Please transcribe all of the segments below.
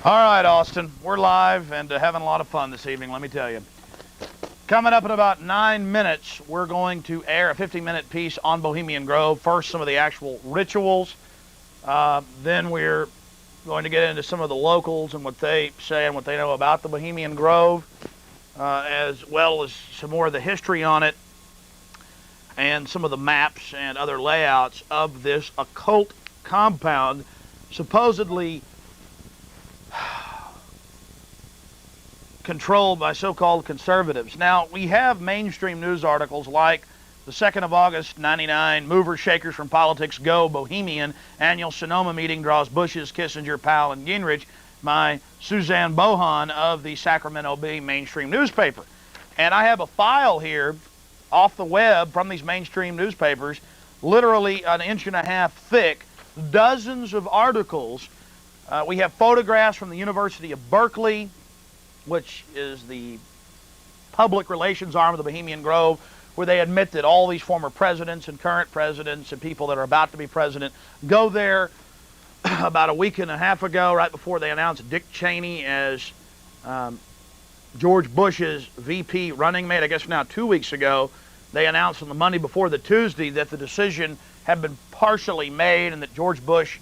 All right, Austin, we're live and having a lot of fun this evening, let me tell you. Coming up in about 9 minutes, we're going to air a 50-minute piece on Bohemian Grove. First, some of the actual rituals. Then we're going to get into some of the locals and what they say and what they know about the Bohemian Grove, as well as some more of the history on it and some of the maps and other layouts of this occult compound, supposedly controlled by so-called conservatives. Now, we have mainstream news articles like the 2nd of August, 99, movers, shakers from politics go Bohemian, annual Sonoma meeting draws Bush's, Kissinger, Powell, and Gingrich, by Suzanne Bohan of the Sacramento Bee mainstream newspaper. And I have a file here off the web from these mainstream newspapers, literally an inch and a half thick, dozens of articles. We have photographs from the University of Berkeley, which is the public relations arm of the Bohemian Grove, where they admit that all these former presidents and current presidents and people that are about to be president go there. About a week and a half ago, right before they announced Dick Cheney as George Bush's VP running mate, I guess now 2 weeks ago, they announced on the Monday before the Tuesday that the decision had been partially made and that George Bush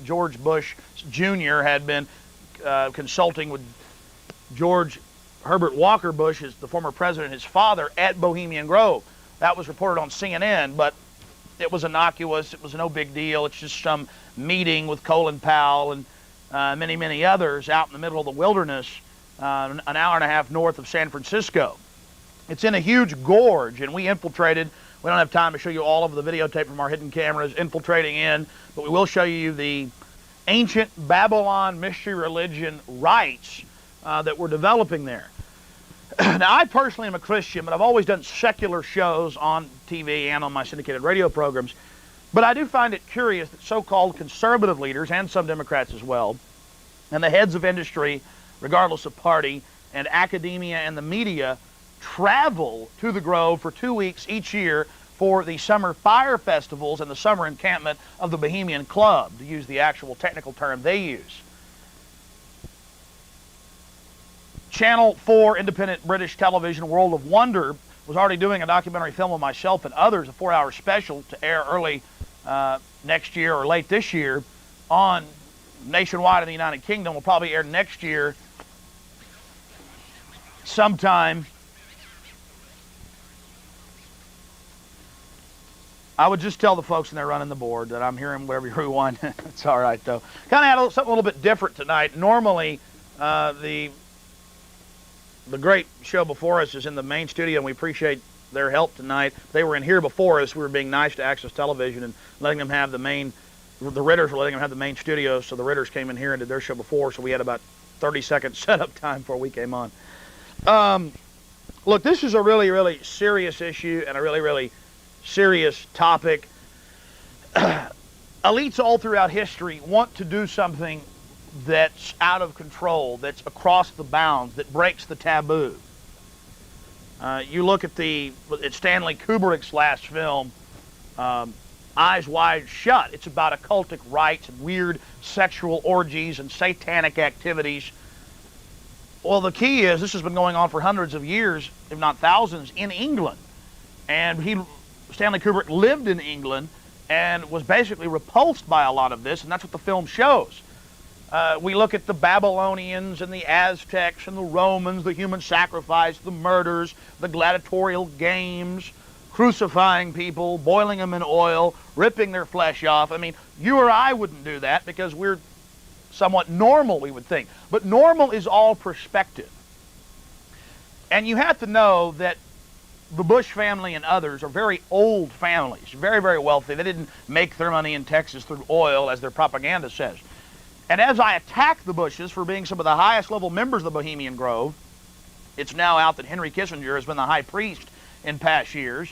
Jr. had been consulting with George Herbert Walker Bush, the former president, his father, at Bohemian Grove. That was reported on CNN, but it was innocuous. It was no big deal. It's just some meeting with Colin Powell and many, many others out in the middle of the wilderness, an hour and a half north of San Francisco. It's in a huge gorge, and we infiltrated. We don't have time to show you all of the videotape from our hidden cameras infiltrating in, but we will show you the ancient Babylon mystery religion rites that we're developing there. Now, I personally am a Christian, but I've always done secular shows on TV and on my syndicated radio programs. But I do find it curious that so-called conservative leaders, and some Democrats as well, and the heads of industry, regardless of party, and academia and the media, travel to the Grove for 2 weeks each year for the summer fire festivals and the summer encampment of the Bohemian Club, to use the actual technical term they use. Channel 4 independent British television World of Wonder was already doing a documentary film of myself and others, a 4-hour special to air early next year or late this year on nationwide in the United Kingdom. Will probably air next year sometime. I would just tell the folks when they're running the board that I'm hearing whatever you want. It's all right, though. Kind of had something a little bit different tonight. Normally, the great show before us is in the main studio, and we appreciate their help tonight. They were in here before us. We were being nice to Access Television and letting them have the Ritters were letting them have the main studio, so the Ritters came in here and did their show before, so we had about 30-second setup time before we came on. Look, this is a really, really serious issue and a really, really serious topic. Elites all throughout history want to do something that's out of control, that's across the bounds, that breaks the taboo. You look at Stanley Kubrick's last film, Eyes Wide Shut. It's about occultic rites and weird sexual orgies and satanic activities. Well, the key is this has been going on for hundreds of years, if not thousands, in England. And Stanley Kubrick lived in England and was basically repulsed by a lot of this, and that's what the film shows. We look at the Babylonians and the Aztecs and the Romans, the human sacrifice, the murders, the gladiatorial games, crucifying people, boiling them in oil, ripping their flesh off. I mean, you or I wouldn't do that because we're somewhat normal, we would think. But normal is all perspective. And you have to know that the Bush family and others are very old families, very, very wealthy. They didn't make their money in Texas through oil, as their propaganda says. And as I attack the Bushes for being some of the highest level members of the Bohemian Grove, it's now out that Henry Kissinger has been the high priest in past years,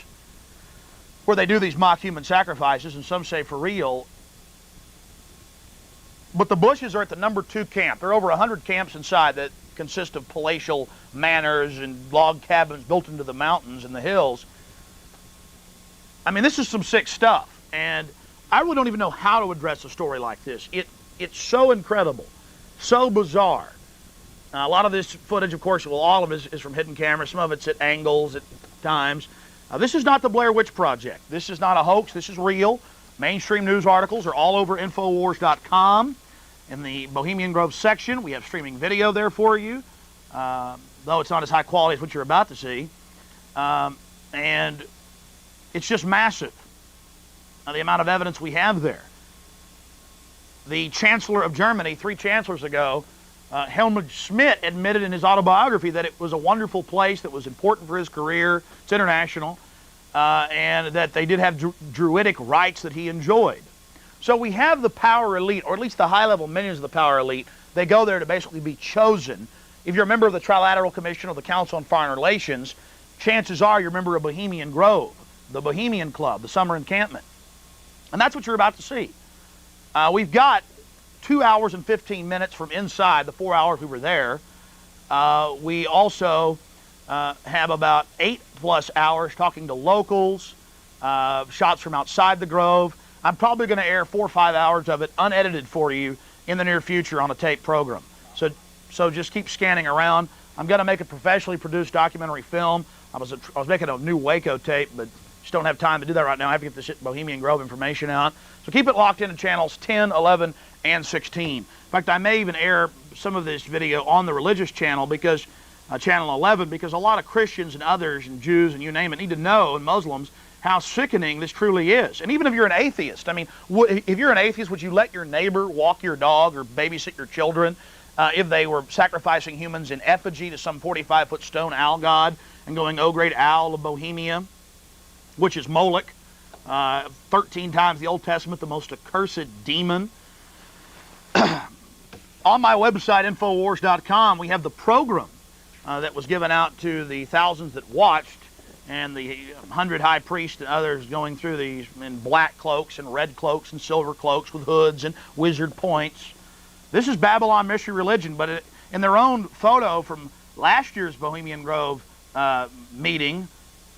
where they do these mock human sacrifices, and some say for real. But the Bushes are at the number 2 camp. There are over 100 camps inside that consist of palatial manors and log cabins built into the mountains and the hills. I mean, this is some sick stuff, and I really don't even know how to address a story like this. It's so incredible, so bizarre, A lot of this footage, of course, well, all of it is from hidden cameras. Some of it's at angles at times. This is not the Blair Witch Project. This is not a hoax. This is real. Mainstream news articles are all over Infowars.com. In the Bohemian Grove section, we have streaming video there for you, though it's not as high quality as what you're about to see. And it's just massive, the amount of evidence we have there. The Chancellor of Germany, 3 chancellors ago, Helmut Schmidt, admitted in his autobiography that it was a wonderful place that was important for his career. It's international. And that they did have druidic rites that he enjoyed. So we have the power elite, or at least the high-level minions of the power elite. They go there to basically be chosen. If you're a member of the Trilateral Commission or the Council on Foreign Relations, chances are you're a member of Bohemian Grove, the Bohemian Club, the summer encampment. And that's what you're about to see. We've got 2 hours and 15 minutes from inside the 4 hours we were there. We also have about 8+ hours talking to locals, shots from outside the Grove. I'm probably going to air 4 or 5 hours of it unedited for you in the near future on a tape program. So just keep scanning around. I'm going to make a professionally produced documentary film. I was making a new Waco tape, but just don't have time to do that right now. I have to get this Bohemian Grove information out. So keep it locked into channels 10, 11, and 16. In fact, I may even air some of this video on the religious channel, because channel 11, because a lot of Christians and others and Jews and you name it need to know, and Muslims, how sickening this truly is. And even if you're an atheist, I mean, if you're an atheist, would you let your neighbor walk your dog or babysit your children if they were sacrificing humans in effigy to some 45-foot stone owl god and going, "Oh, great owl of Bohemia," which is Moloch, 13 times the Old Testament, the most accursed demon? On my website, Infowars.com, we have the program that was given out to the thousands that watched, and the 100 high priests and others going through these in black cloaks and red cloaks and silver cloaks with hoods and wizard points. This is Babylon Mystery Religion, but in their own photo from last year's Bohemian Grove meeting,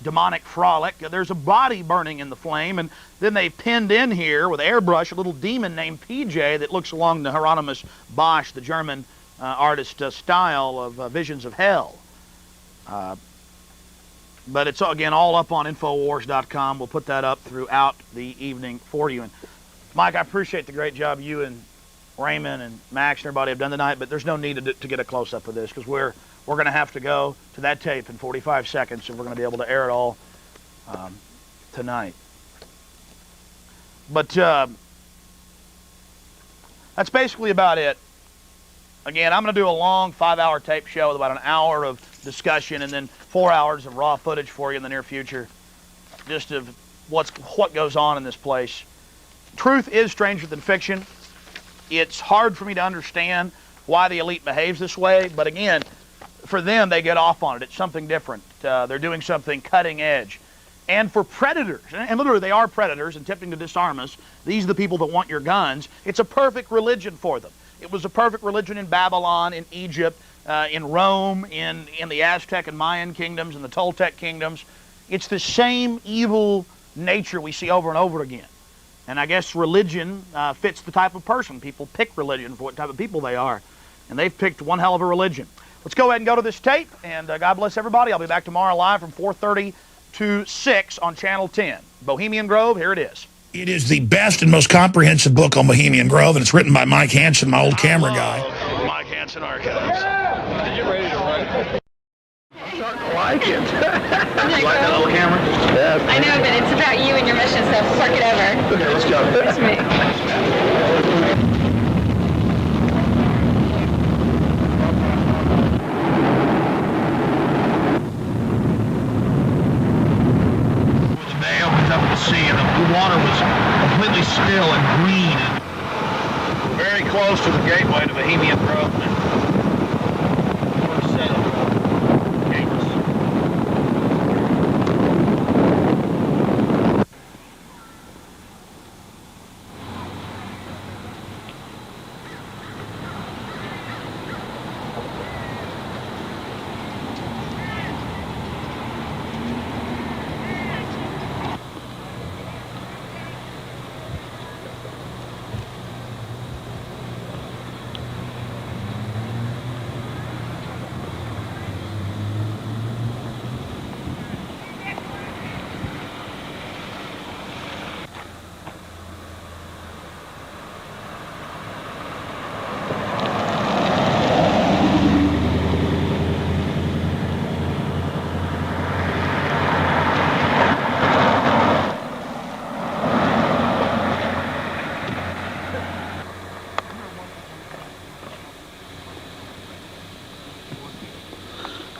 Demonic Frolic, there's a body burning in the flame, and then they pinned in here with airbrush a little demon named PJ that looks along the Hieronymus Bosch, the German artist style of Visions of Hell. But it's, again, all up on Infowars.com. We'll put that up throughout the evening for you. And Mike, I appreciate the great job you and Raymond and Max and everybody have done tonight, but there's no need to get a close-up of this, because we're going to have to go to that tape in 45 seconds, and we're going to be able to air it all tonight. But that's basically about it. Again, I'm going to do a long 5-hour tape show with about an hour of discussion and then 4 hours of raw footage for you in the near future, just of what goes on in this place. Truth is stranger than fiction. It's hard for me to understand why the elite behaves this way, but again, for them, they get off on it. It's something different. They're doing something cutting edge. And for predators, and literally they are predators attempting to disarm us, these are the people that want your guns, it's a perfect religion for them. It was a perfect religion in Babylon, in Egypt, in Rome, in the Aztec and Mayan kingdoms, and the Toltec kingdoms. It's the same evil nature we see over and over again. And I guess religion fits the type of person. People pick religion for what type of people they are. And they've picked one hell of a religion. Let's go ahead and go to this tape, and God bless everybody. I'll be back tomorrow live from 4:30 to 6 on Channel 10. Bohemian Grove, here it is. It is the best and most comprehensive book on Bohemian Grove, and it's written by Mike Hansen, my old camera guy. Mike Hansen Archives. Did you ready to write? Starting to like it. You like that little camera? Yeah. I know, but it's about you and your mission, so fork it over. Okay, let's go. It's me. Bay opens up to the sea, and the water was completely still and green, and very close to the gateway to Bohemian Grove. First set of gates.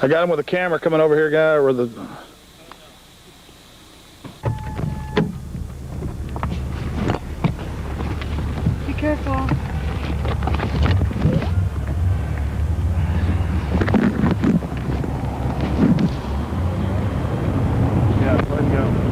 I got him with a camera coming over here, guy, or the... Be careful. Yeah, let him go.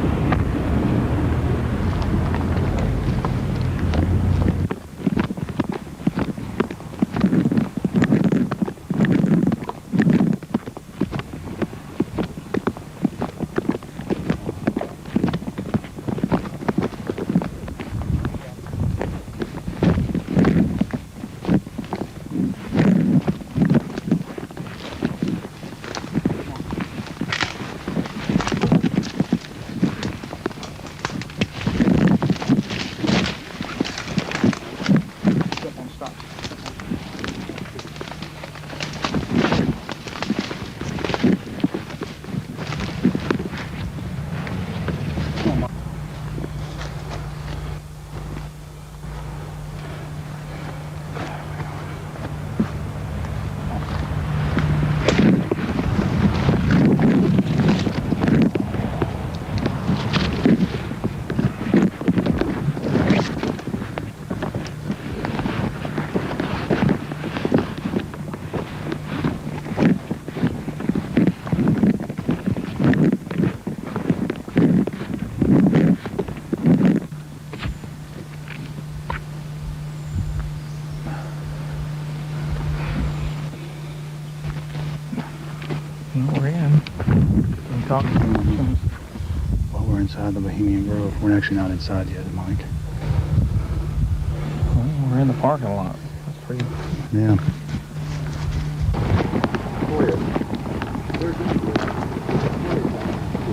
We're in. Can you talk? Well, we're inside the Bohemian Grove. We're actually not inside yet, Mike. Well, we're in the parking lot. That's pretty. Yeah.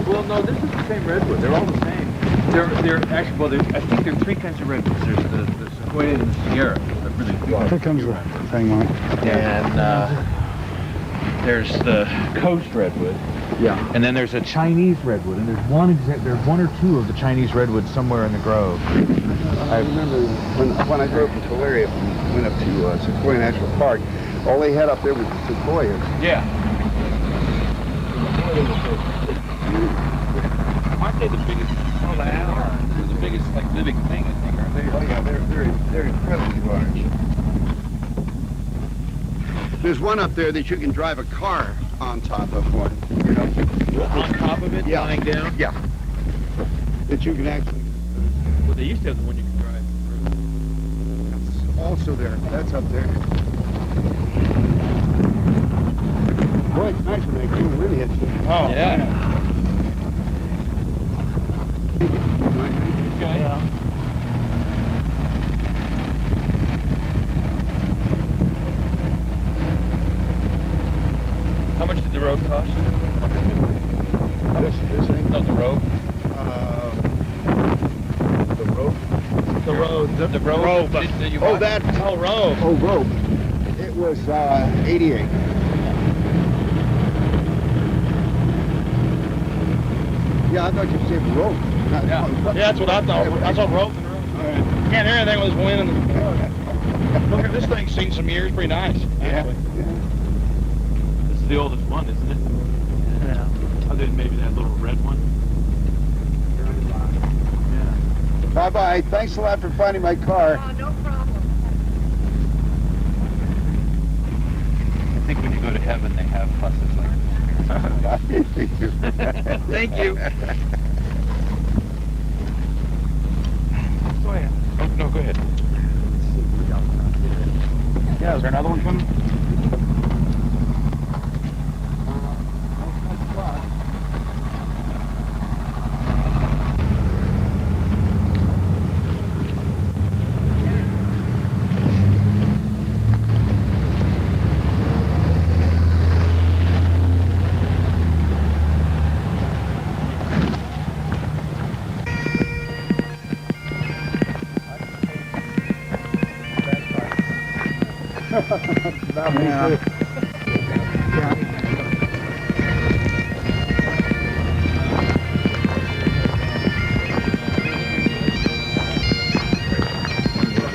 Well, no, this is the same redwood. They're all the same. They're actually, well, I think there are three kinds of redwoods. There's the Sequoia and the Sierra. That really Here comes the thing, Mike. And there's the coast redwood. Yeah. And then there's a Chinese redwood, and there's one or two of the Chinese redwoods somewhere in the grove. I remember when I drove from Tulare and went up to Sequoia National Park, all they had up there was the sequoias. Yeah. Aren't they the biggest? Oh, they are. They're the biggest, like, living thing, I think, aren't they? Oh yeah, they're incredibly large. There's one up there that you can drive a car on top of one. You know? On top of it, Yeah. lying down? Yeah. That you can actually. Well, they used to have the one you could drive. That's also there. That's up there. Boy, it's nice when they do really hit you. Oh, yeah. Okay. Yeah. How much did the road cost? This thing. No, the road. The rope. The road. The road. Did you Oh, buy? that. Oh, road. Oh, rope. It was 88. Yeah, I thought you said rope. Yeah, that's what I thought. I saw rope and rope. Can't hear anything with this wind. And look at this thing. Seen some years. Pretty nice. Actually. This is the oldest one, isn't it? Yeah. Other than maybe that little red one. Yeah. Bye-bye. Thanks a lot for finding my car. Oh, no problem. I think when you go to heaven, they have buses like this. Thank you. Go ahead. Oh, no, go ahead. Yeah, is there another one coming?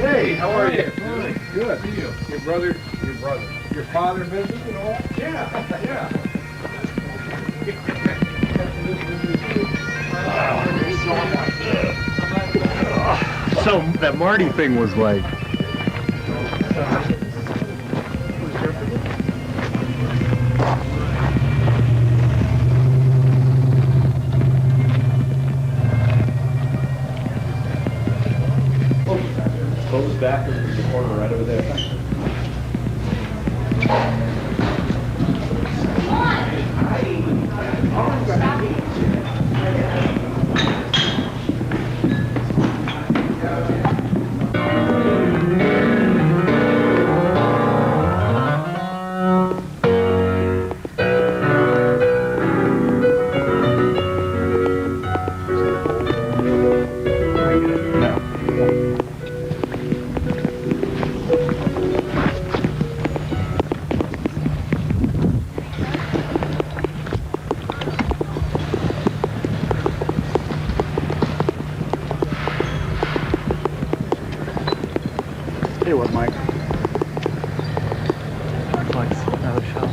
Hey, how are you? Good. See you. Your father visited and all that? Yeah, yeah. So that Marty thing was like... Close back in the corner right over there. Hey, what, Mike? Like another shot.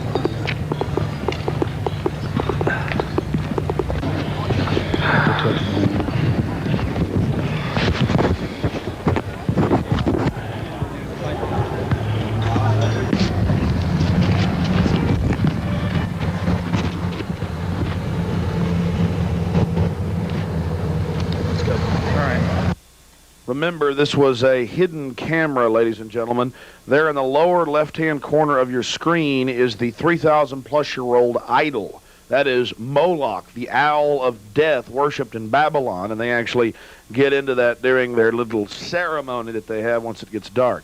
Remember, this was a hidden camera, ladies and gentlemen. There in the lower left-hand corner of your screen is the 3,000-plus-year-old idol. That is Moloch, the owl of death, worshipped in Babylon, and they actually get into that during their little ceremony that they have once it gets dark.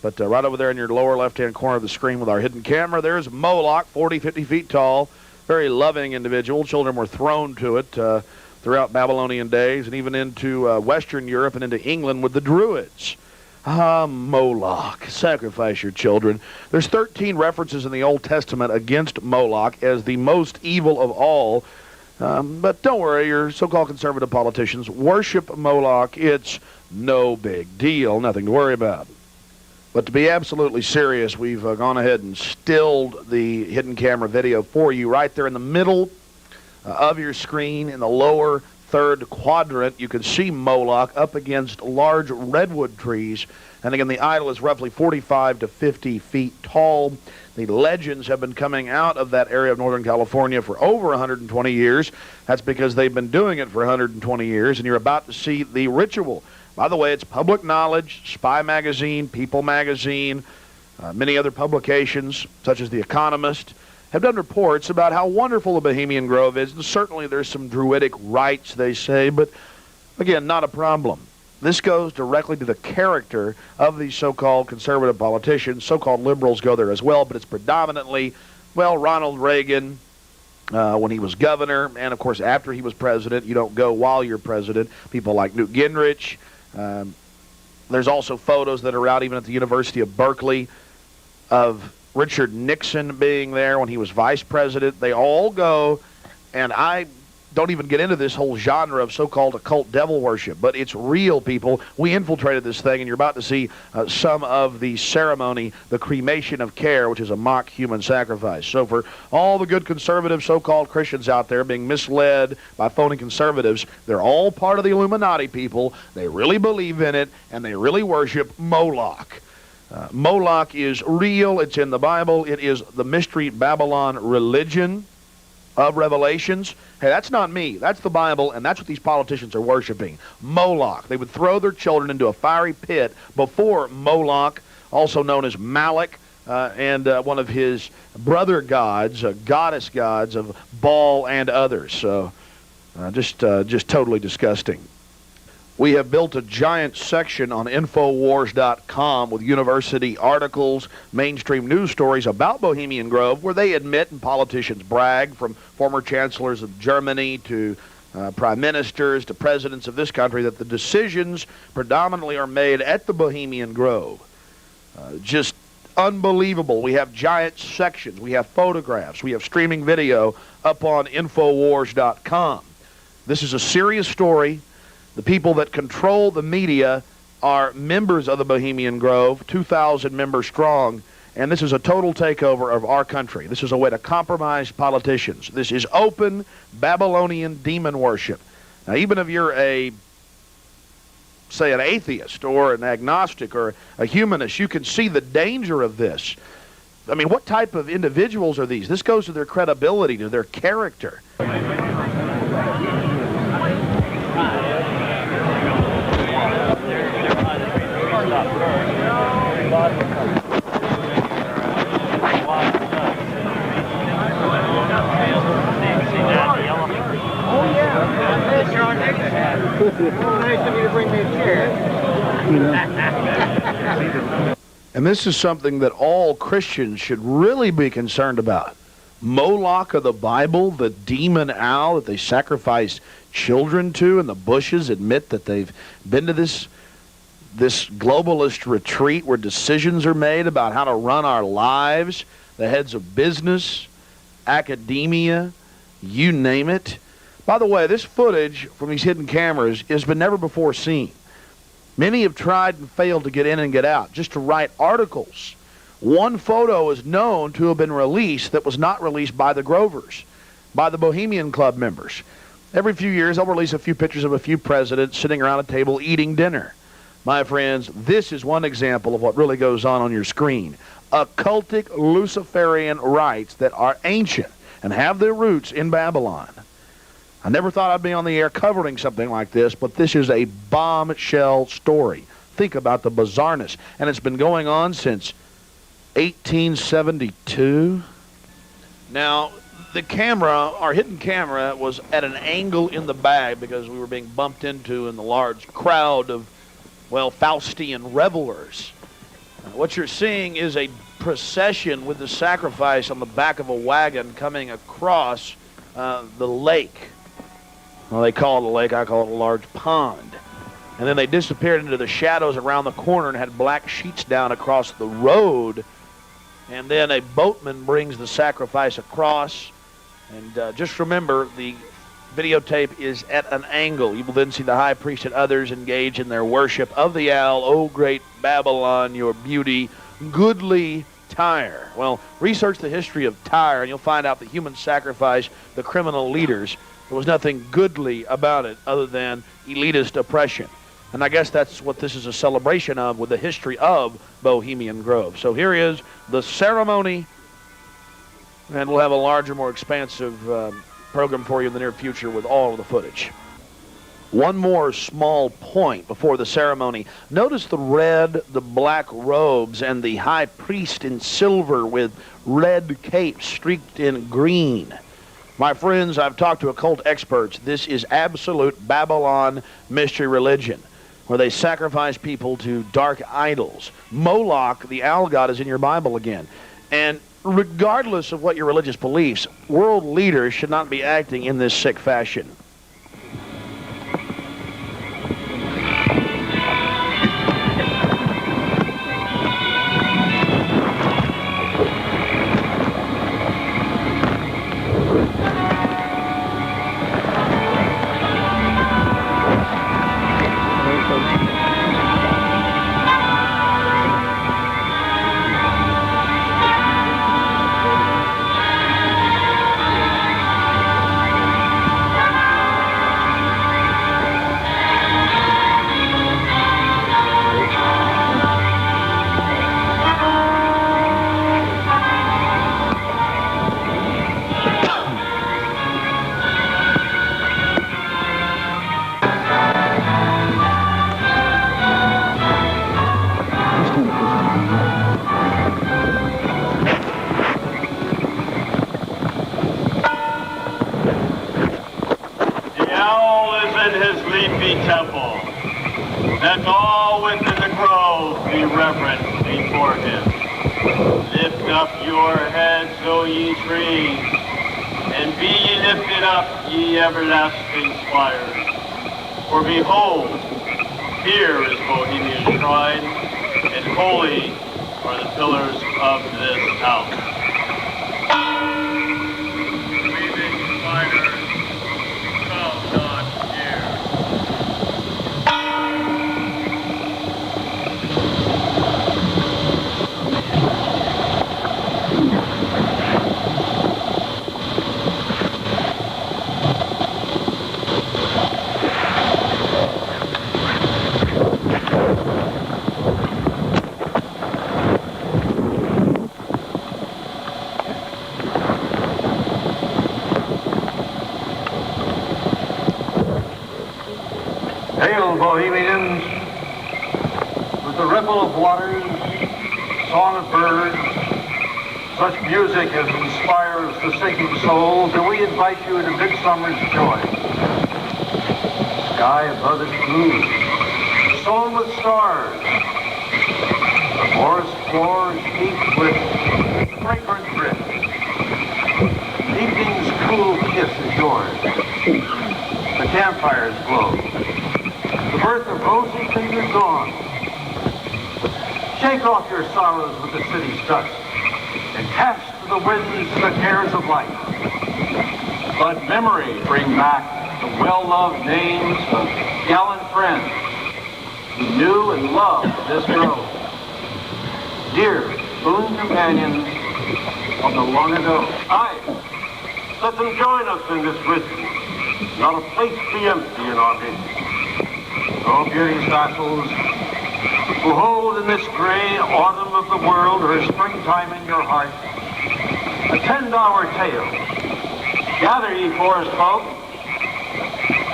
But right over there in your lower left-hand corner of the screen with our hidden camera, there's Moloch, 40, 50 feet tall, very loving individual. Children were thrown to it throughout Babylonian days and even into Western Europe and into England with the Druids. Ah, Moloch, sacrifice your children. There's 13 references in the Old Testament against Moloch as the most evil of all. But don't worry, your so-called conservative politicians worship Moloch. It's no big deal, nothing to worry about. But to be absolutely serious, we've gone ahead and stilled the hidden camera video for you right there in the middle of your screen in the lower third quadrant. You can see Moloch up against large redwood trees. And again, the idol is roughly 45 to 50 feet tall. The legends have been coming out of that area of Northern California for over 120 years. That's because they've been doing it for 120 years, and you're about to see the ritual. By the way, it's public knowledge. Spy Magazine, People Magazine, many other publications, such as The Economist, have done reports about how wonderful the Bohemian Grove is, and certainly there's some druidic rites, they say, but again, not a problem. This goes directly to the character of these so-called conservative politicians. So-called liberals go there as well, but it's predominantly, well, Ronald Reagan when he was governor, and of course after he was president. You don't go while you're president. People like Newt Gingrich. There's also photos that are out even at the University of Berkeley of Richard Nixon being there when he was vice president. They all go, and I don't even get into this whole genre of so-called occult devil worship, but it's real, people. We infiltrated this thing, and you're about to see some of the ceremony, the cremation of care, which is a mock human sacrifice. So for all the good conservative so-called Christians out there being misled by phony conservatives, they're all part of the Illuminati, people. They really believe in it, and they really worship Moloch. Moloch is real. It's in the Bible. It is the mystery Babylon religion of Revelations. Hey, that's not me. That's the Bible, and that's what these politicians are worshiping. Moloch. They would throw their children into a fiery pit before Moloch, also known as Malak, and one of his brother gods, goddess gods of Baal and others. So just totally disgusting. We have built a giant section on Infowars.com with university articles, mainstream news stories about Bohemian Grove, where they admit and politicians brag, from former chancellors of Germany to prime ministers to presidents of this country, that the decisions predominantly are made at the Bohemian Grove. Just unbelievable. We have giant sections. We have photographs. We have streaming video up on Infowars.com. This is a serious story. The people that control the media are members of the Bohemian Grove, 2,000 members strong, And this is a total takeover of our country. This is a way to compromise politicians. This is open Babylonian demon worship. Now, even if you're say, an atheist or an agnostic or a humanist, you can see the danger of this. I mean, what type of individuals are these? This goes to their credibility, to their character. And this is something that all Christians should really be concerned about. Moloch of the Bible, the demon owl that they sacrifice children to, and the Bushes admit that they've been to this globalist retreat where decisions are made about how to run our lives, the heads of business, academia, you name it. By the way, this footage from these hidden cameras has been never before seen. Many have tried and failed to get in and get out, just to write articles. One photo is known to have been released that was not released by the Grovers, by the Bohemian Club members. Every few years, they'll release a few pictures of a few presidents sitting around a table eating dinner. My friends, this is one example of what really goes on your screen. Occultic Luciferian rites that are ancient and have their roots in Babylon. I never thought I'd be on the air covering something like this, but this is a bombshell story. Think about the bizarreness. And it's been going on since 1872. Now, the camera, our hidden camera, was at an angle in the bag because we were being bumped into in the large crowd of, well, Faustian revelers. What you're seeing is a procession with the sacrifice on the back of a wagon coming across the lake. Well, they call it a lake, I call it a large pond. And then they disappeared into the shadows around the corner and had black sheets down across the road. And then a boatman brings the sacrifice across. And just remember, the videotape is at an angle. You will then see the high priest and others engage in their worship of the owl. O great Babylon, your beauty, goodly Tyre. Well, research the history of Tyre, and you'll find out that human sacrifice, the criminal leaders, there was nothing goodly about it other than elitist oppression. And I guess that's what this is a celebration of with the history of Bohemian Grove. So here is the ceremony, and we'll have a larger, more expansive program for you in the near future with all of the footage. One more small point before the ceremony. Notice the red, the black robes, and the high priest in silver with red capes streaked in green. My friends, I've talked to occult experts. This is absolute Babylon mystery religion, where they sacrifice people to dark idols. Moloch, the owl god, is in your Bible again. And regardless of what your religious beliefs, world leaders should not be acting in this sick fashion. Temple. Let all within the grove be reverent before him. Lift up your heads, O ye trees, and be ye lifted up, ye everlasting spires. For behold, here is Bohemian shrine, and holy are the pillars of this house. Weaving spiders, come not here. Hail, Bohemians! With the ripple of waters, song of birds, such music as inspires the sinking soul, do we invite you into midsummer's joy. Sky above is blue, sown with stars. The forest floor is heaped with fragrant drift. Evening's cool kiss is yours. The campfires glow. The birth of rosy fingered dawn. Shake off your sorrows with the city's dust and cast to the winds the cares of life. Let memory bring back the well-loved names of gallant friends who knew and loved this grove. Dear boon companions of the long ago. Aye, let them join us in this wisdom. Not a place be empty in our midst. Oh, beauty's vassals, who hold in this gray autumn of the world her springtime in your heart, attend our tale. Gather, ye forest folk,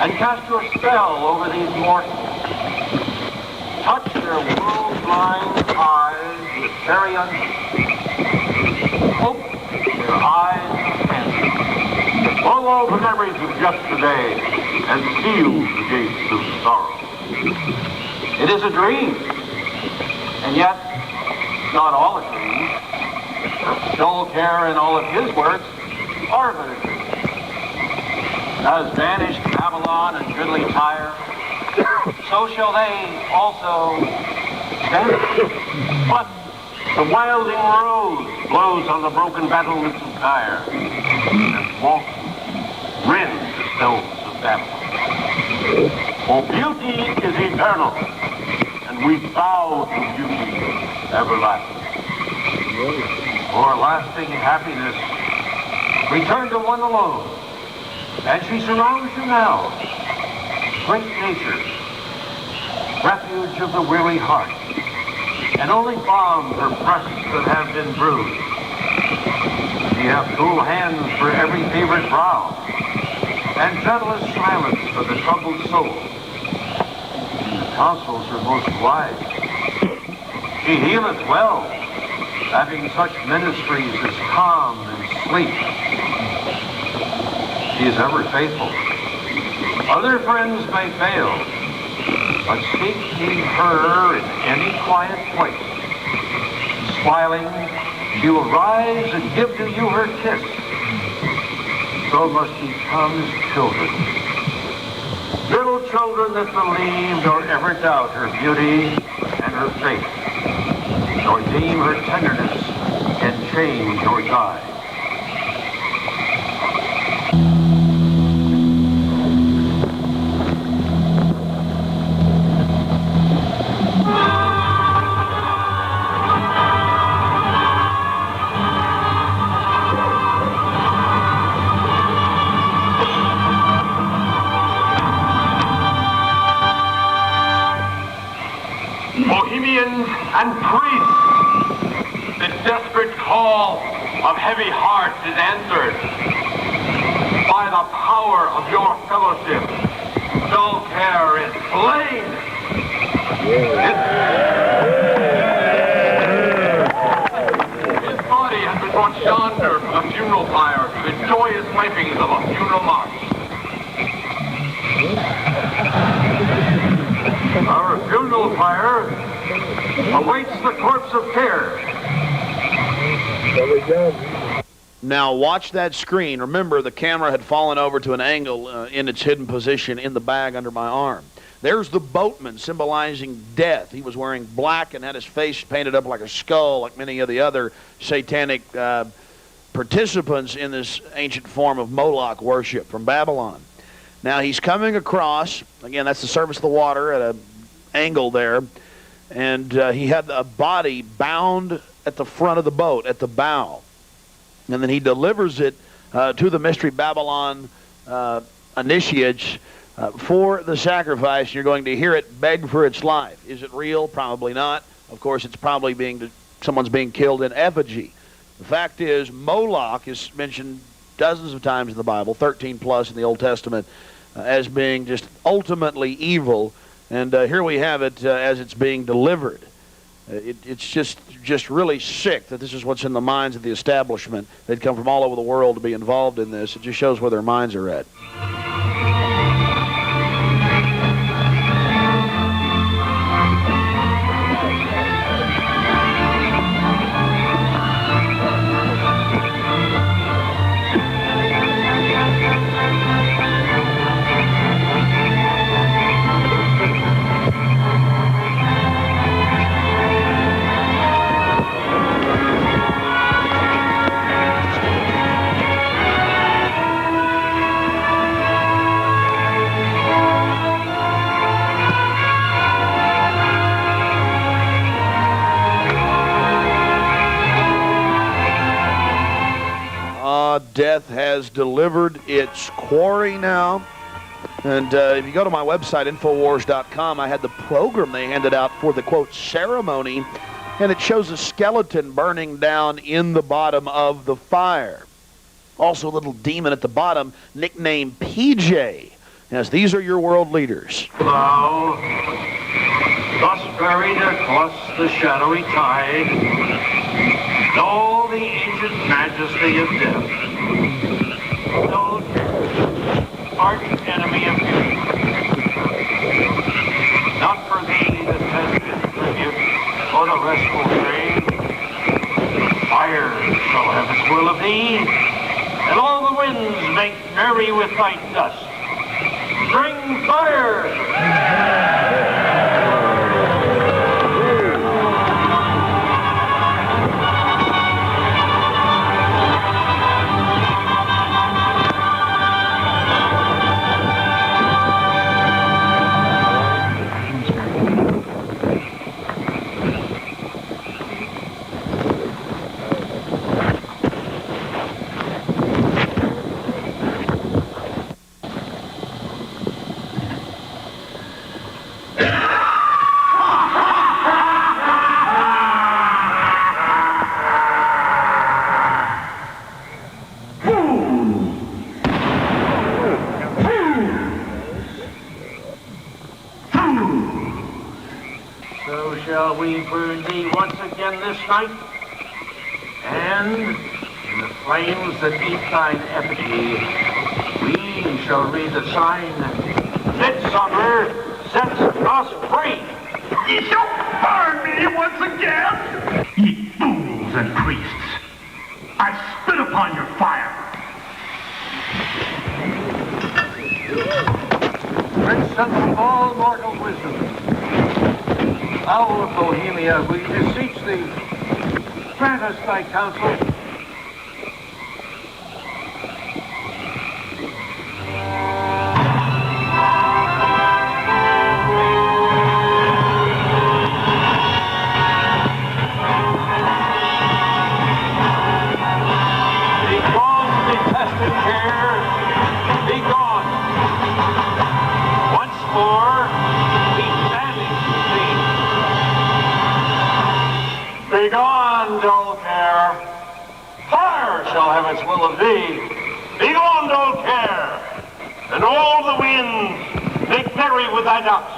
and cast your spell over these mortals. Touch their world-blind eyes with fairy unseen. Open their eyes and blow all the memories of yesterday and seal the gates of sorrow. It is a dream, and yet not all a dream. Joel Kerr and all of his works are but a dream. As vanished Babylon and goodly Tyre, so shall they also vanish. But the wilding rose blows on the broken battlements of Tyre, and walks rend the stones of Babylon. For beauty is eternal, and we bow to beauty everlasting. For lasting happiness, return to one alone, and she surrounds you now. Great nature, refuge of the weary heart, and only balm for breasts that have been bruised. Ye have cool hands for every fevered brow, and gentlest silence for the troubled soul. The counsels are most wise. She healeth well, having such ministries as calm and sleep. She is ever faithful. Other friends may fail, but seek ye her in any quiet place. Smiling, she will rise and give to you her kiss. So must ye come as children. Little children that believe nor ever doubt her beauty and her faith, nor deem her tenderness can change or die. Bohemians and priests, the desperate call of heavy hearts is answered by the power of your fellowship. Dull care is slain. His body has been brought yonder from the funeral pyre to the joyous pipings of a funeral march. Our funeral pyre awaits the corpse of care. Now watch that screen. Remember, the camera had fallen over to an angle in its hidden position in the bag under my arm. There's the boatman symbolizing death. He was wearing black and had his face painted up like a skull, like many of the other satanic participants in this ancient form of Moloch worship from Babylon. Now he's coming across, again, that's the surface of the water at an angle there, and he had a body bound at the front of the boat, at the bow. And then he delivers it to the Mystery Babylon initiates for the sacrifice. You're going to hear it beg for its life. Is it real? Probably not. Of course, it's probably someone's being killed in effigy. The fact is, Moloch is mentioned dozens of times in the Bible, 13 plus in the Old Testament. as being just ultimately evil. And here we have it as it's being delivered. It's just really sick that this is what's in the minds of the establishment. They'd come from all over the world to be involved in this. It just shows where their minds are at. Death has delivered its quarry now. And if you go to my website, Infowars.com, I had the program they handed out for the, quote, ceremony, and it shows a skeleton burning down in the bottom of the fire. Also a little demon at the bottom, nicknamed PJ. Yes, these are your world leaders. Thou, thus buried across the shadowy tide, in all the ancient majesty of death, thou arch enemy of beauty, not for thee the tended tribute or the restful train. Fire shall have its will of thee, and all the winds make merry with thy dust. Bring fire! So shall we burn thee once again this night, and in the flames that eat thine effigy, we shall read the sign, Midsummer sets us free. Ye shall burn me once again! Ye fools and priests, I spit upon your fire. Prince of all mortal wisdom, Owl of Bohemia, we beseech thee, grant us thy counsel. Begone, detested care, begone. Once more, we banish thee. Begone, dull care. Fire shall have its will of thee. Begone, dull care. And all the winds make merry with thy dust.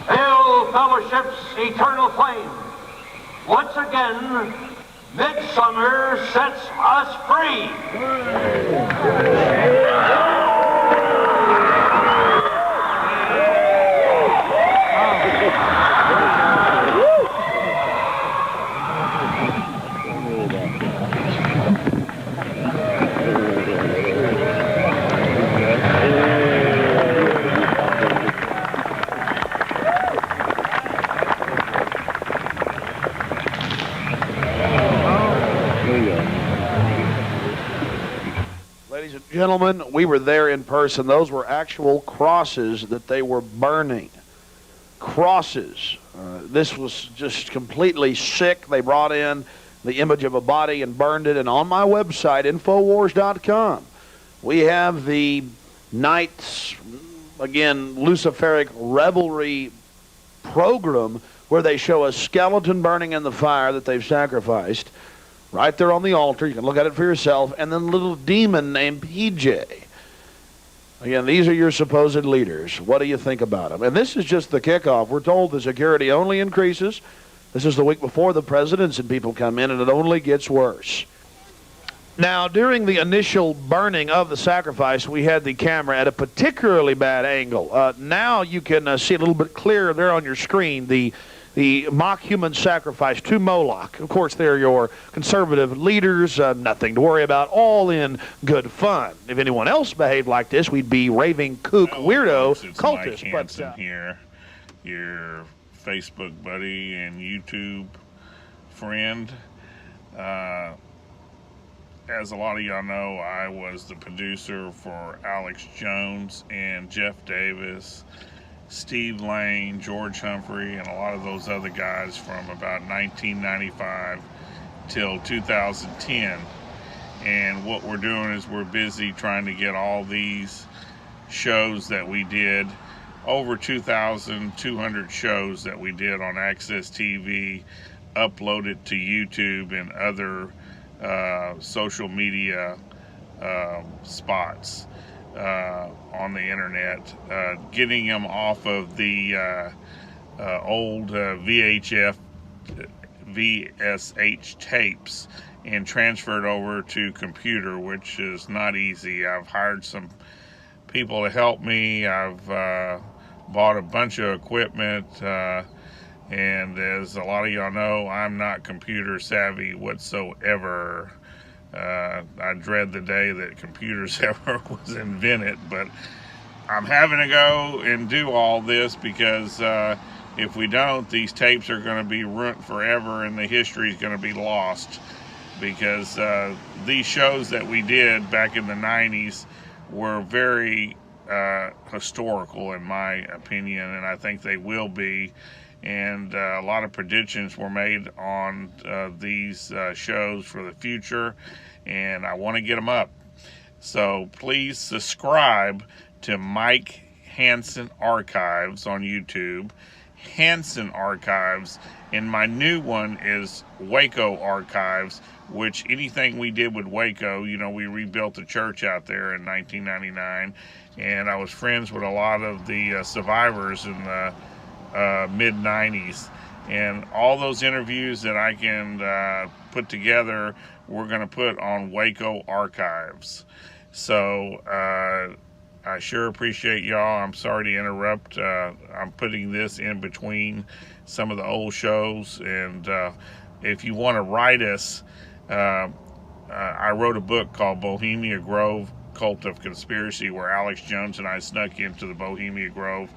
Hail, fellowship's eternal flame. Once again, midsummer sets us free. Ladies and gentlemen, we were there in person. Those were actual crosses that they were burning. Crosses. This was just completely sick. They brought in the image of a body and burned it. And on my website, Infowars.com, we have the night's, again, Luciferic revelry program where they show a skeleton burning in the fire that they've sacrificed. Right there on the altar. You can look at it for yourself. And then a little demon named PJ. Again, these are your supposed leaders. What do you think about them? And this is just the kickoff. We're told the security only increases. This is the week before the presidents and people come in, and it only gets worse. Now, during the initial burning of the sacrifice, we had the camera at a particularly bad angle. Now you can see a little bit clearer there on your screen the mock human sacrifice to Moloch. Of course, they're your conservative leaders, nothing to worry about, all in good fun. If anyone else behaved like this, we'd be raving kook weirdo It's cultists. Mike Hansen here, your Facebook buddy and YouTube friend. As a lot of y'all know, I was the producer for Alex Jones and Jeff Davis, Steve Lane, George Humphrey, and a lot of those other guys from about 1995 till 2010. And what we're doing is we're busy trying to get all these shows that we did, over 2,200 shows that we did on Access TV, uploaded to YouTube and other social media spots on the internet, getting them off of the old VHF VSH tapes and transferred over to computer, which is not easy. I've hired some people to help me. I've bought a bunch of equipment, and as a lot of y'all know, I'm not computer savvy whatsoever. I dread the day that computers ever was invented, but I'm having to go and do all this because if we don't, these tapes are going to be ruined forever and the history is going to be lost, because these shows that we did back in the 90s were very historical in my opinion, and I think they will be. And a lot of predictions were made on these shows for the future, and I want to get them up. So please subscribe to Mike Hansen Archives on YouTube, Hansen Archives, and my new one is Waco Archives, which anything we did with Waco, you know, we rebuilt the church out there in 1999, and I was friends with a lot of the survivors in the mid-90s, and all those interviews that I can put together, we're going to put on Waco Archives. So I sure appreciate y'all. I'm sorry to interrupt. I'm putting this in between some of the old shows, and if you want to write us, I wrote a book called Bohemian Grove, Cult of Conspiracy, where Alex Jones and I snuck into the Bohemian Grove.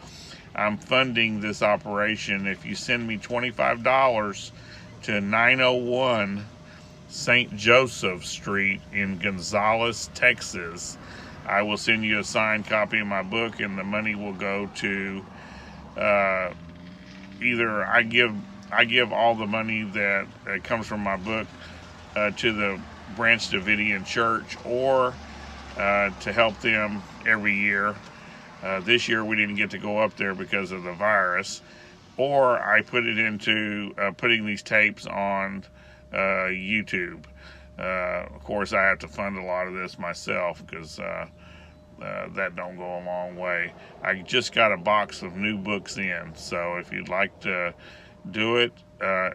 I'm funding this operation. If you send me $25 to 901 St. Joseph Street in Gonzales, Texas, I will send you a signed copy of my book, and the money will go to either I give all the money that comes from my book to the Branch Davidian Church, or to help them every year. This year we didn't get to go up there because of the virus, or I put it into putting these tapes on YouTube. Of course, I have to fund a lot of this myself because that don't go a long way. I just got a box of new books in, so if you'd like to do it,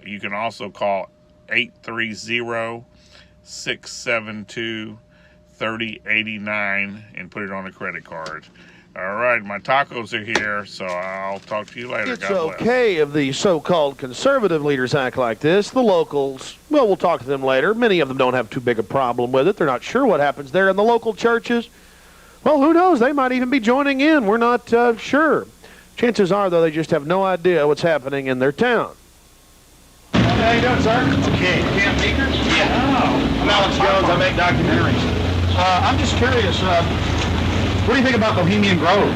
you can also call 830-672-3089 and put it on a credit card. All right, my tacos are here, so I'll talk to you later. It's God bless. okay if the so-called conservative leaders act like this. The locals, well, we'll talk to them later. Many of them don't have too big a problem with it. They're not sure what happens there in the local churches. Well, who knows? They might even be joining in. We're not sure. Chances are, though, they just have no idea what's happening in their town. How you doing, sir? Okay. Camp Meeker? Yeah. Oh. I'm Alex Jones. I make documentaries. I'm just curious, what do you think about Bohemian Grove?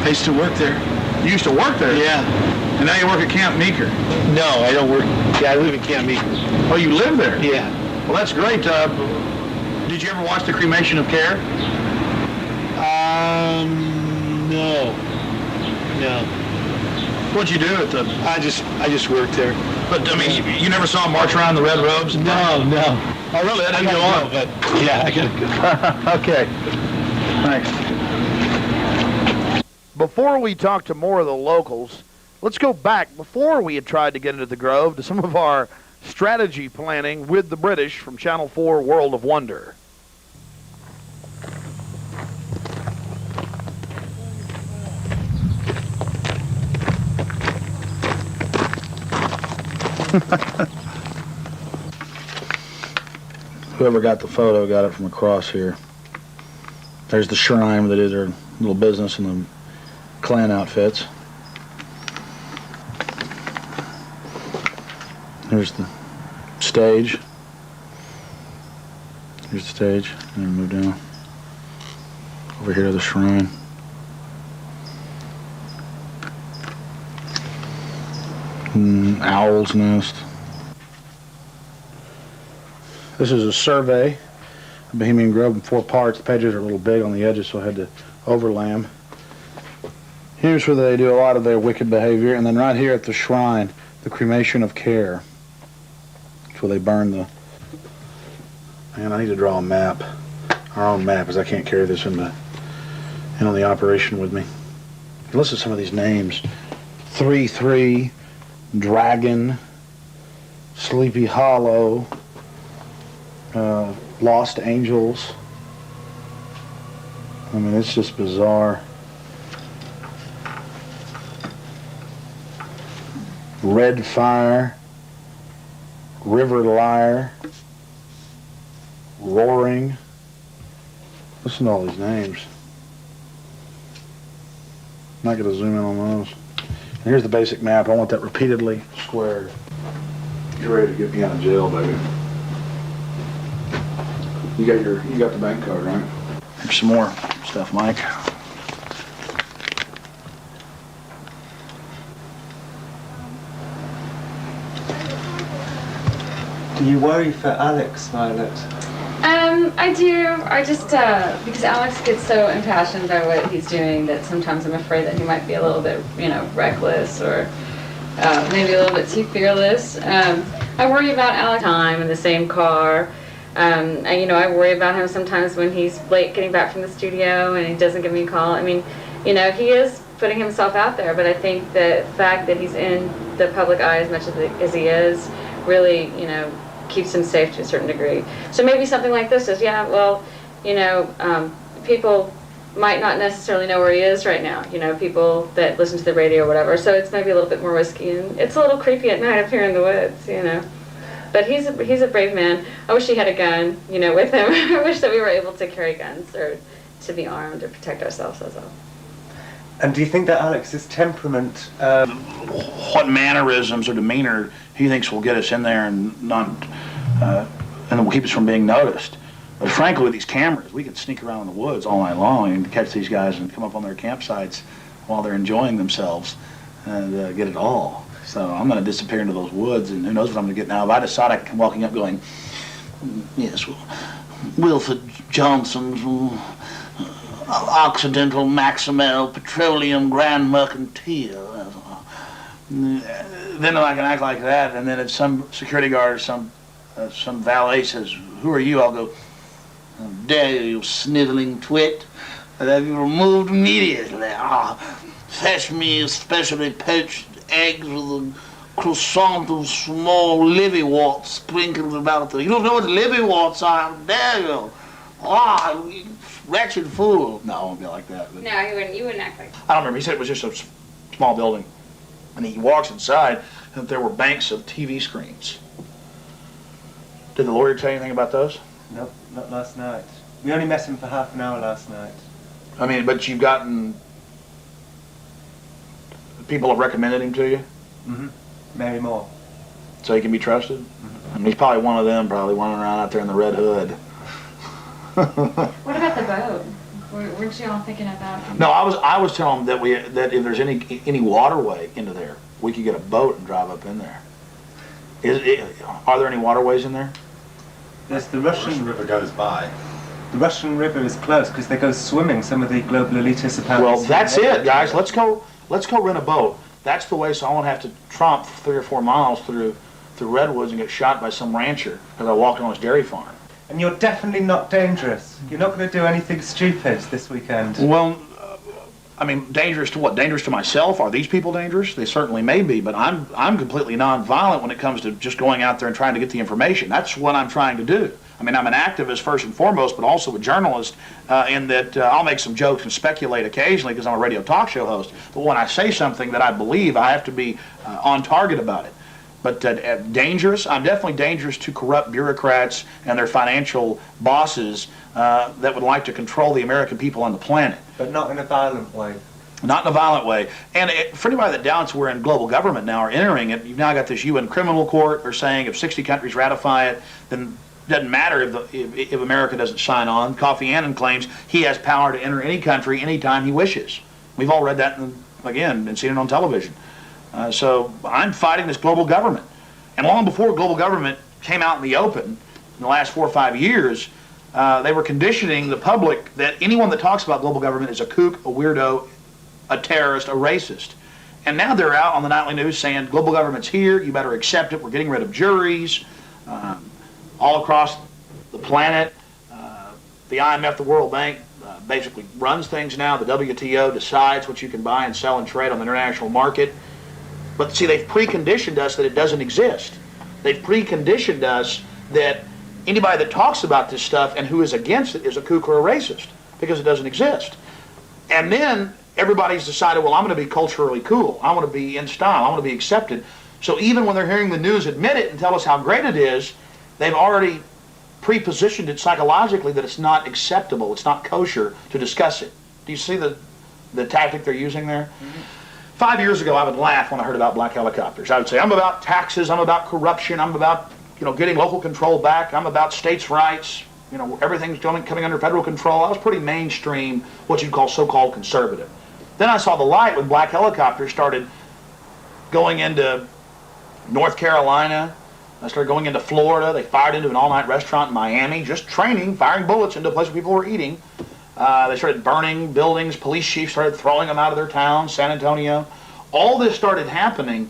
I used to work there. You used to work there? Yeah. And now you work at Camp Meeker? No, I don't work. Yeah, I live in Camp Meeker. Oh, you live there? Yeah. Well, that's great. Did you ever watch the cremation of care? No. No. What'd you do at the... I just worked there. But, I mean, you never saw them march around the red robes? No. Oh, really? That didn't go on? But yeah, I gotta go. Okay. Thanks. Before we talk to more of the locals, let's go back before we had tried to get into the Grove to some of our strategy planning with the British from Channel 4 World of Wonder. Whoever got the photo got it from across here. There's the shrine where they did their little business in the clan outfits. Here's the stage. Here's the stage. And then move down. Over here to the shrine. Owl's nest. This is a survey of Bohemian Grove in 4 parts. The pages are a little big on the edges, so I had to overlay them. Here's where they do a lot of their wicked behavior, and then right here at the shrine, the cremation of care. That's where they burn the... Man, I need to draw a map, our own map, because I can't carry this in on the operation with me. Listen to some of these names. 3-3, Dragon, Sleepy Hollow, Lost Angels. I mean, it's just bizarre. Red Fire, River Lyre, Roaring. Listen to all these names. I'm not going to zoom in on those. And here's the basic map. I want that repeatedly squared. You're ready to get me out of jail, baby. You got the bank card, right? Here's some more stuff, Mike. Do you worry for Alex, Violet? I do. I just, because Alex gets so impassioned by what he's doing that sometimes I'm afraid that he might be a little bit, reckless or maybe a little bit too fearless. I worry about Alex time in the same car. I worry about him sometimes when he's late getting back from the studio and he doesn't give me a call. I mean, he is putting himself out there, but I think the fact that he's in the public eye as much as he is really, keeps him safe to a certain degree. So maybe something like this is, people might not necessarily know where he is right now, people that listen to the radio or whatever, so it's maybe a little bit more risky, and it's a little creepy at night up here in the woods, But he's a brave man. I wish he had a gun, with him. I wish that we were able to carry guns or to be armed to protect ourselves as well. And do you think that Alex's temperament... What mannerisms or demeanor he thinks will get us in there and not... and will keep us from being noticed. But frankly, with these cameras, we could sneak around in the woods all night long and catch these guys and come up on their campsites while they're enjoying themselves and get it all. So I'm going to disappear into those woods, and who knows what I'm going to get now. If I decide I come walking up going, yes, well, Wilford Johnson's Occidental Maximel Petroleum Grand Mercantile. Then I can act like that, and then if some security guard or some valet says, who are you? I'll go, how dare you, sniveling twit. And have you removed immediately. Fetch me specially poached eggs with a croissant of small livyworts sprinkled about the... You don't know what livyworts are? How dare you? You wretched fool. No, I won't be like that. But... No, you wouldn't act like that. I don't remember. He said it was just a small building. And he walks inside, and there were banks of TV screens. Did the lawyer tell you anything about those? Nope, not last night. We only met him for half an hour last night. I mean, but you've gotten... People have recommended him to you? Mm-hmm. Mary Moore. So he can be trusted? Mm-hmm. I mean, he's probably one of them, probably running around out there in the red hood. What about the boat? Weren't you all thinking about? No, I was telling them that if there's any waterway into there, we could get a boat and drive up in there. Are there any waterways in there? There's the Russian River goes by. The Russian River is close because they go swimming. Some of the global elitists apparently. Well, that's it, guys. Let's go rent a boat. That's the way, so I won't have to tromp 3 or 4 miles through redwoods and get shot by some rancher because I walked on his dairy farm. And you're definitely not dangerous. You're not going to do anything stupid this weekend. Well, I mean, dangerous to what? Dangerous to myself? Are these people dangerous? They certainly may be, but I'm completely nonviolent when it comes to just going out there and trying to get the information. That's what I'm trying to do. I mean, I'm an activist first and foremost, but also a journalist in that I'll make some jokes and speculate occasionally because I'm a radio talk show host. But when I say something that I believe, I have to be on target about it. But dangerous? I'm definitely dangerous to corrupt bureaucrats and their financial bosses that would like to control the American people on the planet. But not in a violent way. Not in a violent way. And for anybody that doubts we're in global government now or entering it, you've now got this UN criminal court. They're saying if 60 countries ratify it, then it doesn't matter if America doesn't sign on. Kofi Annan claims he has power to enter any country anytime he wishes. We've all read that, again, and seen it on television. So I'm fighting this global government. And long before global government came out in the open, in the last 4 or 5 years, they were conditioning the public that anyone that talks about global government is a kook, a weirdo, a terrorist, a racist. And now they're out on the nightly news saying global government's here, you better accept it, we're getting rid of juries all across the planet. The IMF, the World Bank, basically runs things now. The WTO decides what you can buy and sell and trade on the international market. But see, they've preconditioned us that it doesn't exist. They've preconditioned us that anybody that talks about this stuff and who is against it is a kook or a racist because it doesn't exist. And then everybody's decided, well, I'm going to be culturally cool. I want to be in style. I want to be accepted. So even when they're hearing the news admit it and tell us how great it is, they've already pre-positioned it psychologically that it's not acceptable, it's not kosher to discuss it. Do you see the tactic they're using there? Mm-hmm. 5 years ago, I would laugh when I heard about black helicopters. I would say, I'm about taxes, I'm about corruption, I'm about getting local control back, I'm about states' rights, everything's coming under federal control. I was pretty mainstream, what you'd call so-called conservative. Then I saw the light when black helicopters started going into North Carolina. I started going into Florida. They fired into an all-night restaurant in Miami, just training, firing bullets into a place where people were eating. They started burning buildings. Police chiefs started throwing them out of their town, San Antonio. All this started happening,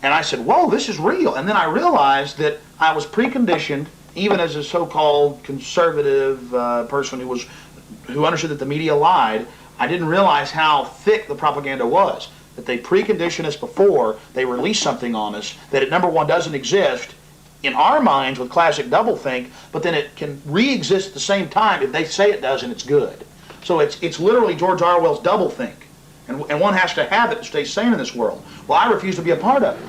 and I said, whoa, this is real. And then I realized that I was preconditioned, even as a so-called conservative person who understood that the media lied. I didn't realize how thick the propaganda was, that they preconditioned us before they release something on us, that it, number one, doesn't exist in our minds with classic doublethink, but then it can re-exist at the same time if they say it does and it's good. So it's literally George Orwell's doublethink, and one has to have it to stay sane in this world. Well, I refuse to be a part of it.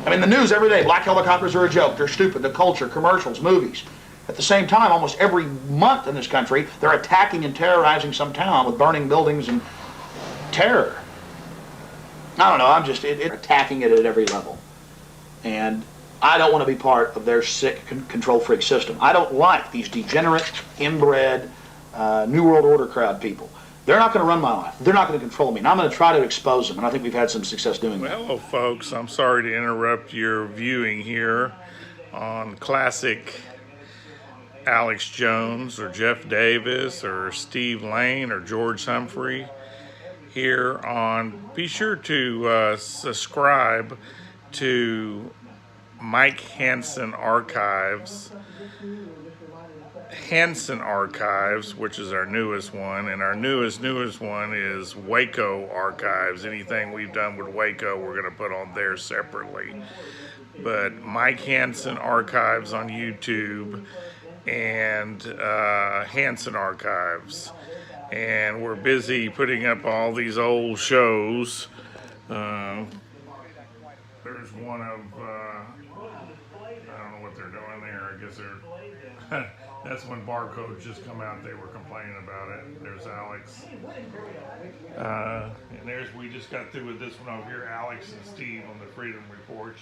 I mean, the news every day, black helicopters are a joke, they're stupid, the culture, commercials, movies. At the same time, almost every month in this country, they're attacking and terrorizing some town with burning buildings and terror. I don't know, I'm just attacking it at every level. And I don't want to be part of their sick control freak system. I don't like these degenerate, inbred, New World Order crowd people. They're not going to run my life. They're not going to control me. And I'm going to try to expose them. And I think we've had some success doing that. Well, hello, folks. I'm sorry to interrupt your viewing here on classic Alex Jones or Jeff Davis or Steve Lane or George Humphrey here on. Be sure to subscribe to Mike Hansen Archives, which is our newest one, and our newest one is Waco Archives. Anything we've done with Waco, we're going to put on there separately. But Mike Hansen Archives on YouTube and Hansen Archives. And we're busy putting up all these old shows. There's one of, I don't know what they're doing there. I guess they're, that's when barcodes just come out. They were complaining about it. There's Alex. And we just got through with this one over here, Alex and Steve on the Freedom Report.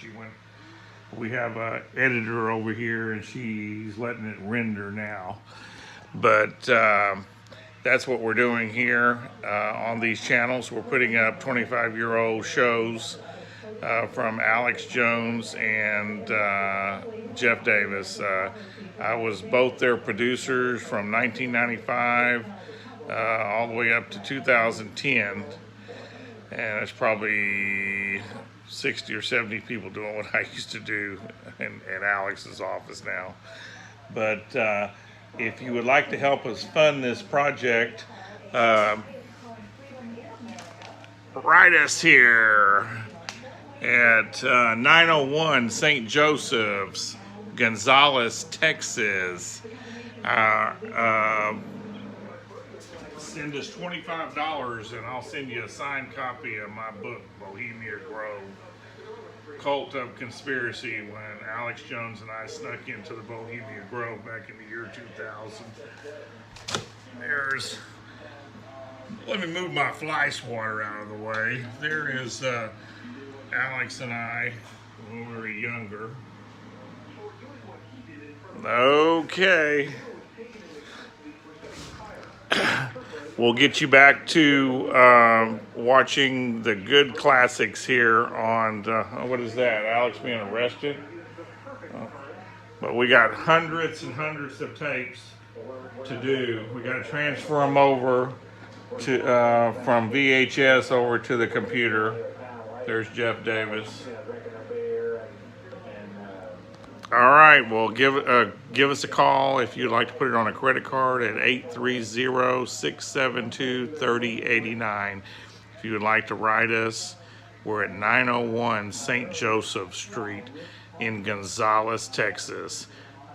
We have an editor over here and she's letting it render now. But that's what we're doing here on these channels. We're putting up 25-year-old shows from Alex Jones and Jeff Davis. I was both their producers from 1995 all the way up to 2010. And it's probably 60 or 70 people doing what I used to do in Alex's office now. But if you would like to help us fund this project, write us here at 901 St. Joseph's, Gonzales, Texas. Send us $25 and I'll send you a signed copy of my book, Bohemian Grove, Cult of Conspiracy, when Alex Jones and I snuck into the Bohemian Grove back in the year 2000. Let me move my fly swatter out of the way. There is Alex and I when we were younger. Okay. We'll get you back to watching the good classics here on, what is that, Alex being arrested? But we got hundreds and hundreds of tapes to do. We got to transfer them over to from VHS over to the computer. There's Jeff Davis. All right, well, give us a call if you'd like to put it on a credit card at 830-672-3089. If you would like to write us, we're at 901 St. Joseph Street in Gonzales, Texas.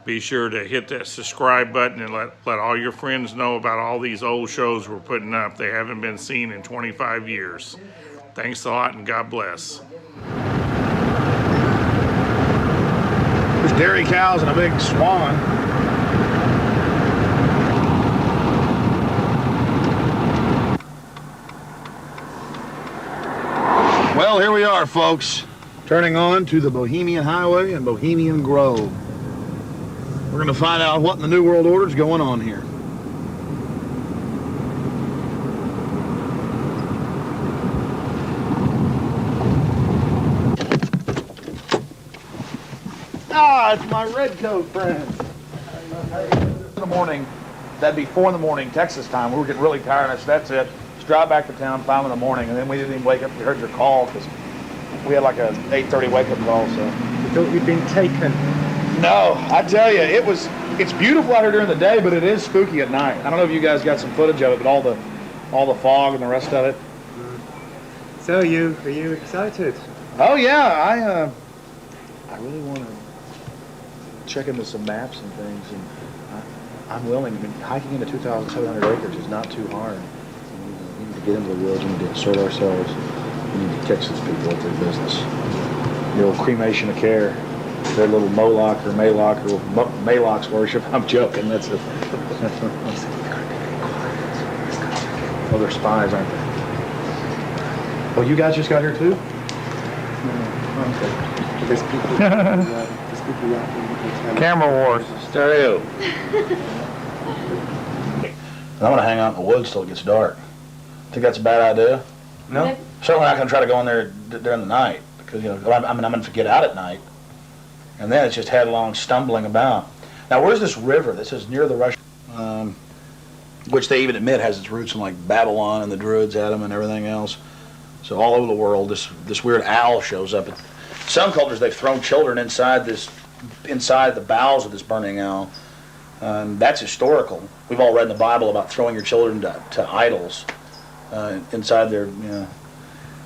Be sure to hit that subscribe button and let all your friends know about all these old shows we're putting up. They haven't been seen in 25 years. Thanks a lot and God bless. There's dairy cows and a big swan. Well, here we are, folks, turning on to the Bohemian Highway and Bohemian Grove. We're going to find out what in the New World Order is going on here. Ah, it's my red coat friend. In the morning, that'd be 4 in the morning Texas time. We were getting really tired, and I said, that's it. Let's drive back to town, 5 in the morning, and then we didn't even wake up. We heard your call because we had like a 8:30 wake-up call. So You thought you'd been taken? no, I tell you, it's beautiful out here during the day, but it is spooky at night. I don't know if you guys got some footage of it, but all the fog and the rest of it. So are you excited? Oh yeah, I really want to check into some maps and things, and I'm willing. I mean, hiking into 2,700 acres is not too hard. We need to get into the woods. We need to assert ourselves. We need to catch these people at their business. The old cremation of care, their little Moloch or Maloch or Maloch's worship. I'm joking. That's it. Oh, they're spies, aren't they? Oh, you guys just got here too? Okay. There's people. There's people Camera wars. Stereo. I'm going to hang out in the woods till it gets dark. Think that's a bad idea? No. Certainly not going to try to go in there during the night because, I'm going to get out at night. And then it's just headlong stumbling about. Now, where's this river? This is near the Russian, which they even admit has its roots in like Babylon and the Druids had them and everything else. So all over the world, this weird owl shows up. Some cultures, they've thrown children inside the bowels of this burning owl. That's historical. We've all read in the Bible about throwing your children to idols inside their,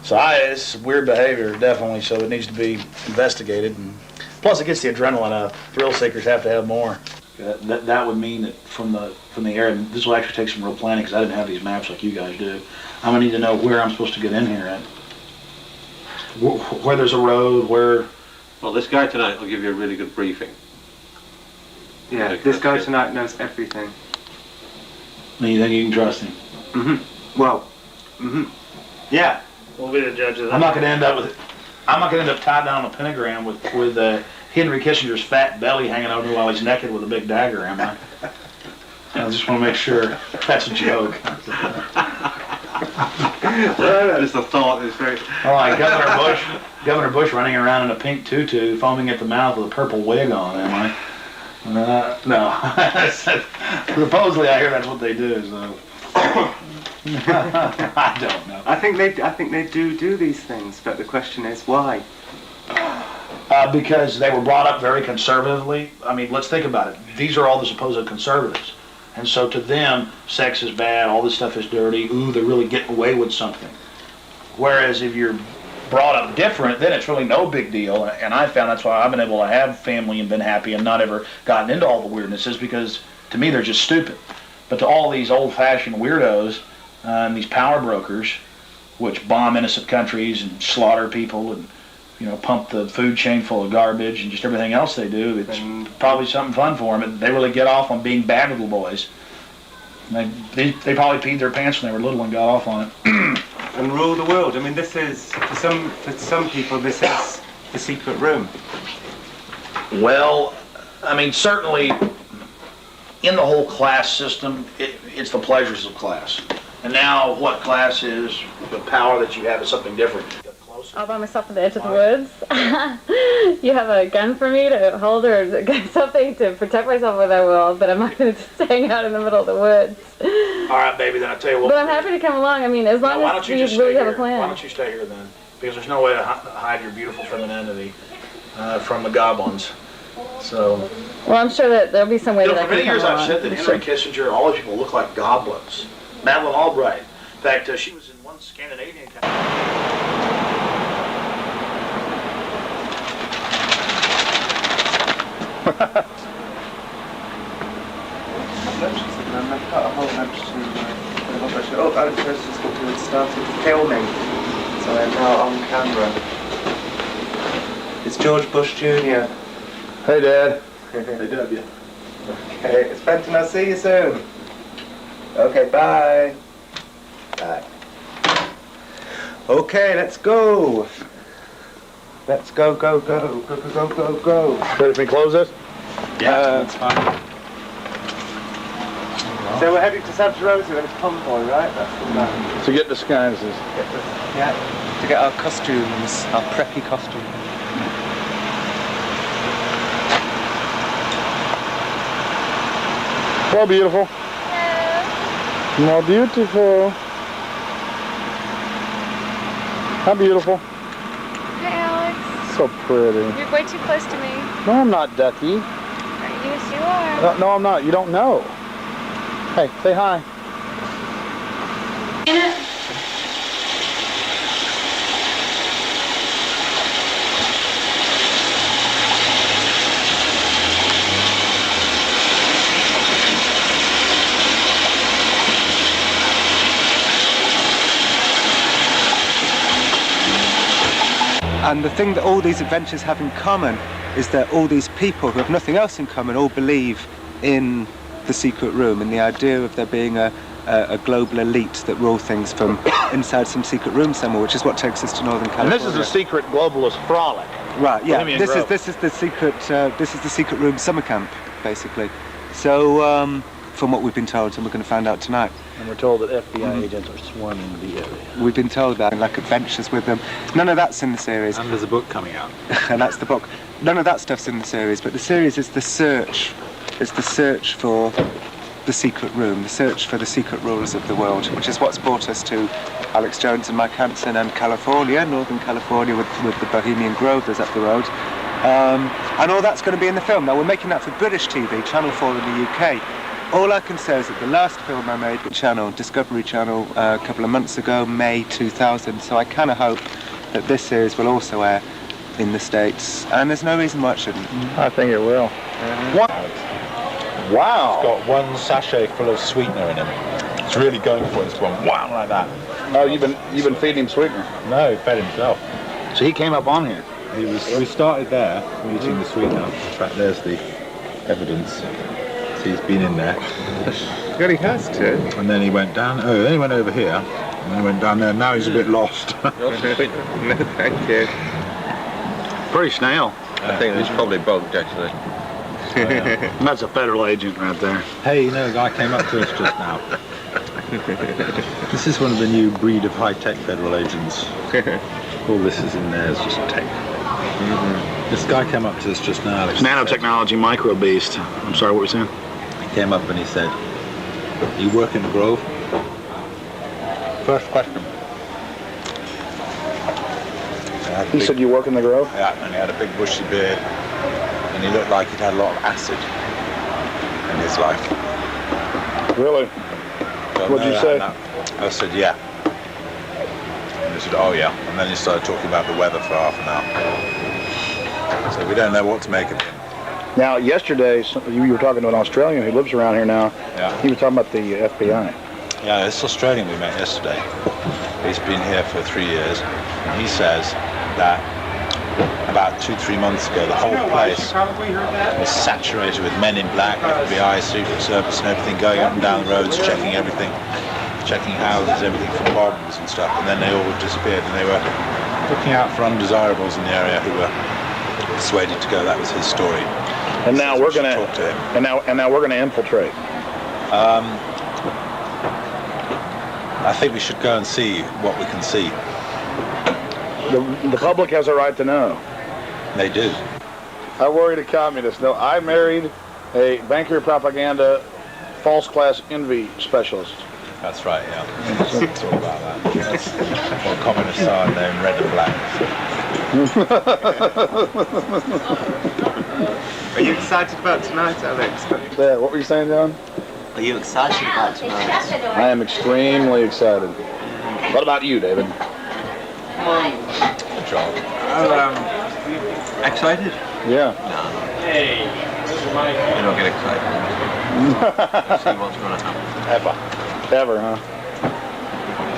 So it's weird behavior, definitely, so it needs to be investigated. And plus, it gets the adrenaline up. Thrill seekers have to have more. That would mean that from the area, this will actually take some real planning because I didn't have these maps like you guys do. I'm going to need to know where I'm supposed to get in here at. Where there's a road, where... Well, this guy tonight will give you a really good briefing. Yeah, this guy tonight knows everything. And you think you can trust him? Mm-hmm. Well, yeah. We'll be the judge of that. I'm not going to end up tied down on a pentagram with Henry Kissinger's fat belly hanging over while he's naked with a big dagger, am I? I just want to make sure that's a joke. Just a thought. It's very. All right, Governor Bush running around in a pink tutu, foaming at the mouth with a purple wig on, am I? No. Supposedly, I hear that's what they do. So I don't know. I think they do these things, but the question is why. because they were brought up very conservatively. I mean, let's think about it. These are all the supposed conservatives. And so to them, sex is bad, all this stuff is dirty, ooh, they're really getting away with something. Whereas if you're brought up different, then it's really no big deal. And I found that's why I've been able to have family and been happy and not ever gotten into all the weirdnesses, because to me they're just stupid. But to all these old-fashioned weirdos and these power brokers, which bomb innocent countries and slaughter people and pump the food chain full of garbage and just everything else they do, it's probably something fun for them. They really get off on being bad little boys. They probably peed their pants when they were little and got off on it. And rule the world. I mean, this is, for some people, this is the secret room. Well, I mean, certainly in the whole class system, it's the pleasures of class. And now what class is, the power that you have is something different. All by myself at the edge of the woods. You have a gun for me to hold or something to protect myself with, I will, but I'm not going to just hang out in the middle of the woods. All right, baby, then I'll tell you what. But I'm happy to come along. I mean, as long as you really have a plan. Why don't you stay here then? Because there's no way to hide your beautiful femininity from the goblins. So. Well, I'm sure that there'll be some way that I can for many years come I've said that Henry Kissinger and all those people look like goblins. Madeleine Albright. In fact, she was in one Scandinavian country. Oh, Alex just started filming, so I'm now on camera. It's George Bush Jr. Hey, Dad. Hey, W. Okay, it's Fenton. I'll see you soon. Okay, bye. Bye. Okay, let's go. Let's go, go, go, go, go, go, go, go. Ready for me to close this? Yeah, that's fine. So we're heading to Santa Rosa in a convoy, right? That's the plan. To get disguises. Yeah, to get our costumes, our preppy costumes. Well, beautiful. More beautiful. How beautiful. Hi, Alex. So pretty. You're way too close to me. No, I'm not, Ducky. Yes, you are. No, I'm not. You don't know. Hey, say hi. And the thing that all these adventures have in common is that all these people who have nothing else in common all believe in the secret room and the idea of there being a global elite that rule things from inside some secret room somewhere, which is what takes us to Northern California. And this is a secret globalist frolic. Right, yeah. Bohemian This Grove. is the secret room summer camp, basically. So from what we've been told, and we're going to find out tonight. And we're told that FBI agents are swarming the area. We've been told that, like adventures with them. None of that's in the series. And there's a book coming out. And that's the book. None of that stuff's in the series, but the series is the search. It's the search for the secret room, the search for the secret rulers of the world, which is what's brought us to Alex Jones and Mike Hansen and California, Northern California with the Bohemian Grove that's up the road. And all that's going to be in the film. Now, we're making that for British TV, Channel 4 in the UK. All I can say is that the last film I made for Channel, Discovery Channel, a couple of months ago, May 2000, so I kind of hope that this series will also air in the States, and there's no reason why it shouldn't. I think it will. What? Wow. It's got one sachet full of sweetener in it. It's really going for it. It's going wow like that. Oh, you've been feeding him sweetener? No, he fed himself. So he came up on here. We started there, eating the sweetener. In fact, there's the evidence. So he's been in there. Yeah, he has to. And then he went down. Oh, then he went over here. And then he went down there. Now he's a bit lost. No, thank you. Pretty snail. I think it's probably bogged, actually. And that's a federal agent right there. Hey, you know, a guy came up to us just now. This is one of the new breed of high-tech federal agents. All this is in there is just tech. This guy came up to us just now. Alex. Nanotechnology micro beast. I'm sorry, what were you saying? He came up and he said, "You work in the Grove?" First question. He said you work in the Grove? Yeah, and he had a big bushy beard, and he looked like he'd had a lot of acid in his life. Really? So What'd you say? I said, yeah. And he said, oh yeah. And then he started talking about the weather for half an hour. So we don't know what to make of him. Now, yesterday, you were talking to an Australian who lives around here now. Yeah. He was talking about the FBI. Yeah, this Australian we met yesterday. He's been here for 3 years, and he says that about 2-3 months ago, the whole place was saturated with men in black, FBI, Secret Service, and everything, going up and down the roads, checking everything, checking houses, everything from bombs and stuff, and then they all disappeared, and they were looking out for undesirables in the area who were persuaded to go. That was his story. And now we're going to talk to him. And now we're going to infiltrate. I think we should go and see what we can see. The public has a right to know. They do. I worried a communist. No, I married a banker propaganda false class envy specialist. That's right, yeah. It's all about that. That's what communists are, and they're in red and black. Are you excited about tonight, Alex? Yeah, what were you saying, John? Are you excited about tonight? I am extremely excited. What about you, David? Joel. Excited? Yeah. No. Hey. You don't get excited. See what's going to happen. Ever, huh?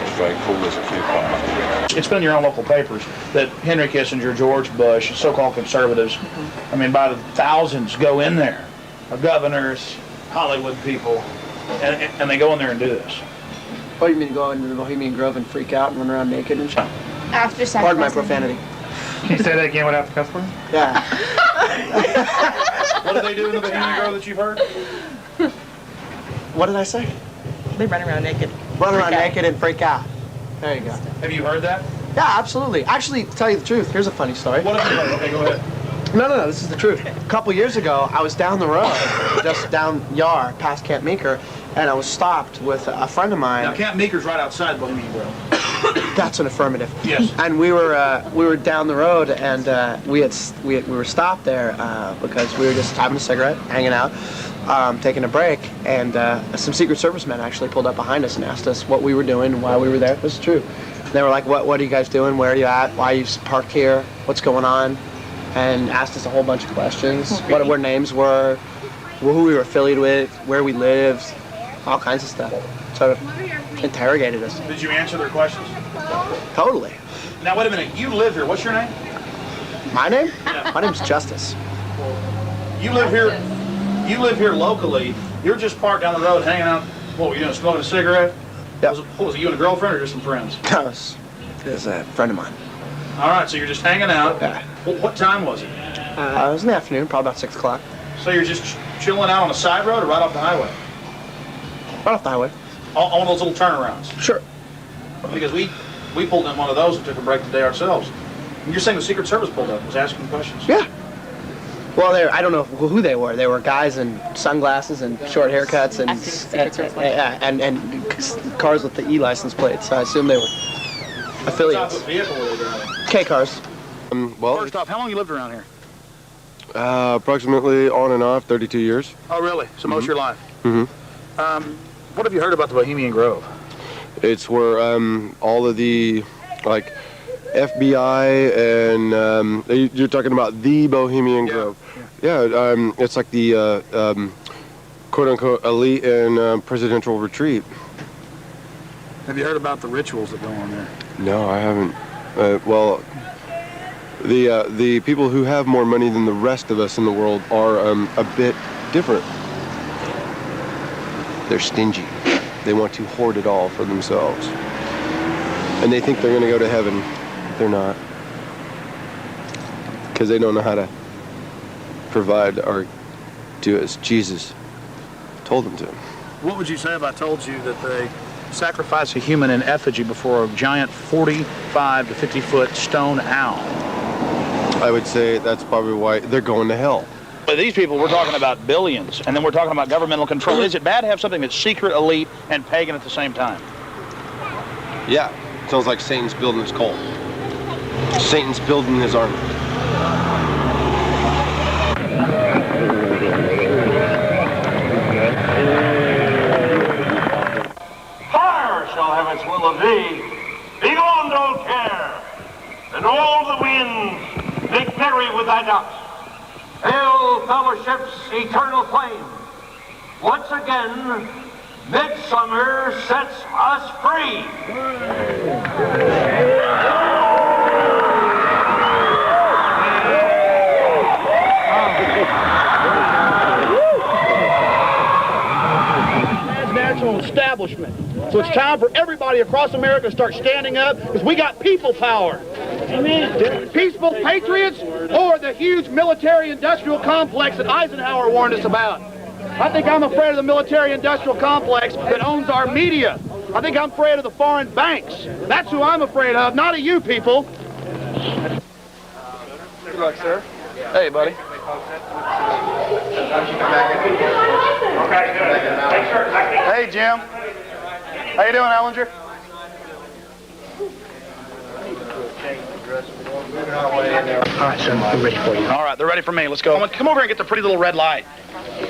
It's very cool as a cucumber. It's been in your own local papers that Henry Kissinger, George Bush, so-called conservatives, I mean, by the thousands go in there, governors, Hollywood people, and they go in there and do this. Oh, you mean to go into the Bohemian Grove and freak out and run around naked and shit? After sex. Pardon my profanity. Can you say that again without the cuss word? Yeah. What do they do in the Bohemian Grove that you've heard? What did I say? They run around naked. Run around naked and freak out. There you go. Have you heard that? Yeah, absolutely. Actually, to tell you the truth, here's a funny story. What have you heard? Okay, go ahead. No, this is the truth. A couple years ago, I was down the road, just down Yar, past Camp Meeker, and I was stopped with a friend of mine. Now, Camp Meeker's right outside Bohemian Grove. That's an affirmative. Yes. And we were down the road, and we were stopped there because we were just having a cigarette, hanging out, taking a break, and some Secret Service men actually pulled up behind us and asked us what we were doing and why we were there. This is true. They were like, "What are you guys doing? Where are you at? Why are you parked here? What's going on?" And asked us a whole bunch of questions. What our names were, who we were affiliated with, where we lived, all kinds of stuff. Sort of interrogated us. Did you answer their questions? Totally. Now, wait a minute. You live here. What's your name? My name? Yeah. My name's Justice. You live here. You live here locally. You're just parked down the road, hanging out. What were you doing? Smoking a cigarette? Yeah. What was it? You and a girlfriend, or just some friends? That was a friend of mine. All right. So you're just hanging out. Yeah. What time was it? It was in the afternoon, probably about 6 o'clock. So you're just chilling out on the side road or right off the highway? Right off the highway. On one of those little turnarounds? Sure. Because we pulled in one of those and took a break today ourselves. And you're saying the Secret Service pulled up, was asking questions? Yeah. Well, I don't know who they were. They were guys in sunglasses and short haircuts and cars with the E license plates. So I assume they were affiliates. What vehicle were they driving? K cars. Well, First off, how long you lived around here? approximately on and off 32 years. Oh, really? So most of your life? Mm-hmm. What have you heard about the Bohemian Grove? It's where all of the, like, FBI and you're talking about the Bohemian Grove. Yeah, it's like the quote-unquote elite and presidential retreat. Have you heard about the rituals that go on there? No, I haven't. Well, the people who have more money than the rest of us in the world are a bit different. They're stingy. They want to hoard it all for themselves. And they think they're going to go to heaven. They're not. Because they don't know how to provide or do as Jesus told them to. What would you say if I told you that they sacrifice a human in effigy before a giant 45 to 50 foot stone owl? I would say that's probably why they're going to hell. But these people, we're talking about billions, and then we're talking about governmental control. Is it bad to have something that's secret, elite, and pagan at the same time? Yeah, sounds like Satan's building his cult. Satan's building his army. Fire shall have its will of thee. Begone, don't care. And all the winds, they carry with thy doubts. Hail, fellowship's eternal flame. Once again, midsummer sets us free. Transnational establishment. So it's time for everybody across America to start standing up because we got people power. Amen. Peaceful patriots or the huge military-industrial complex that Eisenhower warned us about. I think I'm afraid of the military-industrial complex that owns our media. I think I'm afraid of the foreign banks. That's who I'm afraid of, not of you people. Good luck, sir. Hey, buddy. Hey, Jim. How you doing, Ellinger? All right, son, we're ready for you. All right, they're ready for me. Let's go. Come over here and get the pretty little red light.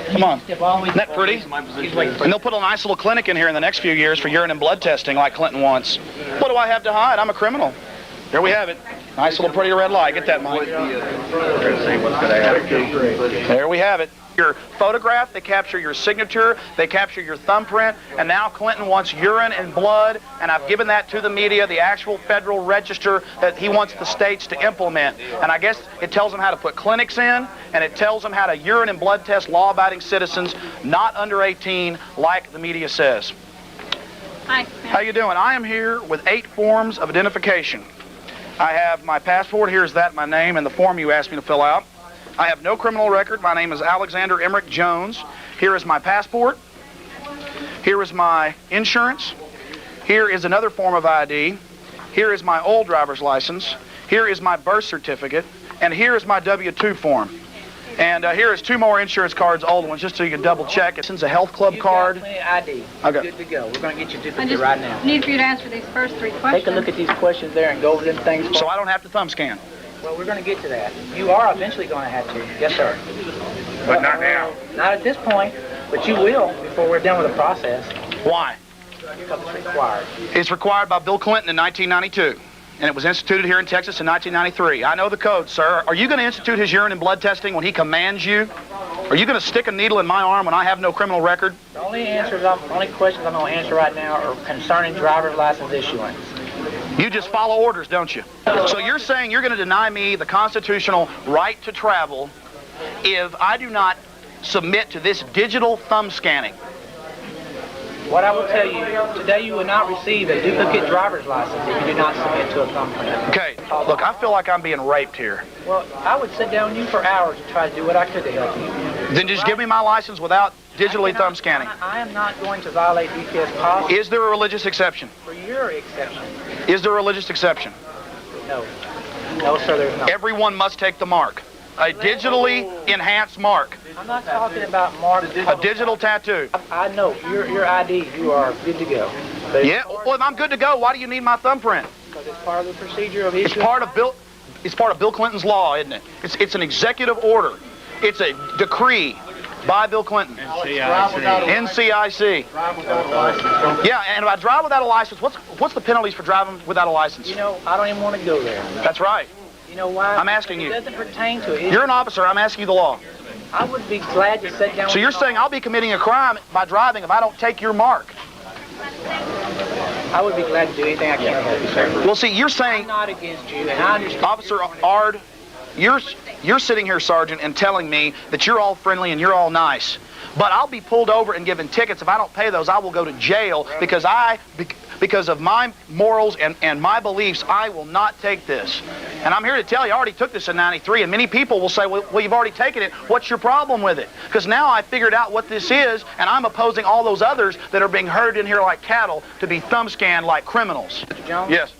Come on. Isn't that pretty? And they'll put a nice little clinic in here in the next few years for urine and blood testing like Clinton wants. What do I have to hide? I'm a criminal. Here we have it. Nice little pretty red light. Get that, Mike. There we have it. Your photograph, they capture your signature, they capture your thumbprint, and now Clinton wants urine and blood, and I've given that to the media, the actual federal register that he wants the states to implement. And I guess it tells them how to put clinics in, and it tells them how to urine and blood test law-abiding citizens not under 18 like the media says. Hi. How you doing? I am here with 8 forms of identification. I have my passport. Here's that, my name, and the form you asked me to fill out. I have no criminal record. My name is Alexander Emmerich Jones. Here is my passport. Here is my insurance. Here is another form of ID. Here is my old driver's license. Here is my birth certificate. And here is my W-2 form. And here is 2 more insurance cards, old ones, just so you can double check. It's a health club card. You've got plenty of ID. Okay. Good to go. We're going to get you I duplicate just right now. need for you to answer these first 3 questions. Take a look at these questions there and go over them things. So I don't have to thumb scan. Well, we're going to get to that. You are eventually going to have to. Yes, sir. But not now. Not at this point, but you will before we're done with the process. Why? Because it's required. It's required by Bill Clinton in 1992, and it was instituted here in Texas in 1993. I know the code, sir. Are you going to institute his urine and blood testing when he commands you? Are you going to stick a needle in my arm when I have no criminal record? The only questions I'm going to answer right now are concerning driver's license issuance. You just follow orders, don't you? So you're saying you're going to deny me the constitutional right to travel if I do not submit to this digital thumb scanning? What I will tell you, today you will not receive a duplicate driver's license if you do not submit to a thumbprint. Okay, look, I feel like I'm being raped here. Well, I would sit down with you for hours to try to do what I could to help you. Then just give me my license without digitally thumb scanning. I am not going to violate DPS policy. Is there a religious exception? For your exception. Is there a religious exception? No. No, sir, there's not. Everyone must take the mark. A digitally enhanced mark. I'm not talking about mark. A digital tattoo. I know. Your ID, you are good to go. But Yeah, well, if I'm good to go, why do you need my thumbprint? because it's part of the procedure of issuing. It's part of Bill Clinton's law, isn't it? It's an executive order. It's a decree by Bill Clinton. NCIC. Yeah, and if I drive without a license, what's the penalties for driving without a license? You know, I don't even want to go there. That's right. You know why? I'm asking you. It doesn't pertain to it. You're an officer. I'm asking you the law. I would be glad to sit down. So you're saying I'll be committing a crime by driving if I don't take your mark? I would be glad to do anything I can to help you, sir. Well, see, you're saying... I'm not against you, and I understand. Officer Ard, you're sitting here, Sergeant, and telling me that you're all friendly and you're all nice. But I'll be pulled over and given tickets. If I don't pay those, I will go to jail because of my morals and my beliefs, I will not take this. And I'm here to tell you, I already took this in '93, and many people will say, well, you've already taken it. What's your problem with it? Because now I figured out what this is, and I'm opposing all those others that are being herded in here like cattle to be thumb scanned like criminals. Mr. Jones? Yes.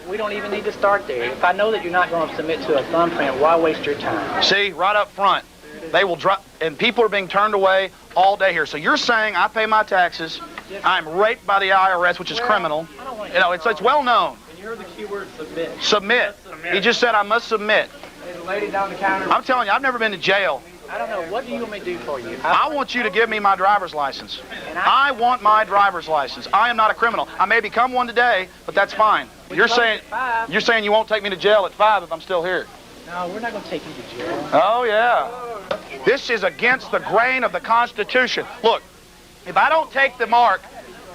We don't even need to start there. If I know that you're not going to submit to a thumbprint, why waste your time? See, right up front. They will drop, and people are being turned away all day here. So you're saying I pay my taxes, I'm raped by the IRS, which is criminal. You know, it's well known. And you heard the keyword submit. Submit. He just said I must submit. There's a lady down the counter. I'm telling you, I've never been to jail. I don't know. What do you want me to do for you? I want you to give me my driver's license. I want my driver's license. I am not a criminal. I may become one today, but that's fine. You're saying you won't take me to jail at 5 if I'm still here. No, we're not going to take you to jail. Oh, yeah. This is against the grain of the Constitution. Look, if I don't take the mark,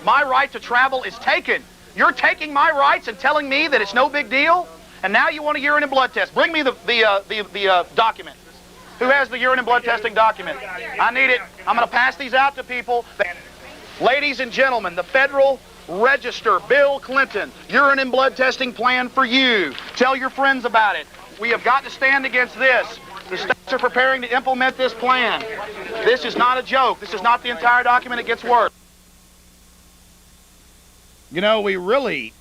my right to travel is taken. You're taking my rights and telling me that it's no big deal? And now you want a urine and blood test. Bring me the document. Who has the urine and blood testing document? I need it. I'm going to pass these out to people. Ladies and gentlemen, the Federal Register, Bill Clinton, urine and blood testing plan for you. Tell your friends about it. We have got to stand against this. The states are preparing to implement this plan. This is not a joke. This is not the entire document. It gets worse. You know, we really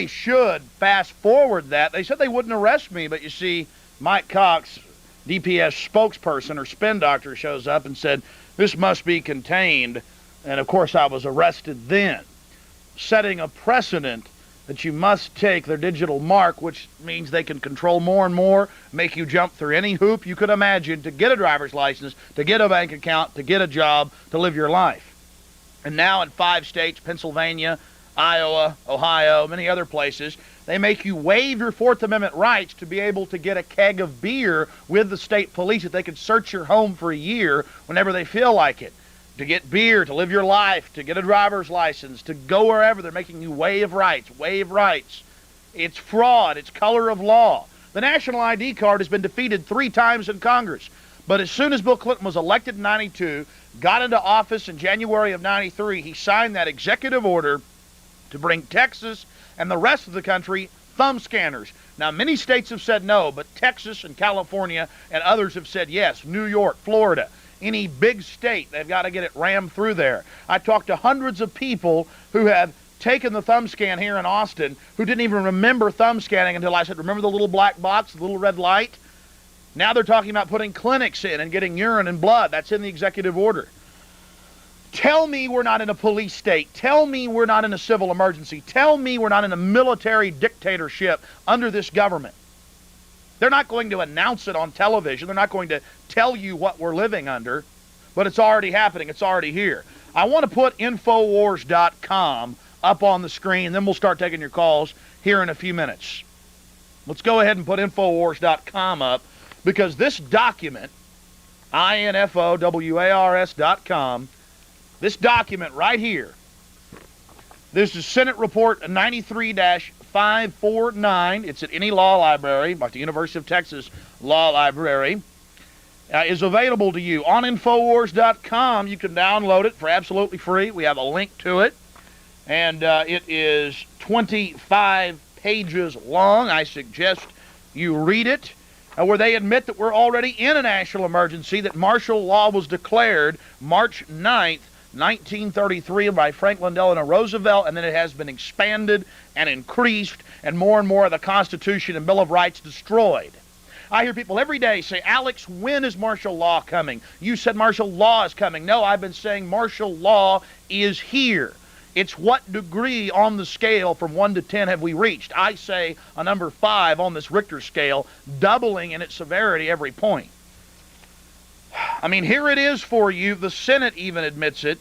should fast forward that. They said they wouldn't arrest me, but you see, Mike Cox, DPS spokesperson or spin doctor, shows up and said, this must be contained. And of course I was arrested then, setting a precedent that you must take their digital mark, which means they can control more and more, make you jump through any hoop you could imagine to get a driver's license, to get a bank account, to get a job, to live your life. And now in 5 states, Pennsylvania, Iowa, Ohio, many other places, they make you waive your Fourth Amendment rights to be able to get a keg of beer with the state police that they can search your home for a year whenever they feel like it. To get beer, to live your life, to get a driver's license, to go wherever. They're making you waive rights, waive rights. It's fraud. It's color of law. The national ID card has been defeated 3 times in Congress. But as soon as Bill Clinton was elected in 92, got into office in January of 93, he signed that executive order to bring Texas and the rest of the country thumb scanners. Now, many states have said no, but Texas and California and others have said yes. New York, Florida, any big state, they've got to get it rammed through there. I talked to hundreds of people who have taken the thumb scan here in Austin who didn't even remember thumb scanning until I said, remember the little black box, the little red light? Now they're talking about putting clinics in and getting urine and blood. That's in the executive order. Tell me we're not in a police state. Tell me we're not in a civil emergency. Tell me we're not in a military dictatorship under this government. They're not going to announce it on television. They're not going to tell you what we're living under, but it's already happening. It's already here. I want to put Infowars.com up on the screen, then we'll start taking your calls here in a few minutes. Let's go ahead and put Infowars.com up, because this document, INFOWARS.com, this document right here, this is Senate Report 93-549. It's at any law library, like the University of Texas Law Library. Is available to you on Infowars.com. You can download it for absolutely free. We have a link to it. And it is 25 pages long. I suggest you read it, where they admit that we're already in a national emergency, that martial law was declared March 9th, 1933 by Franklin Delano Roosevelt, and then it has been expanded and increased, and more of the Constitution and Bill of Rights destroyed. I hear people every day say, Alex, when is martial law coming? You said martial law is coming. No, I've been saying martial law is here. It's what degree on the scale from 1 to 10 have we reached? I say a number 5 on this Richter scale, doubling in its severity every point. I mean, here it is for you. The Senate even admits it.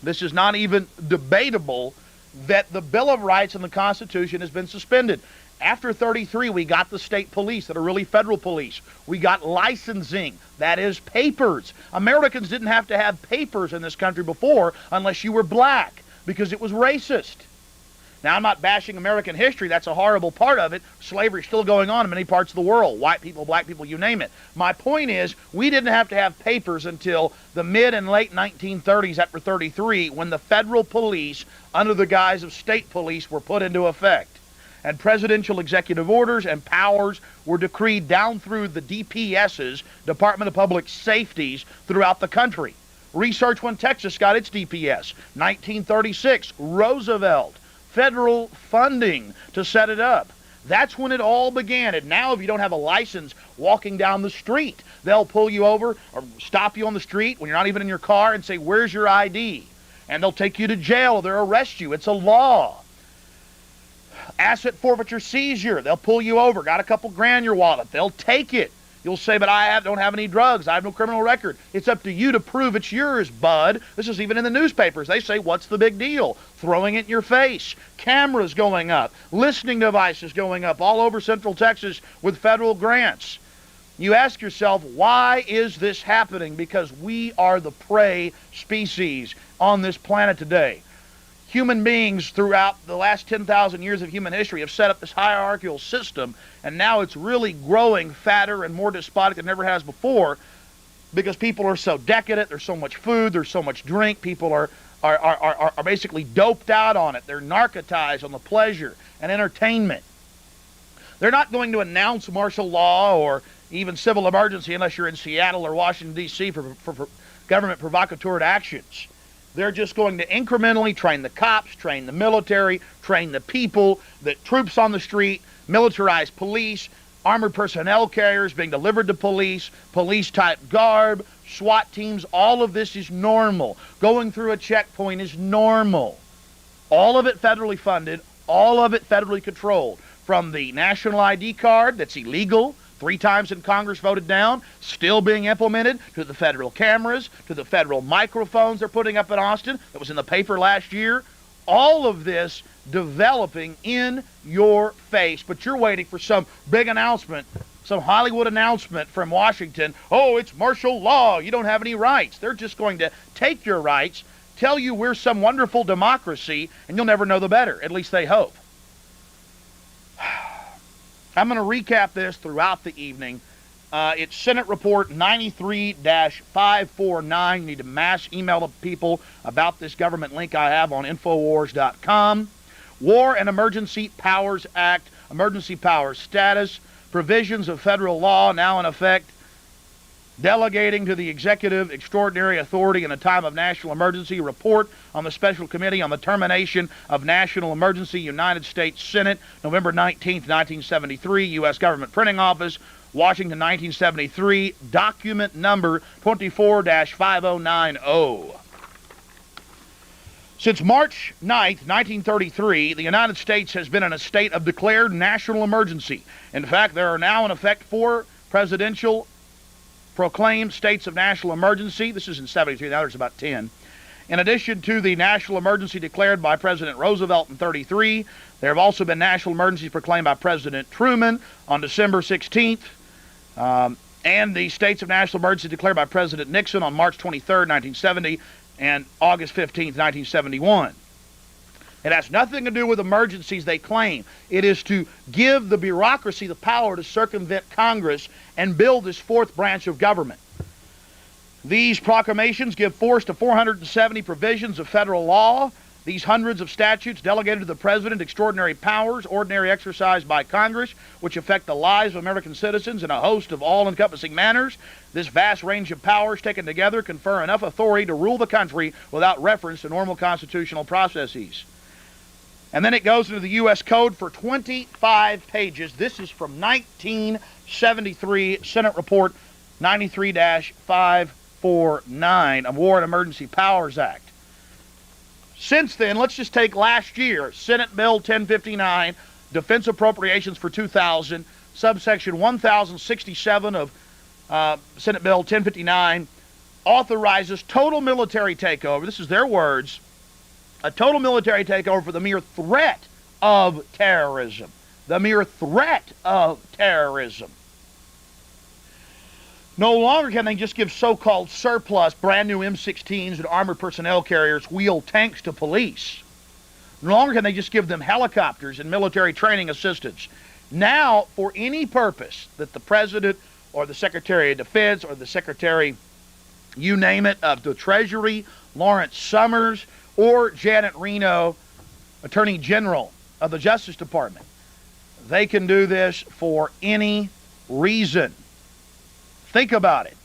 This is not even debatable, that the Bill of Rights and the Constitution has been suspended. After 33, we got the state police that are really federal police. We got licensing, that is papers. Americans didn't have to have papers in this country before unless you were black, because it was racist. Now, I'm not bashing American history. That's a horrible part of it. Slavery is still going on in many parts of the world. White people, black people, you name it. My point is, we didn't have to have papers until the mid and late 1930s after 33, when the federal police, under the guise of state police, were put into effect. And presidential executive orders and powers were decreed down through the DPSs, Department of Public Safeties, throughout the country. Research when Texas got its DPS. 1936, Roosevelt. Federal funding to set it up. That's when it all began. And now if you don't have a license walking down the street, they'll pull you over or stop you on the street when you're not even in your car and say, where's your ID? And they'll take you to jail or they'll arrest you. It's a law. Asset forfeiture seizure. They'll pull you over. Got a couple grand in your wallet. They'll take it. You'll say, but I don't have any drugs. I have no criminal record. It's up to you to prove it's yours, bud. This is even in the newspapers. They say, what's the big deal? Throwing it in your face. Cameras going up. Listening devices going up all over Central Texas with federal grants. You ask yourself, why is this happening? Because we are the prey species on this planet today. Human beings throughout the last 10,000 years of human history have set up this hierarchical system, and now it's really growing fatter and more despotic than it ever has before because people are so decadent, there's so much food, there's so much drink, people are basically doped out on it. They're narcotized on the pleasure and entertainment. They're not going to announce martial law or even civil emergency unless you're in Seattle or Washington, D.C. for government provocateur actions. They're just going to incrementally train the cops, train the military, train the people, the troops on the street, militarized police, armored personnel carriers being delivered to police, police-type garb, SWAT teams. All of this is normal. Going through a checkpoint is normal. All of it federally funded, all of it federally controlled. From the national ID card that's illegal, 3 times in Congress voted down, still being implemented, to the federal cameras, to the federal microphones they're putting up in Austin, that was in the paper last year. All of this developing in your face, but you're waiting for some big announcement, some Hollywood announcement from Washington. Oh, it's martial law. You don't have any rights. They're just going to take your rights, tell you we're some wonderful democracy, and you'll never know the better. At least they hope. I'm going to recap this throughout the evening. It's Senate Report 93-549. You need to mass email to people about this government link I have on Infowars.com. War and Emergency Powers Act, emergency powers status, provisions of federal law now in effect, delegating to the executive extraordinary authority in a time of national emergency, report on the Special Committee on the Termination of National Emergency, United States Senate, November 19, 1973, U.S. Government Printing Office, Washington, 1973, document number 24-5090. Since March 9, 1933, the United States has been in a state of declared national emergency. In fact, there are now in effect 4 presidential proclaimed states of national emergency. This is in 73, now there's about 10. In addition to the national emergency declared by President Roosevelt in 33, there have also been national emergencies proclaimed by President Truman on December 16th, and the states of national emergency declared by President Nixon on March 23rd, 1970, and August 15th, 1971. It has nothing to do with emergencies they claim. It is to give the bureaucracy the power to circumvent Congress and build this 4th branch of government. These proclamations give force to 470 provisions of federal law. These hundreds of statutes delegated to the President extraordinary powers, ordinary exercised by Congress, which affect the lives of American citizens in a host of all-encompassing manners. This vast range of powers taken together confer enough authority to rule the country without reference to normal constitutional processes. And then it goes into the U.S. Code for 25 pages. This is from 1973, Senate Report 93-549, a War and Emergency Powers Act. Since then, let's just take last year, Senate Bill 1059, Defense Appropriations for 2000, subsection 1067 of Senate Bill 1059, authorizes total military takeover. This is their words. A total military takeover for the mere threat of terrorism. The mere threat of terrorism. No longer can they just give so-called surplus brand new M16s and armored personnel carriers wheel tanks to police. No longer can they just give them helicopters and military training assistance. Now, for any purpose that the President or the Secretary of Defense or the Secretary, you name it, of the Treasury, Lawrence Summers, or Janet Reno, Attorney General of the Justice Department. They can do this for any reason. Think about it.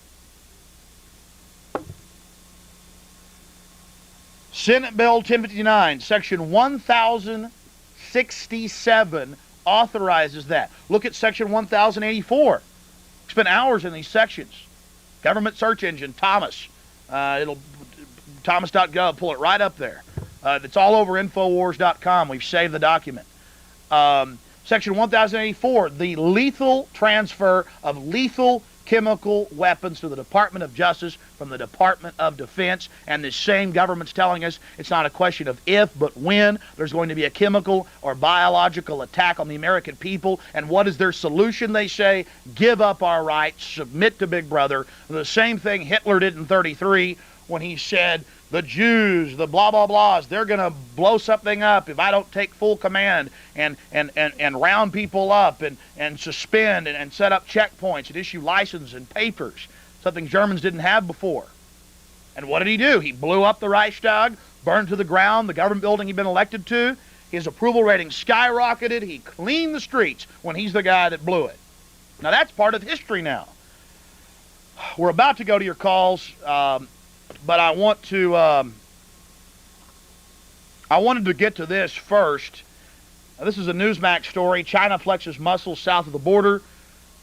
Senate Bill 1059, Section 1067 authorizes that. Look at Section 1084. Spent hours in these sections. Government search engine, Thomas. Thomas.gov, pull it right up there. It's all over Infowars.com. We've saved the document. Section 1084, the lethal transfer of lethal chemical weapons to the Department of Justice from the Department of Defense. And the same government's telling us it's not a question of if, but when there's going to be a chemical or biological attack on the American people. And what is their solution? They say, give up our rights, submit to Big Brother. The same thing Hitler did in 1933 when he said, the Jews, the blah, blah, blahs, they're going to blow something up if I don't take full command and round people up and suspend and set up checkpoints and issue licenses and papers, something Germans didn't have before. And what did he do? He blew up the Reichstag, burned to the ground the government building he'd been elected to. His approval rating skyrocketed. He cleaned the streets when he's the guy that blew it. Now, that's part of history now. We're about to go to your calls. But I wanted to get to this first. This is a Newsmax story. China flexes muscles south of the border.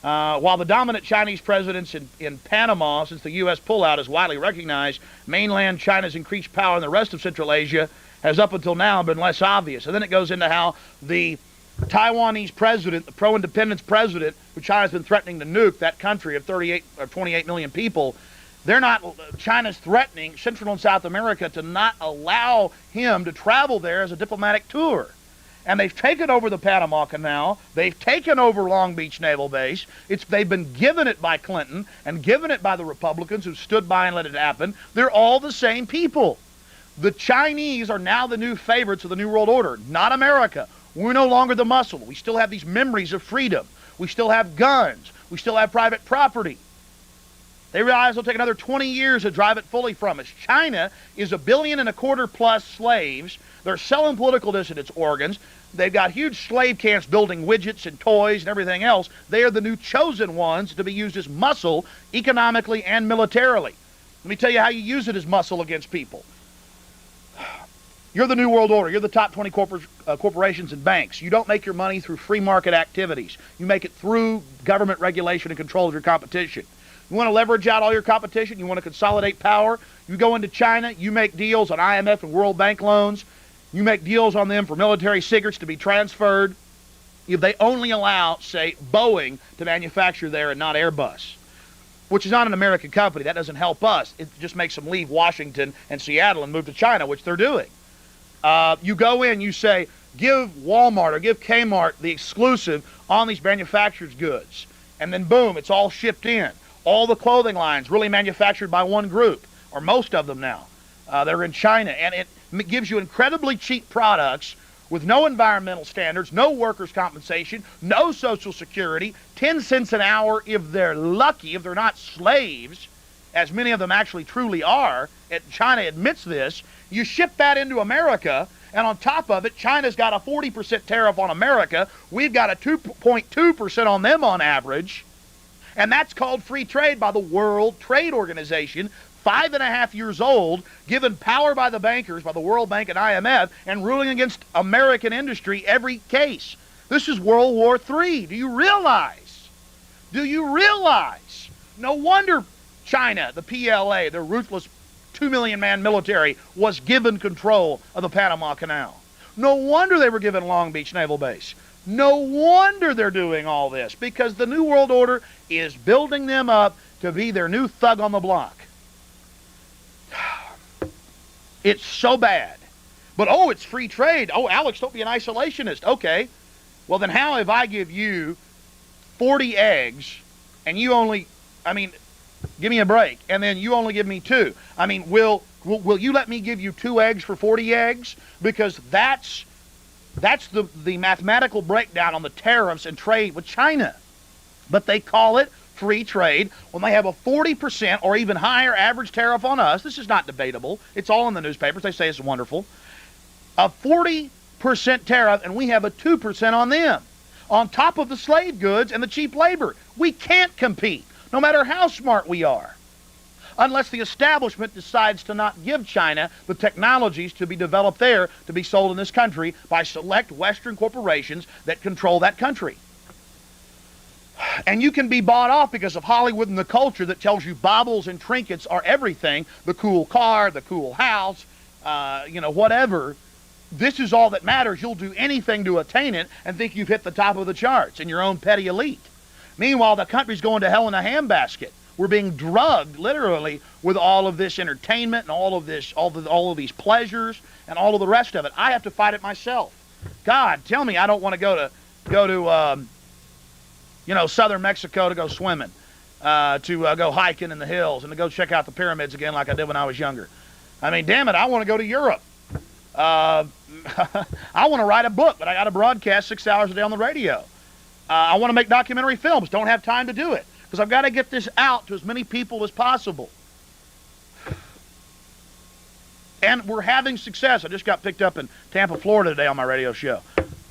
While the dominant Chinese presence in Panama since the U.S. pullout is widely recognized, mainland China's increased power in the rest of Central Asia has up until now been less obvious. And then it goes into how the Taiwanese president, the pro-independence president, who China's been threatening to nuke that country of 38 or 28 million people, China's threatening Central and South America to not allow him to travel there as a diplomatic tour. And they've taken over the Panama Canal. They've taken over Long Beach Naval Base. They've been given it by Clinton and given it by the Republicans who stood by and let it happen. They're all the same people. The Chinese are now the new favorites of the New World Order, not America. We're no longer the muscle. We still have these memories of freedom. We still have guns. We still have private property. They realize it'll take another 20 years to drive it fully from us. China is 1.25 billion plus slaves. They're selling political dissidents organs. They've got huge slave camps building widgets and toys and everything else. They are the new chosen ones to be used as muscle economically and militarily. Let me tell you how you use it as muscle against people. You're the New World Order. You're the top 20 corporations and banks. You don't make your money through free market activities. You make it through government regulation and control of your competition. You want to leverage out all your competition? You want to consolidate power? You go into China, you make deals on IMF and World Bank loans. You make deals on them for military secrets to be transferred. If they only allow, say, Boeing to manufacture there and not Airbus, which is not an American company. That doesn't help us. It just makes them leave Washington and Seattle and move to China, which they're doing. You go in, you say, give Walmart or give Kmart the exclusive on these manufactured goods. And then boom, it's all shipped in. All the clothing lines really manufactured by one group, or most of them now. They're in China. And it gives you incredibly cheap products with no environmental standards, no workers' compensation, no Social Security, 10 cents an hour if they're lucky, if they're not slaves, as many of them actually truly are. China admits this. You ship that into America, and on top of it, China's got a 40% tariff on America. We've got a 2.2% on them on average. And that's called free trade by the World Trade Organization, 5.5 years old, given power by the bankers, by the World Bank and IMF, and ruling against American industry every case. This is World War III. Do you realize? Do you realize? No wonder China, the PLA, their ruthless 2 million man military, was given control of the Panama Canal. No wonder they were given Long Beach Naval Base. No wonder they're doing all this, because the New World Order is building them up to be their new thug on the block. It's so bad. But, oh, it's free trade. Oh, Alex, don't be an isolationist. Okay. Well, then how if I give you 40 eggs and you only, give me a break, and then you only give me 2? Will you let me give you 2 eggs for 40 eggs? Because that's the mathematical breakdown on the tariffs and trade with China. But they call it free trade when they have a 40% or even higher average tariff on us. This is not debatable. It's all in the newspapers. They say it's wonderful. A 40% tariff, and we have a 2% on them, on top of the slave goods and the cheap labor. We can't compete, no matter how smart we are, unless the establishment decides to not give China the technologies to be developed there to be sold in this country by select Western corporations that control that country. And you can be bought off because of Hollywood and the culture that tells you baubles and trinkets are everything, the cool car, the cool house, whatever. this is all that matters. You'll do anything to attain it and think you've hit the top of the charts in your own petty elite. Meanwhile, the country's going to hell in a handbasket. We're being drugged, literally, with all of this entertainment and all of these pleasures and all of the rest of it. I have to fight it myself. God, tell me I don't want to go to southern Mexico to go swimming, to go hiking in the hills, and to go check out the pyramids again like I did when I was younger. I mean, damn it, I want to go to Europe. I want to write a book, but I got to broadcast 6 hours a day on the radio. I want to make documentary films. Don't have time to do it because I've got to get this out to as many people as possible. And we're having success. I just got picked up in Tampa, Florida today on my radio show,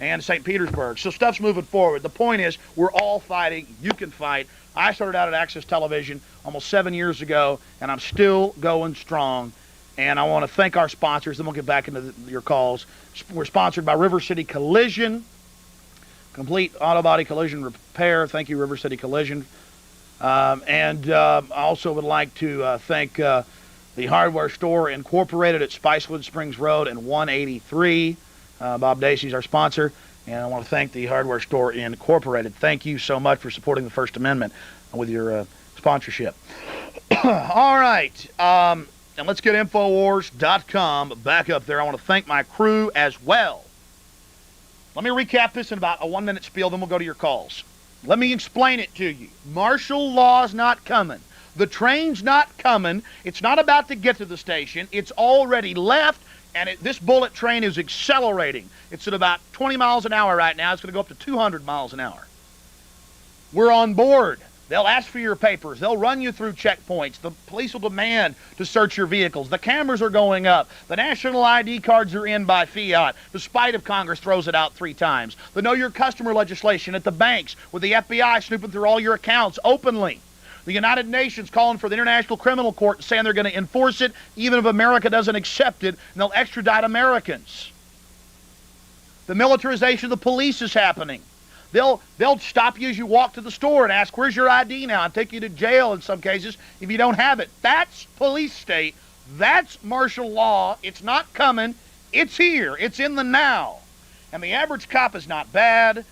and St. Petersburg. So stuff's moving forward. The point is, we're all fighting. You can fight. I started out at Access Television almost 7 years ago, and I'm still going strong. And I want to thank our sponsors. Then we'll get back into your calls. We're sponsored by River City Collision, complete auto body collision repair. Thank you, River City Collision. I also would like to thank the Hardware Store Incorporated at Spicewood Springs Road and 183. Bob Dacey's our sponsor. And I want to thank the Hardware Store Incorporated. Thank you so much for supporting the First Amendment with your sponsorship. All right. And let's get Infowars.com back up there. I want to thank my crew as well. Let me recap this in about a 1-minute spiel, then we'll go to your calls. Let me explain it to you. Martial law's not coming. The train's not coming. It's not about to get to the station. It's already left, and this bullet train is accelerating. It's at about 20 miles an hour right now. It's going to go up to 200 miles an hour. We're on board. They'll ask for your papers. They'll run you through checkpoints. The police will demand to search your vehicles. The cameras are going up. The national ID cards are in by fiat, despite if Congress throws it out 3 times. The Know Your Customer legislation at the banks, with the FBI snooping through all your accounts openly. The United Nations calling for the International Criminal Court, saying they're going to enforce it even if America doesn't accept it, and they'll extradite Americans. The militarization of the police is happening. They'll stop you as you walk to the store and ask, where's your ID now? And take you to jail in some cases if you don't have it. That's police state. That's martial law. It's not coming. It's here. It's in the now. And the average cop is not bad.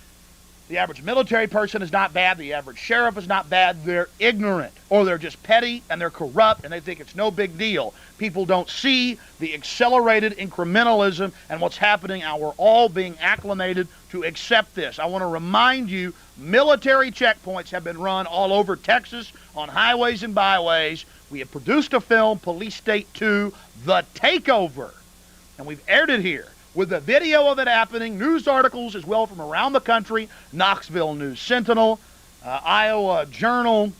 The average military person is not bad. The average sheriff is not bad. They're ignorant, or they're just petty, and they're corrupt, and they think it's no big deal. People don't see the accelerated incrementalism and what's happening, and we're all being acclimated to accept this. I want to remind you, military checkpoints have been run all over Texas on highways and byways. We have produced a film, Police State 2, The Takeover, and we've aired it here, with the video of it happening, news articles as well from around the country, Knoxville News Sentinel, Iowa Journal,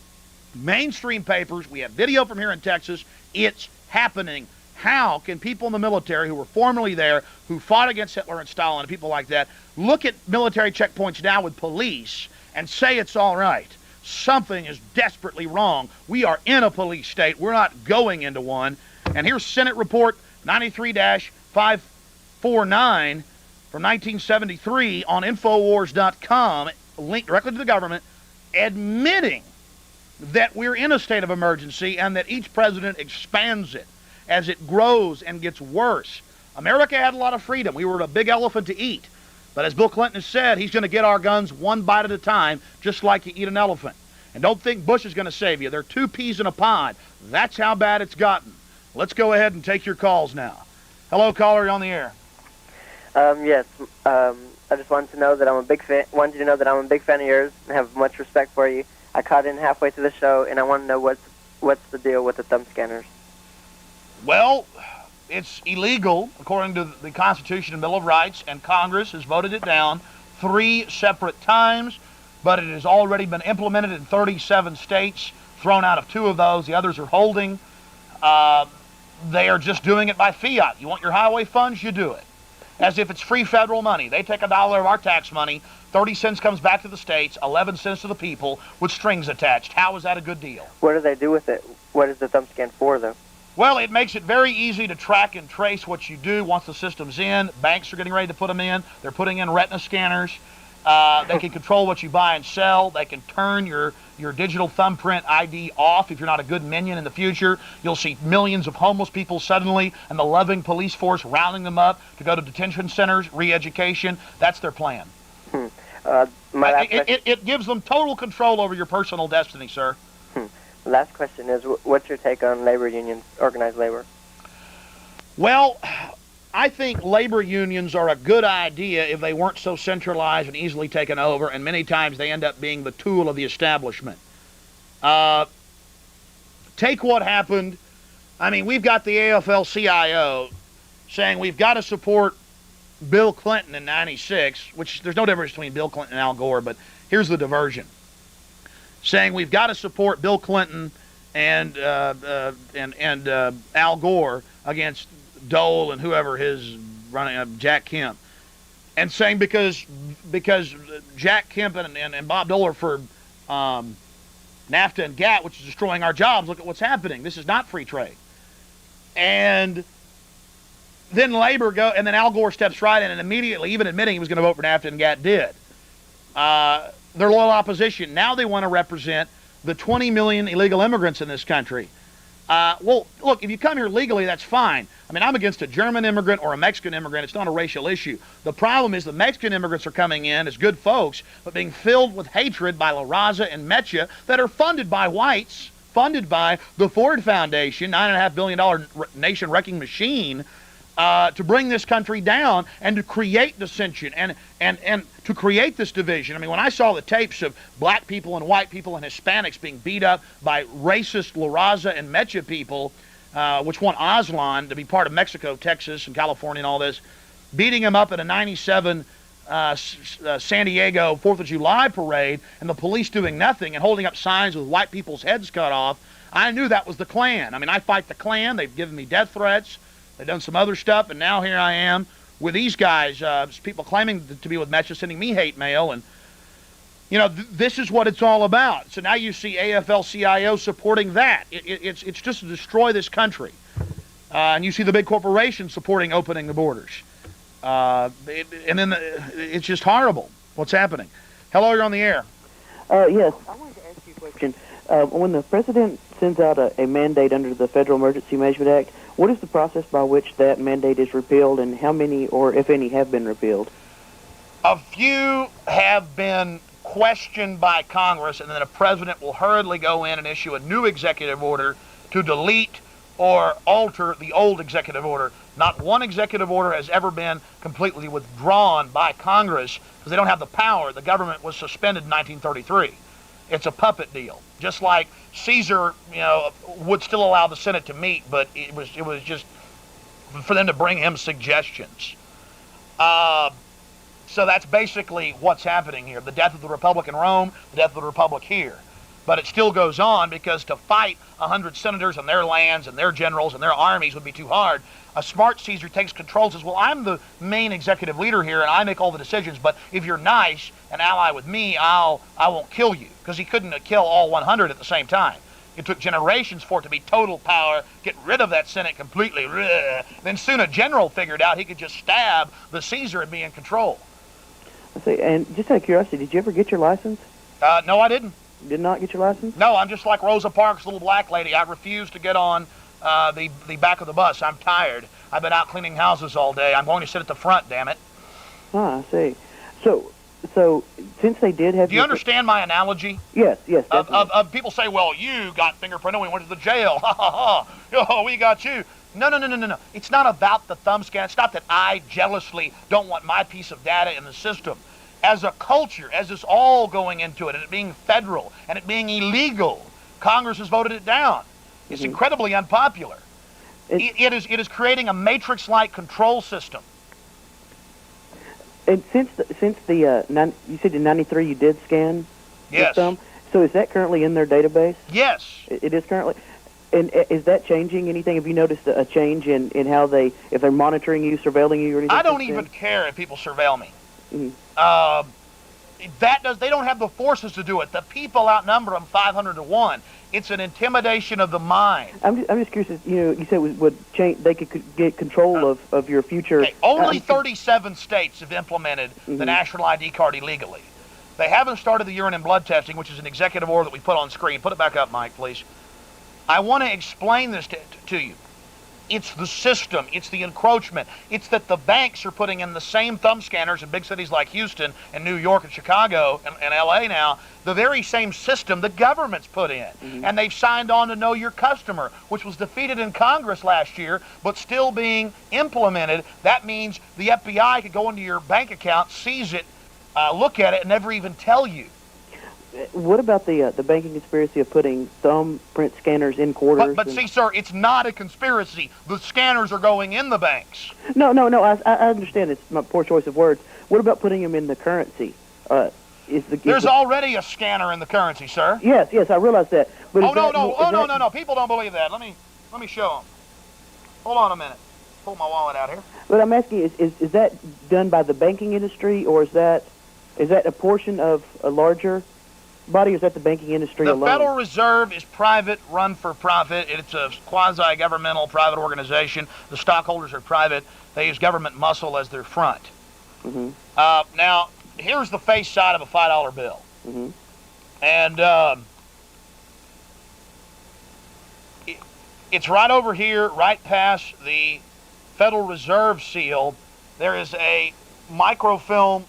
mainstream papers. We have video from here in Texas. It's happening. How can people in the military who were formerly there, who fought against Hitler and Stalin and people like that, look at military checkpoints now with police and say it's all right? Something is desperately wrong. We are in a police state. We're not going into one. And here's Senate Report 93-549 from 1973 on Infowars.com, linked directly to the government, admitting that we're in a state of emergency and that each president expands it as it grows and gets worse. America had a lot of freedom. We were a big elephant to eat. But as Bill Clinton has said, he's going to get our guns one bite at a time, just like you eat an elephant. And don't think Bush is going to save you. They're 2 peas in a pod. That's how bad it's gotten. Let's go ahead and take your calls now. Hello, caller, you're on the air. Yes. I just wanted to know that I'm a big fan. Wanted you to know that I'm a big fan of yours and have much respect for you. I caught in halfway through the show, and I want to know what's the deal with the thumb scanners. Well, it's illegal according to the Constitution and Bill of Rights, and Congress has voted it down 3 separate times, but it has already been implemented in 37 states, thrown out of 2 of those. The others are holding. They are just doing it by fiat. You want your highway funds, you do it. As if it's free federal money. They take $1 of our tax money, 30 cents comes back to the states, 11 cents to the people, with strings attached. How is that a good deal? What do they do with it? What is the thumb scan for, though? Well, it makes it very easy to track and trace what you do once the system's in. Banks are getting ready to put them in. They're putting in retina scanners. They can control what you buy and sell. They can turn your digital thumbprint ID off if you're not a good minion in the future. You'll see millions of homeless people suddenly and the loving police force rounding them up to go to detention centers, re-education. That's their plan. It gives them total control over your personal destiny, sir. Last question is, what's your take on labor unions, organized labor? Well, I think labor unions are a good idea if they weren't so centralized and easily taken over, and many times they end up being the tool of the establishment. Take what happened. I mean, we've got the AFL-CIO saying we've got to support Bill Clinton in '96, which there's no difference between Bill Clinton and Al Gore, but here's the diversion. Saying we've got to support Bill Clinton and Al Gore against Dole and whoever his running, Jack Kemp, and saying because Jack Kemp and Bob Dole are for NAFTA and GATT, which is destroying our jobs. Look at what's happening. This is not free trade. And then labor and then Al Gore steps right in and immediately, even admitting he was going to vote for NAFTA and GATT, did. They're loyal opposition. Now they want to represent the 20 million illegal immigrants in this country. Well, look, if you come here legally, that's fine. I mean, I'm against a German immigrant or a Mexican immigrant. It's not a racial issue. The problem is the Mexican immigrants are coming in as good folks, but being filled with hatred by La Raza and Mecha that are funded by whites, funded by the Ford Foundation, $9.5 billion nation-wrecking machine, to bring this country down and to create dissension and to create this division. I mean, when I saw the tapes of black people and white people and Hispanics being beat up by racist La Raza and Mecha people, which want Aslan to be part of Mexico, Texas, and California and all this, beating him up at a 97 San Diego 4th of July parade, and the police doing nothing and holding up signs with white people's heads cut off, I knew that was the Klan. I mean, I fight the Klan. They've given me death threats. They've done some other stuff, and now here I am with these guys, people claiming to be with Mecha, sending me hate mail, and, you know, this is what it's all about. So now you see AFL-CIO supporting that. It's just to destroy this country. And you see the big corporations supporting opening the borders. And then it's just horrible what's happening. Hello, you're on the air. Yes, I wanted to ask you a question. When the president sends out a mandate under the Federal Emergency Management Act, what is the process by which that mandate is repealed, and how many, or if any, have been repealed? A few have been questioned by Congress, and then a president will hurriedly go in and issue a new executive order to delete or alter the old executive order. Not one executive order has ever been completely withdrawn by Congress because they don't have the power. The government was suspended in 1933. It's a puppet deal. Just like Caesar, you know, would still allow the Senate to meet, but it was just for them to bring him suggestions. So that's basically what's happening here. The death of the Republic in Rome, the death of the Republic here. But it still goes on because to fight 100 senators and their lands and their generals and their armies would be too hard. A smart Caesar takes control and says, well, I'm the main executive leader here and I make all the decisions, but if you're nice and ally with me, I won't kill you. Because he couldn't kill all 100 at the same time. It took generations for it to be total power, get rid of that Senate completely. Then soon a general figured out he could just stab the Caesar and be in control. I see. And just out of curiosity, did you ever get your license? No, I didn't. Did not get your license? No, I'm just like Rosa Parks' little black lady. I refuse to get on the back of the bus. I'm tired. I've been out cleaning houses all day. I'm going to sit at the front, damn it. Ah, I see. So since they did have... Do you understand my analogy? Yes, definitely. Of people say, well, you got fingerprinted and we went to the jail. Ha, ha, ha. Oh, we got you. No. It's not about the thumb scan. It's not that I jealously don't want my piece of data in the system. As a culture, as it's all going into it, and it being federal, and it being illegal, Congress has voted it down. It's incredibly unpopular. It is creating a matrix-like control system. And since you said in '93 you did scan Yes. the thumb, so is that currently in their database? Yes. It is currently. And is that changing anything? Have you noticed a change in how if they're monitoring you, surveilling you, or anything? I don't even care if people surveil me. They don't have the forces to do it. The people outnumber them 500 to 1. It's an intimidation of the mind. I'm just curious. You said would change. They could get control of your future. Okay, only 37 states have implemented the national ID card illegally. They haven't started the urine and blood testing, which is an executive order that we put on screen. Put it back up, Mike, please. I want to explain this to you. It's the system. It's the encroachment. It's that the banks are putting in the same thumb scanners in big cities like Houston and New York and Chicago and L.A. now, the very same system the government's put in. And they've signed on to Know Your Customer, which was defeated in Congress last year, but still being implemented. That means the FBI could go into your bank account, seize it, look at it, and never even tell you. What about the banking conspiracy of putting thumbprint scanners in quarters? But see, sir, it's not a conspiracy. The scanners are going in the banks. No. I understand it's my poor choice of words. What about putting them in the currency? There's already a scanner in the currency, sir. Yes, I realize that. But no. People don't believe that. Let me show them. Hold on a minute. Pull my wallet out here. But I'm asking, is that done by the banking industry, or is that a portion of a larger body, or is that the banking industry alone? The Federal Reserve is private, run for profit. It's a quasi-governmental private organization. The stockholders are private. They use government muscle as their front. Now, here's the face side of a $5 bill. And it's right over here, right past the Federal Reserve seal. There is a microfilm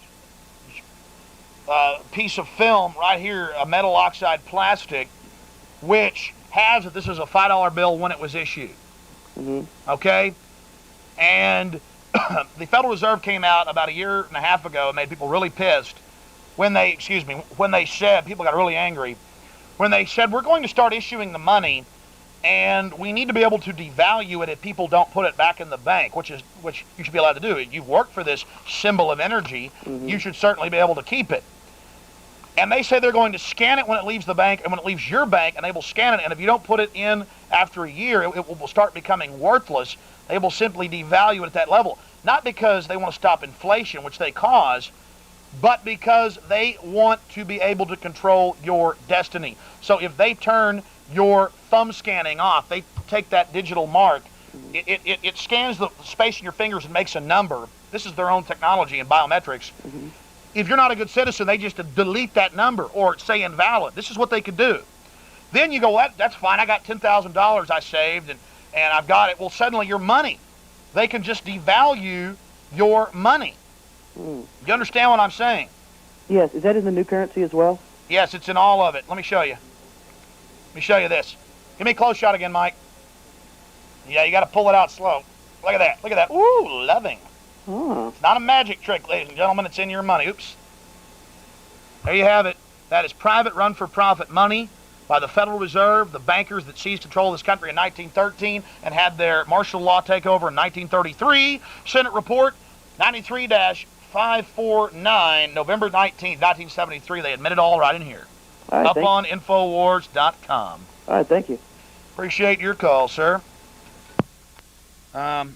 piece of film right here, a metal oxide plastic, which has that this is a $5 bill when it was issued. Okay? And the Federal Reserve came out about a year and a half ago and made people really pissed when they said, people got really angry, when they said, we're going to start issuing the money and we need to be able to devalue it if people don't put it back in the bank, which you should be allowed to do. You've worked for this symbol of energy. You should certainly be able to keep it. And they say they're going to scan it when it leaves the bank, and when it leaves your bank, and they will scan it, and if you don't put it in after a year, it will start becoming worthless. They will simply devalue it at that level. Not because they want to stop inflation, which they cause, but because they want to be able to control your destiny. So if they turn your thumb scanning off, they take that digital mark, it scans the space in your fingers and makes a number. This is their own technology in biometrics. If you're not a good citizen, they just delete that number or say invalid. This is what they could do. Then you go, that's fine. I got $10,000 I saved and I've got it. Well, suddenly your money, they can just devalue your money. You understand what I'm saying? Yes. Is that in the new currency as well? Yes, it's in all of it. Let me show you. Let me show you this. Give me a close shot again, Mike. Yeah, you got to pull it out slow. Look at that. Look at that. Ooh, loving. It's not a magic trick, ladies and gentlemen. It's in your money. Oops. There you have it. That is private run-for-profit money by the Federal Reserve, the bankers that seized control of this country in 1913 and had their martial law take over in 1933. Senate Report 93-549, November 19th, 1973. They admit it all right in here. All right, up on Infowars.com. All right, thank you. Appreciate your call, sir. Of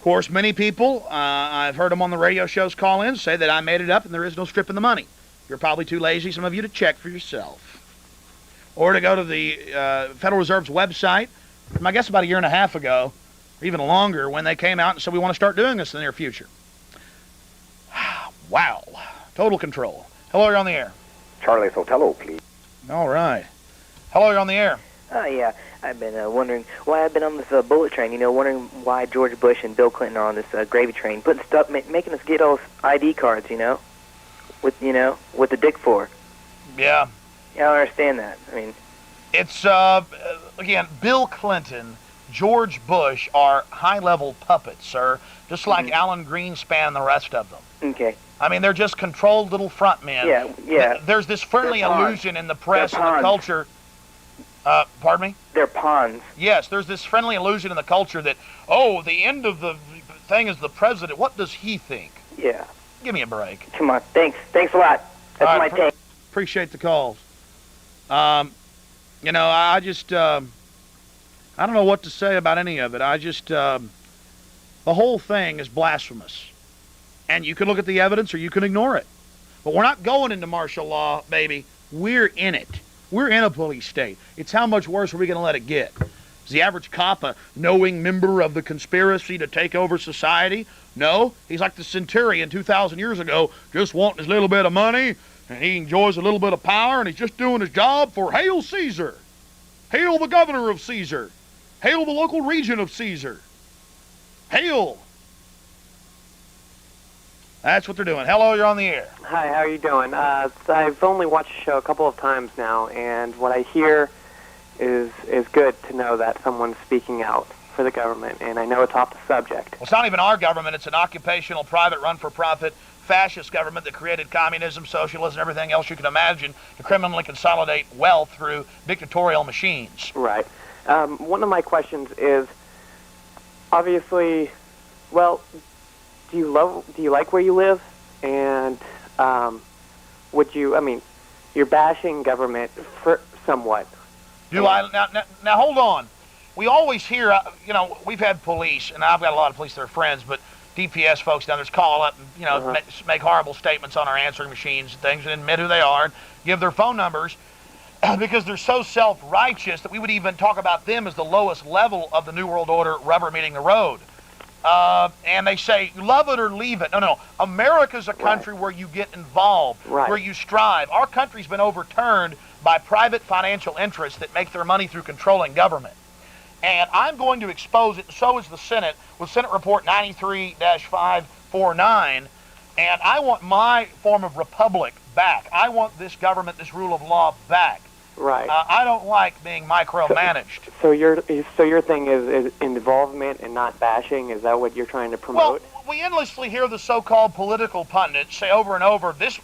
course, many people, I've heard them on the radio shows call in, say that I made it up and there is no strip in the money. You're probably too lazy, some of you, to check for yourself. Or to go to the Federal Reserve's website, from I guess about a year and a half ago, or even longer, when they came out and said we want to start doing this in the near future. Wow. Total control. Hello, you're on the air. Charlie's Hotel, please. All right. Hello, you're on the air. Yeah. I've been wondering why I've been on this bullet train, wondering why George Bush and Bill Clinton are on this gravy train, putting stuff, making us get all ID cards, with the dick for. Yeah. Yeah, I don't understand that. I mean, it's, again, Bill Clinton, George Bush are high-level puppets, sir, just like Alan Greenspan and the rest of them. Okay. I mean, they're just controlled little front men. Yeah. There's this friendly illusion in the press and the culture. Pardon me? They're pawns. Yes, there's this friendly illusion in the culture that, the end of the thing is the president. What does he think? Yeah. Give me a break. Come on. Thanks a lot. That's my take. Appreciate the calls. I just, I don't know what to say about any of it. I just, the whole thing is blasphemous. And you can look at the evidence or you can ignore it. But we're not going into martial law, baby. We're in it. We're in a police state. It's how much worse are we going to let it get? Is the average cop a knowing member of the conspiracy to take over society? No. He's like the centurion 2,000 years ago, just wanting his little bit of money, and he enjoys a little bit of power, and he's just doing his job for Hail Caesar. Hail the governor of Caesar. Hail the local region of Caesar. Hail. That's what they're doing. Hello, you're on the air. Hi, how are you doing? I've only watched the show a couple of times now, and what I hear is good to know that someone's speaking out for the government, and I know it's off the subject. Well, it's not even our government. It's an occupational, private, run-for-profit, fascist government that created communism, socialism, everything else you can imagine to criminally consolidate wealth through dictatorial machines. Right. One of my questions is, obviously, well, do you like where you live? And would you, I mean, you're bashing government for somewhat. Do I? Now, hold on. We always hear, we've had police, and I've got a lot of police that are friends, but DPS folks down there call up and, make horrible statements on our answering machines and things and admit who they are and give their phone numbers because they're so self-righteous that we would even talk about them as the lowest level of the New World Order, rubber meeting the road. And they say, love it or leave it. No. America's a country where you get involved, where you strive. Our country's been overturned by private financial interests that make their money through controlling government. And I'm going to expose it, and so is the Senate, with Senate Report 93-549, and I want my form of republic back. I want this government, this rule of law back. Right. I don't like being micromanaged. So your thing is involvement and not bashing? Is that what you're trying to promote? Well, we endlessly hear the so-called political pundits say over and over, this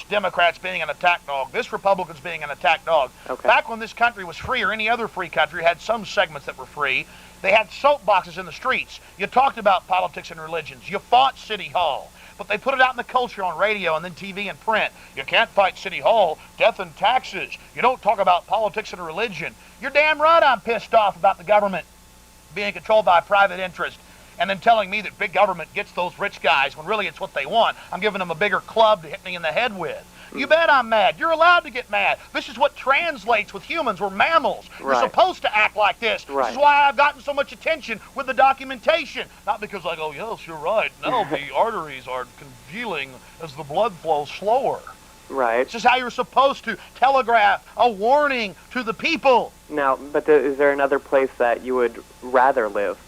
Democrat's being an attack dog, this Republican's being an attack dog. Okay. Back when this country was free, or any other free country had some segments that were free, they had soapboxes in the streets. You talked about politics and religions. You fought City Hall. But they put it out in the culture on radio and then TV and print. You can't fight City Hall, death and taxes. You don't talk about politics and religion. You're damn right I'm pissed off about the government being controlled by private interest and then telling me that big government gets those rich guys when really it's what they want. I'm giving them a bigger club to hit me in the head with. You bet I'm mad. You're allowed to get mad. This is what translates with humans. We're mammals. You're supposed to act like this. This is why I've gotten so much attention with the documentation. Not because I go, yes, you're right. No, the arteries are congealing as the blood flows slower. Right. It's just how you're supposed to telegraph a warning to the people. Now, but is there another place that you would rather live?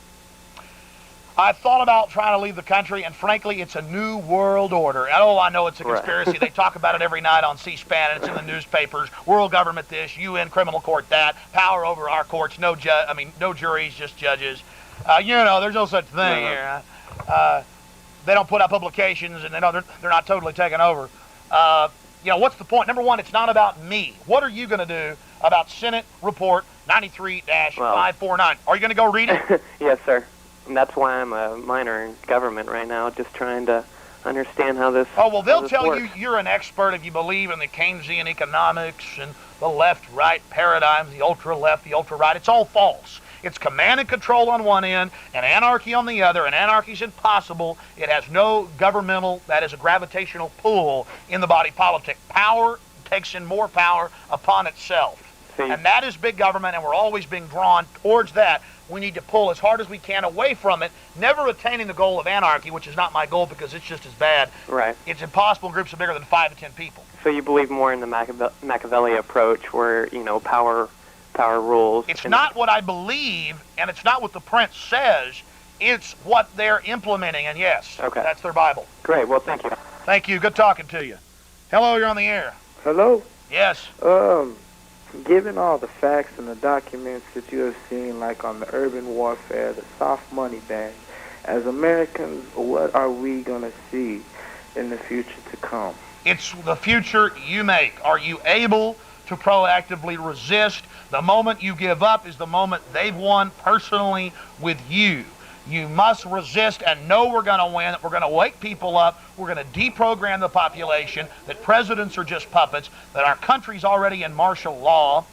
I've thought about trying to leave the country, and frankly, it's a new world order. Oh, I know it's a conspiracy. They talk about it every night on C-SPAN, and it's in the newspapers. World government this, UN criminal court that, power over our courts, no juries, just judges. There's no such thing here. They don't put out publications, and they're not totally taken over. What's the point? Number one, it's not about me. What are you going to do about Senate Report 93-549? Are you going to go read it? Yes, sir. And that's why I'm a minor in government right now, just trying to understand how this Oh, well, they'll tell works. you you're an expert if you believe in the Keynesian economics and the left-right paradigms, the ultra-left, the ultra-right. It's all false. It's command and control on one end and anarchy on the other, and anarchy's impossible. It has no governmental, that is a gravitational pull in the body politic. Power takes in more power upon itself. And that is big government, and we're always being drawn towards that. We need to pull as hard as we can away from it, never attaining the goal of anarchy, which is not my goal because it's just as bad. Right. It's impossible in groups of bigger than 5 to 10 people. So you believe more in the Machiavelli approach where, power rules? It's not what I believe, and it's not what the prince says. It's what they're implementing, and yes, that's their Bible. Great. Well, thank you. Thank you. Good talking to you. Hello, you're on the air. Hello? Yes. Given all the facts and the documents that you have seen, like on the urban warfare, the soft money bag, as Americans, what are we going to see in the future to come? It's the future you make. Are you able to proactively resist? The moment you give up is the moment they've won personally with you. You must resist and know we're going to win, that we're going to wake people up, we're going to deprogram the population, that presidents are just puppets, that our country's already in martial law,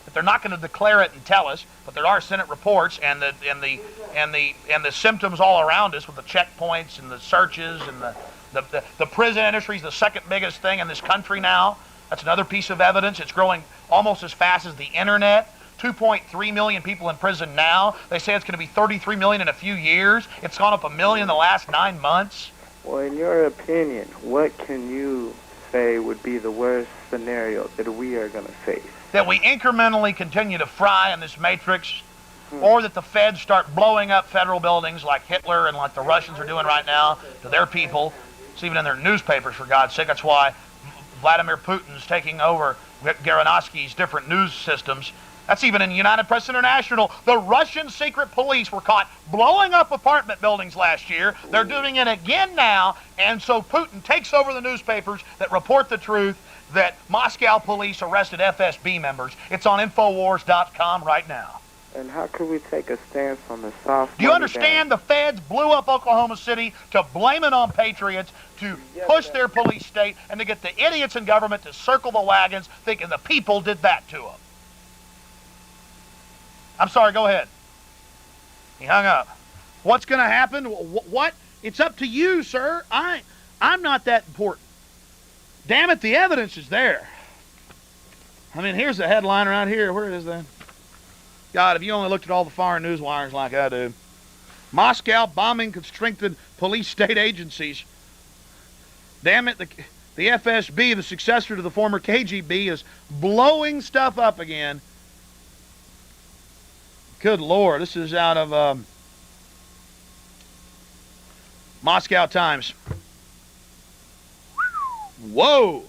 that they're not going to declare it and tell us, but there are Senate reports and the symptoms all around us with the checkpoints and the searches and the The prison industry is the second biggest thing in this country now. That's another piece of evidence. It's growing almost as fast as the internet. 2.3 million people in prison now. They say it's going to be 33 million in a few years. It's gone up 1 million in the last 9 months. Well, in your opinion, what can you say would be the worst scenario that we are going to face? That we incrementally continue to fry in this matrix, or that the feds start blowing up federal buildings like Hitler and like the Russians are doing right now to their people. It's even in their newspapers, for God's sake. That's why Vladimir Putin's taking over Garanovsky's different news systems. That's even in United Press International. The Russian secret police were caught blowing up apartment buildings last year. They're doing it again now, and so Putin takes over the newspapers that report the truth that Moscow police arrested FSB members. It's on Infowars.com right now. And how could we take a stance on the soft? Do you understand the feds blew up Oklahoma City to blame it on patriots, to push their police state, and to get the idiots in government to circle the wagons thinking the people did that to them? I'm sorry, go ahead. He hung up. What's going to happen? What? It's up to you, sir. I'm not that important. Damn it, the evidence is there. I mean, here's the headline right here. Where is that? God, if you only looked at all the foreign news wires like I do. Moscow bombing could strengthen police state agencies. Damn it, the FSB, the successor to the former KGB, is blowing stuff up again. Good Lord, this is out of Moscow Times. Whoa!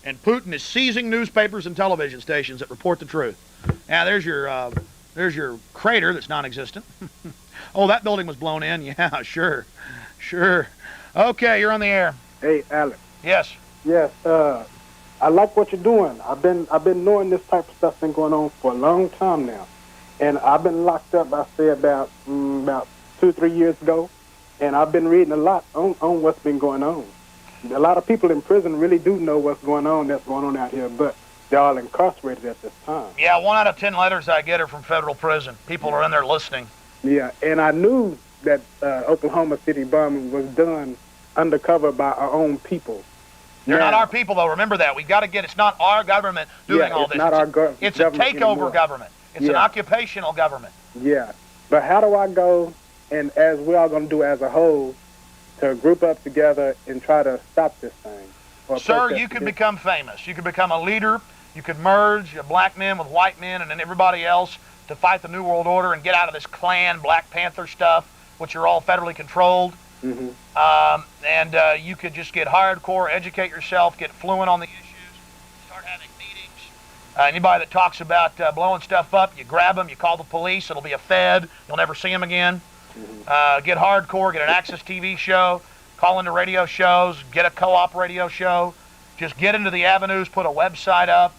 And Putin is seizing newspapers and television stations that report the truth. Now, there's your crater that's non-existent. Oh, that building was blown in? Yeah, sure. Okay, you're on the air. Hey, Alex. Yes. Yes, I like what you're doing. I've been knowing this type of stuff's been going on for a long time now. And I've been locked up, I say, about 2-3 years ago. And I've been reading a lot on what's been going on. A lot of people in prison really do know what's going on out here, but they're all incarcerated at this time. Yeah, 1 out of 10 letters I get are from federal prison. People are in there listening. Yeah, and I knew that Oklahoma City bombing was done undercover by our own people. They're not our people, though. Remember that. We've got to get. It's not our government doing all this. It's a takeover government. It's an occupational government. Yeah, but how do I go, and as we're all going to do as a whole, to group up together and try to stop this thing? Sir, you could become famous. You could become a leader. You could merge black men with white men and then everybody else to fight the New World Order and get out of this Klan, Black Panther stuff, which are all federally controlled. And you could just get hardcore, educate yourself, get fluent on the issues, start having meetings. Anybody that talks about blowing stuff up, you grab them, you call the police, it'll be a fed, you'll never see them again. Get hardcore, get an Access TV show, call into radio shows, get a co-op radio show, just get into the avenues, put a website up.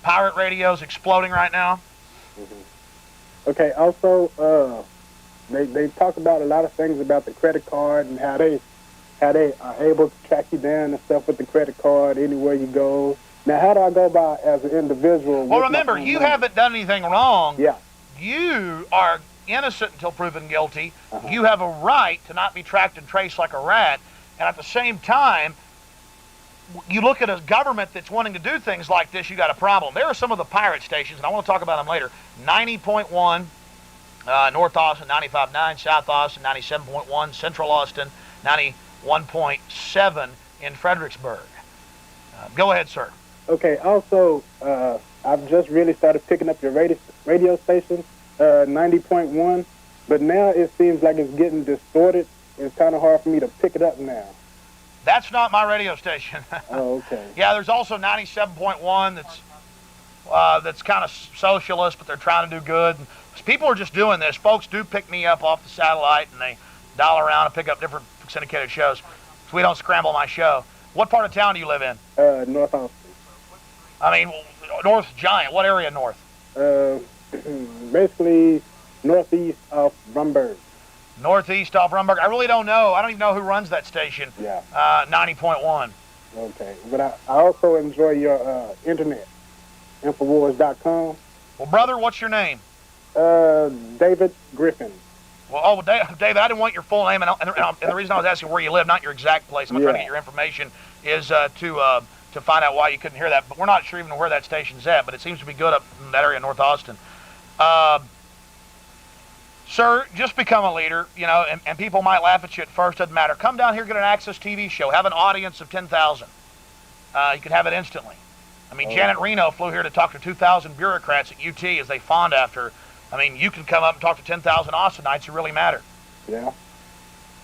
Pirate radio's exploding right now. Okay, also, they talk about a lot of things about the credit card and how they are able to track you down and stuff with the credit card anywhere you go. Now, how do I go by as an individual? Well, remember, you haven't done anything wrong. Yeah. You are innocent until proven guilty. You have a right to not be tracked and traced like a rat. And at the same time, you look at a government that's wanting to do things like this, you got a problem. There are some of the pirate stations, and I want to talk about them later. 90.1 North Austin, 95.9 South Austin, 97.1 Central Austin, 91.7 in Fredericksburg. Go ahead, sir. Okay, also, I've just really started picking up your radio station, 90.1, but now it seems like it's getting distorted. It's kind of hard for me to pick it up now. That's not my radio station. Oh, okay. Yeah, there's also 97.1 that's kind of socialist, but they're trying to do good. And people are just doing this. Folks do pick me up off the satellite, and they dial around and pick up different syndicated shows, so we don't scramble my show. What part of town do you live in? North Austin. I mean, North's giant. What area north? Basically northeast of Rumberg. Northeast of Rumberg. I really don't know. I don't even know who runs that station. Yeah. 90.1. Okay. But I also enjoy your internet, Infowars.com. Well, brother, what's your name? David Griffin. Well, David, I didn't want your full name, and the reason I was asking where you live, not your exact place. I'm not trying to get your information, is to find out why you couldn't hear that. But we're not sure even where that station's at, but it seems to be good up in that area in North Austin. Sir, just become a leader, and people might laugh at you at first. Doesn't matter. Come down here, get an Access TV show. Have an audience of 10,000. You could have it instantly. I mean, Janet Reno flew here to talk to 2,000 bureaucrats at UT as they fawned after. I mean, you can come up and talk to 10,000 Austinites who really matter. Yeah.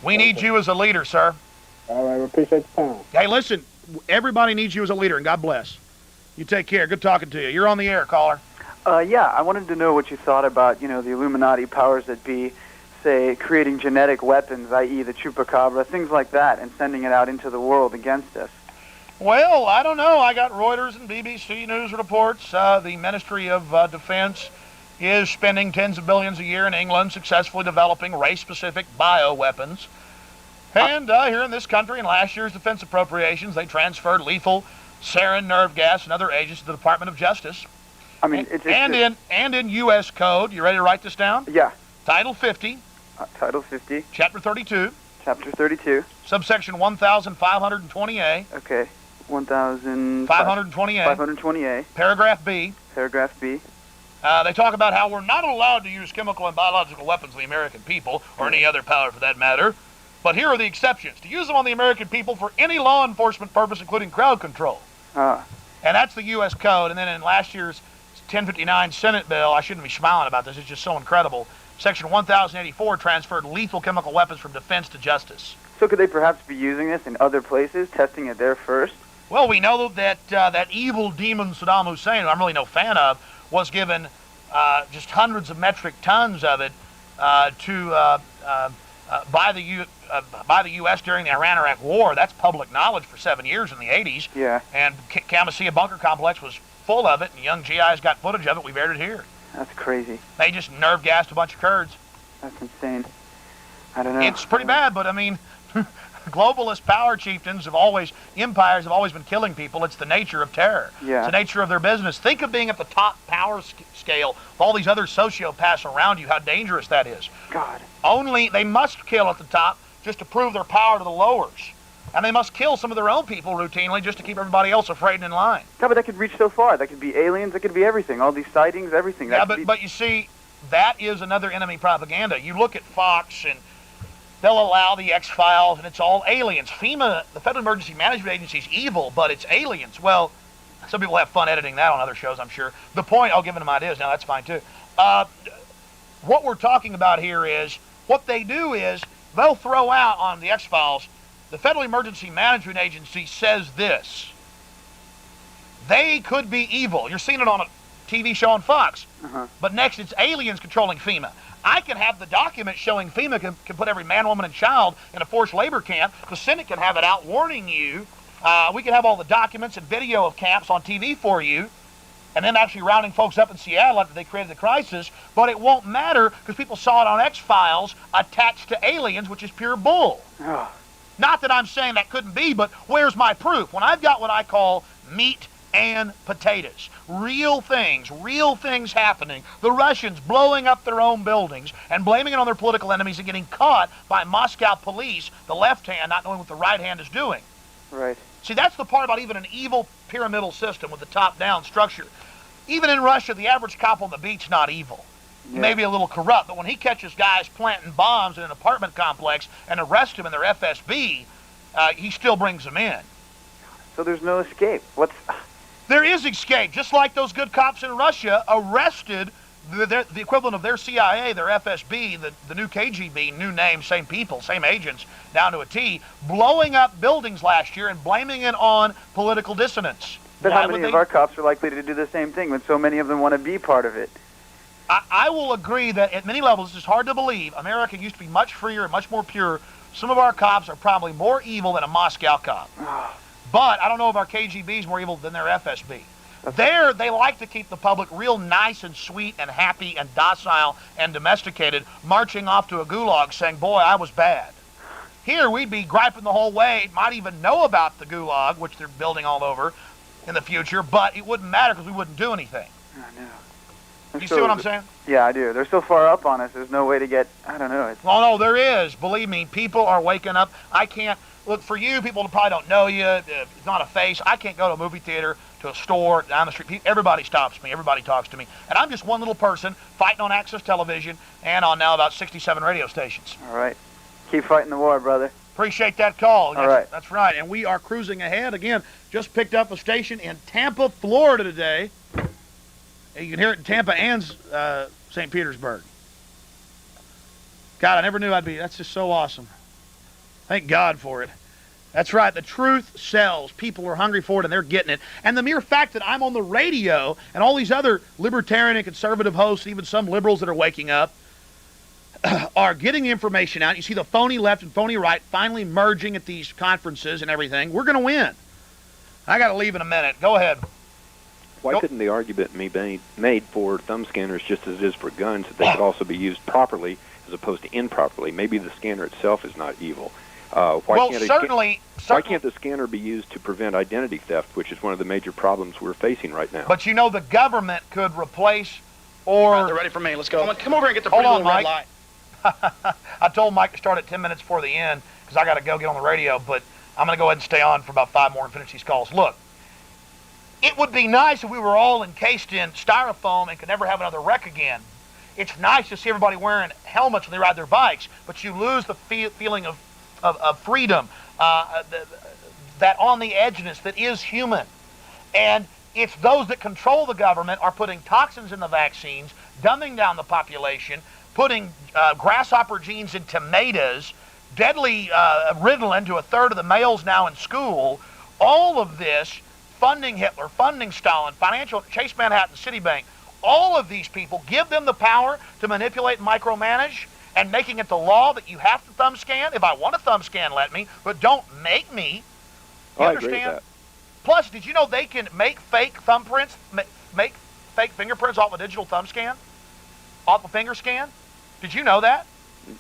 We need you as a leader, sir. All right, we appreciate the time. Hey, listen, everybody needs you as a leader, and God bless. You take care. Good talking to you. You're on the air, caller. Yeah, I wanted to know what you thought about, the Illuminati powers that be, say, creating genetic weapons, i.e. the chupacabra, things like that, and sending it out into the world against us. Well, I don't know. I got Reuters and BBC News reports. The Ministry of Defense is spending tens of billions a year in England successfully developing race-specific bioweapons. And here in this country, in last year's defense appropriations, they transferred lethal sarin, nerve gas, and other agents to the Department of Justice. I mean, and in U.S. Code, you ready to write this down? Yeah. Title 50. Title 50. Chapter 32. Chapter 32. Subsection 1,520A. Okay. 1,520A. 520A. Paragraph B. Paragraph B. They talk about how we're not allowed to use chemical and biological weapons on the American people, or any other power for that matter. But here are the exceptions. To use them on the American people for any law enforcement purpose, including crowd control. And that's the U.S. Code. And then in last year's 1059 Senate bill, I shouldn't be smiling about this, it's just so incredible, Section 1084 transferred lethal chemical weapons from defense to justice. So could they perhaps be using this in other places, testing it there first? Well, we know that that evil demon Saddam Hussein, who I'm really no fan of, was given just hundreds of metric tons of it by the U.S. during the Iran-Iraq War. That's public knowledge for 7 years in the 80s. Yeah. And Kamassia bunker complex was full of it, and young GIs got footage of it. We've aired it here. That's crazy. They just nerve gassed a bunch of Kurds. That's insane. I don't know. It's pretty bad, but I mean, globalist power chieftains empires have always been killing people. It's the nature of terror. Yeah. It's the nature of their business. Think of being at the top power scale with all these other sociopaths around you, how dangerous that is. God. They must kill at the top just to prove their power to the lowers. And they must kill some of their own people routinely just to keep everybody else afraid and in line. Yeah, but that could reach so far. That could be aliens. That could be everything. All these sightings, everything. Yeah, but you see, that is another enemy propaganda. You look at Fox, and they'll allow the X-Files, and it's all aliens. FEMA, the Federal Emergency Management Agency, is evil, but it's aliens. Well, some people have fun editing that on other shows, I'm sure. The point, I'll give them ideas now, that's fine too. What we're talking about here is, what they do is, they'll throw out on the X-Files, the Federal Emergency Management Agency says this. They could be evil. You're seeing it on a TV show on Fox. But next, it's aliens controlling FEMA. I can have the document showing FEMA can put every man, woman, and child in a forced labor camp. The Senate can have it out warning you. We can have all the documents and video of camps on TV for you. And then actually rounding folks up in Seattle after they created the crisis. But it won't matter because people saw it on X-Files attached to aliens, which is pure bull. Not that I'm saying that couldn't be, but where's my proof? When I've got what I call meat and potatoes, real things happening, the Russians blowing up their own buildings and blaming it on their political enemies and getting caught by Moscow police, the left hand not knowing what the right hand is doing. Right. See, that's the part about even an evil pyramidal system with the top-down structure. Even in Russia, the average cop on the beat's not evil. He may be a little corrupt, but when he catches guys planting bombs in an apartment complex and arrest them in their FSB, he still brings them in. So there's no escape. There is escape. Just like those good cops in Russia arrested the equivalent of their CIA, their FSB, the new KGB, new name, same people, same agents, down to a T, blowing up buildings last year and blaming it on political dissonance. But how many of our cops are likely to do the same thing when so many of them want to be part of it? I will agree that at many levels, it's hard to believe, America used to be much freer and much more pure. Some of our cops are probably more evil than a Moscow cop. But I don't know if our KGB is more evil than their FSB. There, they like to keep the public real nice and sweet and happy and docile and domesticated, marching off to a gulag saying, boy, I was bad. Here, we'd be griping the whole way, might even know about the gulag, which they're building all over in the future, but it wouldn't matter because we wouldn't do anything. I know. You see what I'm saying? Yeah, I do. They're so far up on us, there's no way to get, I don't know. Oh, no, there is. Believe me, people are waking up. I can't, look, for you, people who probably don't know you, it's not a face. I can't go to a movie theater, to a store, down the street. Everybody stops me. Everybody talks to me. And I'm just one little person fighting on Access Television and on now about 67 radio stations. All right. Keep fighting the war, brother. Appreciate that call. All right. That's right. And we are cruising ahead. Again, just picked up a station in Tampa, Florida today. You can hear it in Tampa and St. Petersburg. God, I never knew I'd be. That's just so awesome. Thank God for it. That's right. The truth sells. People are hungry for it, and they're getting it. And the mere fact that I'm on the radio and all these other libertarian and conservative hosts, even some liberals that are waking up, are getting the information out. You see the phony left and phony right finally merging at these conferences and everything. We're going to win. I got to leave in a minute. Go ahead. Why couldn't the argument be made for thumb scanners just as it is for guns, that they could also be used properly as opposed to improperly? Maybe the scanner itself is not evil. Why can't the scanner be used to prevent identity theft, which is one of the major problems we're facing right now? But you know the government could replace or... Right, they're ready for me. Let's go. Come over and get the Hold pretty on, little red Mike. light. I told Mike to start at 10 minutes before the end because I got to go get on the radio, but I'm going to go ahead and stay on for about 5 more and finish these calls. Look, it would be nice if we were all encased in styrofoam and could never have another wreck again. It's nice to see everybody wearing helmets when they ride their bikes, but you lose the feeling of freedom, that on the edginess that is human. And it's those that control the government are putting toxins in the vaccines, dumbing down the population, putting grasshopper genes in tomatoes, deadly Ritalin to a third of the males now in school. All of this, funding Hitler, funding Stalin, financial Chase Manhattan, Citibank, all of these people give them the power to manipulate and micromanage, and making it the law that you have to thumb scan. If I want a thumb scan, let me, but don't make me. You I understand? agree with that. Plus, did you know they can make fake thumbprints, make fake fingerprints off a digital thumb scan? Off a finger scan? Did you know that?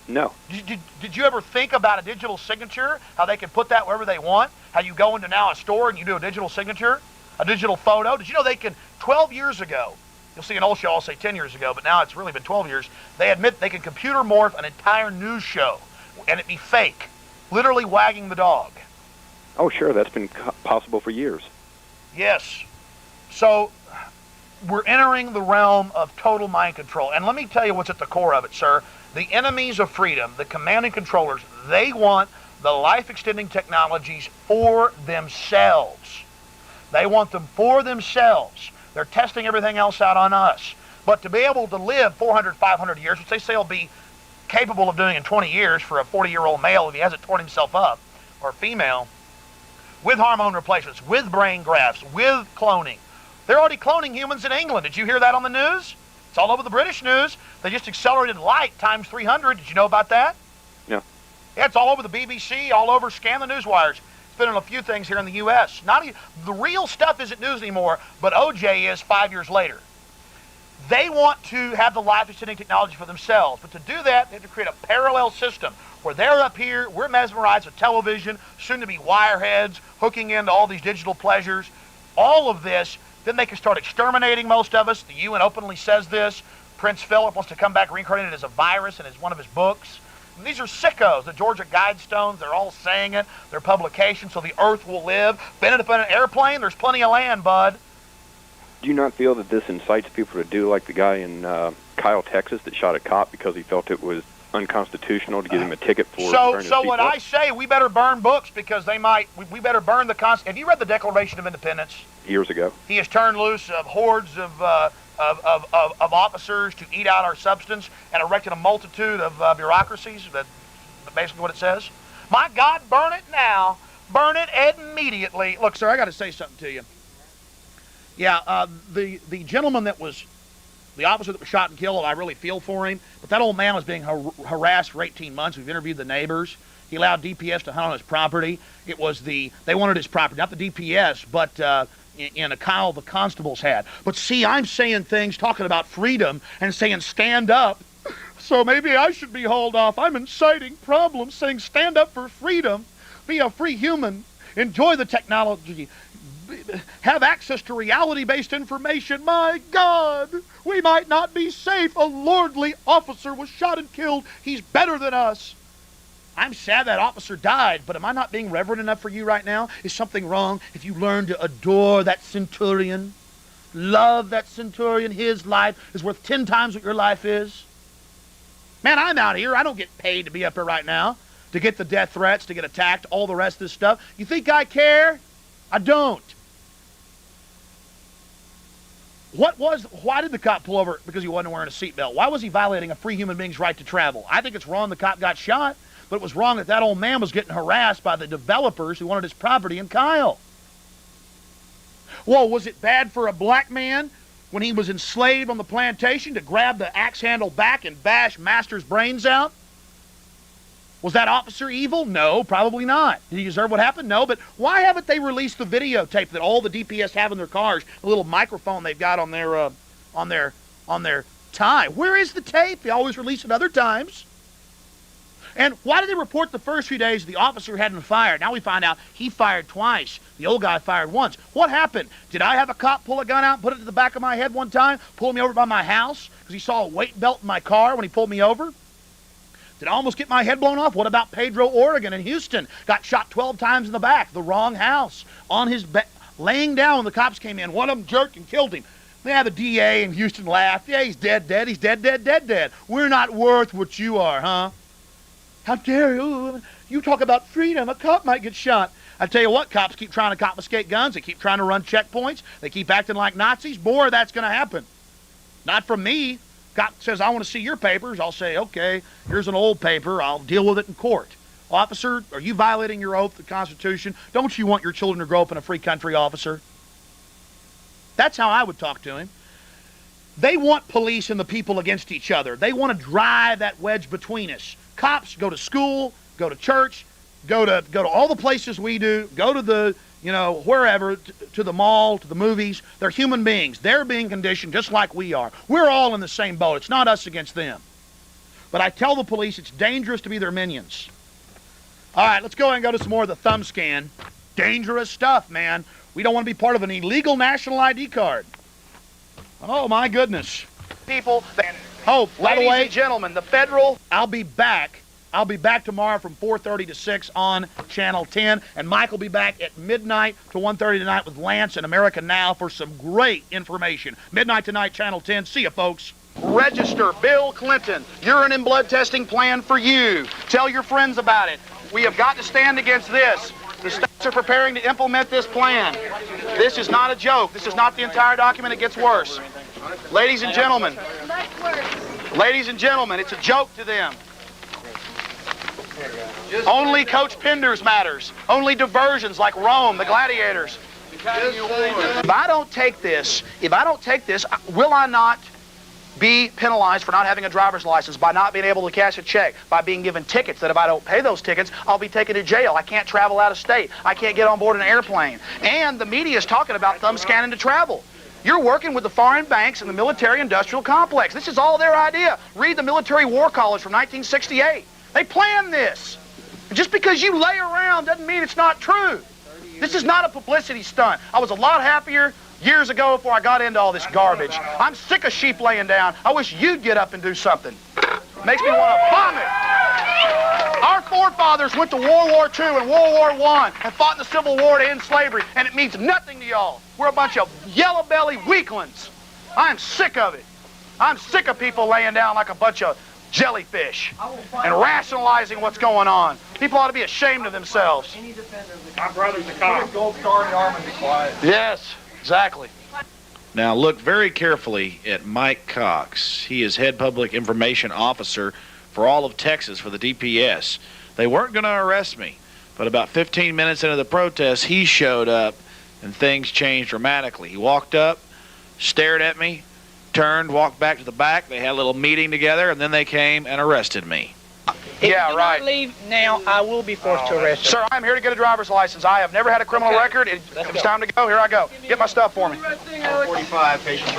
No. Did you ever think about a digital signature, how they can put that wherever they want? How you go into now a store and you do a digital signature, a digital photo? Did you know they can, 12 years ago, you'll see an old show, I'll say 10 years ago, but now it's really been 12 years. They admit they can computer morph an entire news show, and it be fake, literally wagging the dog. Oh, sure, that's been possible for years. Yes. So we're entering the realm of total mind control. And let me tell you what's at the core of it, sir. The enemies of freedom, the commanding controllers, they want the life-extending technologies for themselves. They want them for themselves. They're testing everything else out on us. But to be able to live 400, 500 years, which they say will be capable of doing in 20 years for a 40-year-old male if he hasn't torn himself up, or female, with hormone replacements, with brain grafts, with cloning. They're already cloning humans in England. Did you hear that on the news? It's all over the British news. They just accelerated light times 300. Did you know about that? No. Yeah, it's all over the BBC, all over, scan the news wires. Been on a few things here in the U.S. The real stuff isn't news anymore, but OJ is 5 years later. They want to have the life-extending technology for themselves, but to do that, they have to create a parallel system where they're up here, we're mesmerized with television, soon to be wireheads, hooking into all these digital pleasures, all of this. Then they can start exterminating most of us. The UN openly says this. Prince Philip wants to come back reincarnated as a virus in one of his books. These are sickos. The Georgia Guidestones, they're all saying it. They're publications, so the earth will live. Been in an airplane, there's plenty of land, bud. Do you not feel that this incites people to do like the guy in Kyle, Texas that shot a cop because he felt it was unconstitutional to give him a ticket for So what I say, we better burn books because they might, we better burn the Constitution. Have you read the Declaration of Independence? Years ago. He has turned loose hordes of officers to eat out our substance and erected a multitude of bureaucracies. That's basically what it says. My God, burn it now. Burn it immediately. Look, sir, I got to say something to you. Yeah, the gentleman that was, the officer that was shot and killed, I really feel for him. But that old man was being harassed for 18 months. We've interviewed the neighbors. He allowed DPS to hunt on his property. It was they wanted his property, not the DPS, but in a Kyle the constables had. But see, I'm saying things, talking about freedom and saying stand up. So maybe I should be hauled off. I'm inciting problems, saying stand up for freedom. Be a free human. Enjoy the technology. have access to reality-based information. My God, we might not be safe. A lordly officer was shot and killed. He's better than us. I'm sad that officer died, but am I not being reverent enough for you right now? Is something wrong if you learn to adore that centurion? Love that centurion. His life is worth 10 times what your life is. Man, I'm out here. I don't get paid to be up here right now, to get the death threats, to get attacked, all the rest of this stuff. You think I care? I don't. Why did the cop pull over? Because he wasn't wearing a seatbelt. Why was he violating a free human being's right to travel? I think it's wrong the cop got shot, but it was wrong that old man was getting harassed by the developers who wanted his property in Kyle. Well, was it bad for a black man when he was enslaved on the plantation to grab the axe handle back and bash master's brains out? Was that officer evil? No, probably not. Did he deserve what happened? No, but why haven't they released the videotape that all the DPS have in their cars, the little microphone they've got on their tie? Where is the tape? They always release it other times. And why did they report the first few days the officer hadn't fired? Now we find out he fired twice. The old guy fired once. What happened? Did I have a cop pull a gun out and put it to the back of my head one time, pull me over by my house because he saw a weight belt in my car when he pulled me over? Did I almost get my head blown off? What about Pedro, Oregon in Houston? Got shot 12 times in the back, the wrong house, on his bed, laying down when the cops came in. One of them jerked and killed him. Yeah, the DA in Houston laughed. Yeah, he's dead. He's dead. We're not worth what you are, huh? How dare you? You talk about freedom. A cop might get shot. I tell you what, cops keep trying to confiscate guns. They keep trying to run checkpoints. They keep acting like Nazis. More of that's going to happen. Not from me. Cop says, I want to see your papers. I'll say, okay, here's an old paper. I'll deal with it in court. Officer, are you violating your oath to the Constitution? Don't you want your children to grow up in a free country, officer? That's how I would talk to him. They want police and the people against each other. They want to drive that wedge between us. Cops go to school, go to church, go to all the places we do, go to the, wherever, to the mall, to the movies. They're human beings. They're being conditioned just like we are. We're all in the same boat. It's not us against them. But I tell the police it's dangerous to be their minions. All right, let's go ahead and go to some more of the thumb scan. Dangerous stuff, man. We don't want to be part of an illegal national ID card. Oh, my goodness. People, oh, by the way, ladies and gentlemen, the federal, I'll be back tomorrow from 4:30 to 6 on Channel 10, and Mike will be back at midnight to 1:30 tonight with Lance and America Now for some great information. Midnight tonight, Channel 10. See you, folks. Register Bill Clinton. Urine and blood testing plan for you. Tell your friends about it. We have got to stand against this. The states are preparing to implement this plan. This is not a joke. This is not the entire document. It gets worse. Ladies and gentlemen, it's a joke to them. Only Coach Penders matters. Only diversions like Rome, the gladiators. If I don't take this, will I not be penalized for not having a driver's license, by not being able to cash a check, by being given tickets that if I don't pay those tickets, I'll be taken to jail. I can't travel out of state. I can't get on board an airplane. And the media is talking about thumb scanning to travel. You're working with the foreign banks and the military-industrial complex. This is all their idea. Read the Military War College from 1968. They planned this. Just because you lay around doesn't mean it's not true. This is not a publicity stunt. I was a lot happier years ago before I got into all this garbage. I'm sick of sheep laying down. I wish you'd get up and do something. Makes me want to vomit. Our forefathers went to World War II and World War I and fought in the Civil War to end slavery, and it means nothing to y'all. We're a bunch of yellow-belly weaklings. I'm sick of it. I'm sick of people laying down like a bunch of jellyfish and rationalizing what's going on. People ought to be ashamed of themselves. My brother's a cop. Gold star in the arm and be quiet. Yes, exactly. Now look very carefully at Mike Cox. He is head public information officer for all of Texas for the DPS. They weren't going to arrest me, but about 15 minutes into the protest, he showed up and things changed dramatically. He walked up, stared at me, turned, walked back to the back. They had a little meeting together, and then they came and arrested me. If you do not leave now, I will be forced to arrest you. Sir, I'm here to get a driver's license. I have never had a criminal record. It's time to go. Here I go. Get my stuff for me. 45 patients.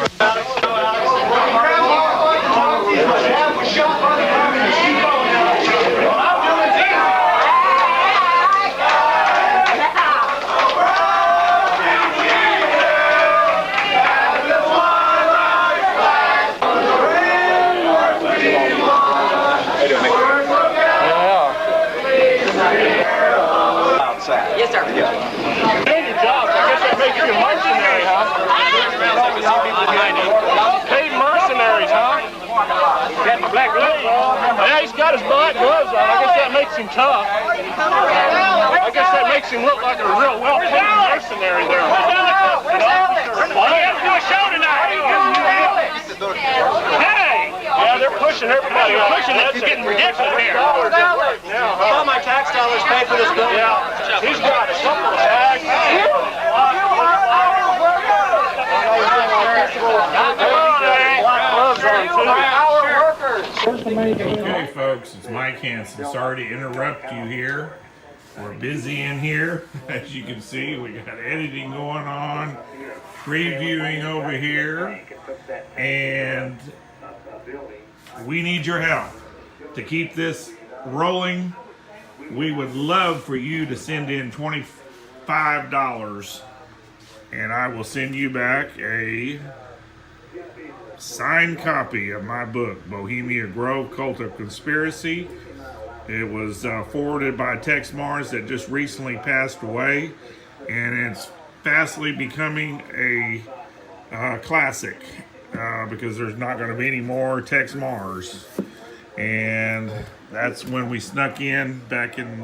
Yes, sir. Doing your jobs, I guess that makes you a mercenary, huh? Paid mercenaries, huh? Got the black gloves on. Yeah, he's got his black gloves on. I guess that makes him tough. I guess that makes him look like a real well-paid mercenary there. Well, we have to do a show tonight. Hey! Yeah, they're pushing everybody. They're pushing it. It's getting ridiculous here. All my tax dollars pay for this building. Yeah, he's got a couple of tags. Okay, folks, it's Mike Hansen. Sorry to interrupt you here. We're busy in here. As you can see, we got editing going on, previewing over here, and we need your help to keep this rolling. We would love for you to send in $25, and I will send you back a signed copy of my book, Bohemian Grove, Cult of Conspiracy. It was forwarded by Tex Mars that just recently passed away, and it's fastly becoming a classic because there's not going to be any more Tex Mars. And that's when we snuck in back in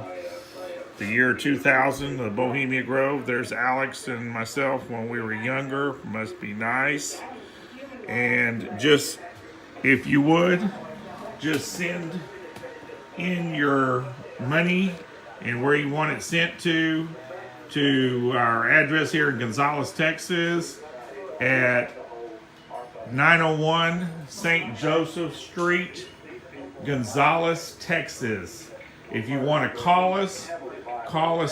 the year 2000, the Bohemian Grove. There's Alex and myself when we were younger. Must be nice. And just, if you would, just send in your money and where you want it sent to our address here in Gonzales, Texas at 901 St. Joseph Street, Gonzales, Texas. If you want to call us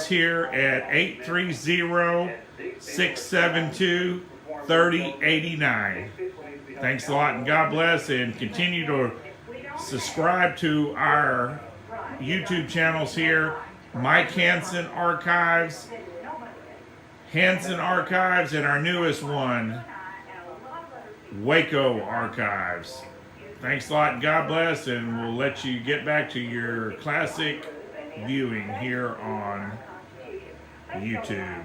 here at 830-672-3089. Thanks a lot and God bless, and continue to subscribe to our YouTube channels here, Mike Hansen Archives, Hansen Archives, and our newest one, Waco Archives. Thanks a lot and God bless, and we'll let you get back to your classic viewing here on YouTube.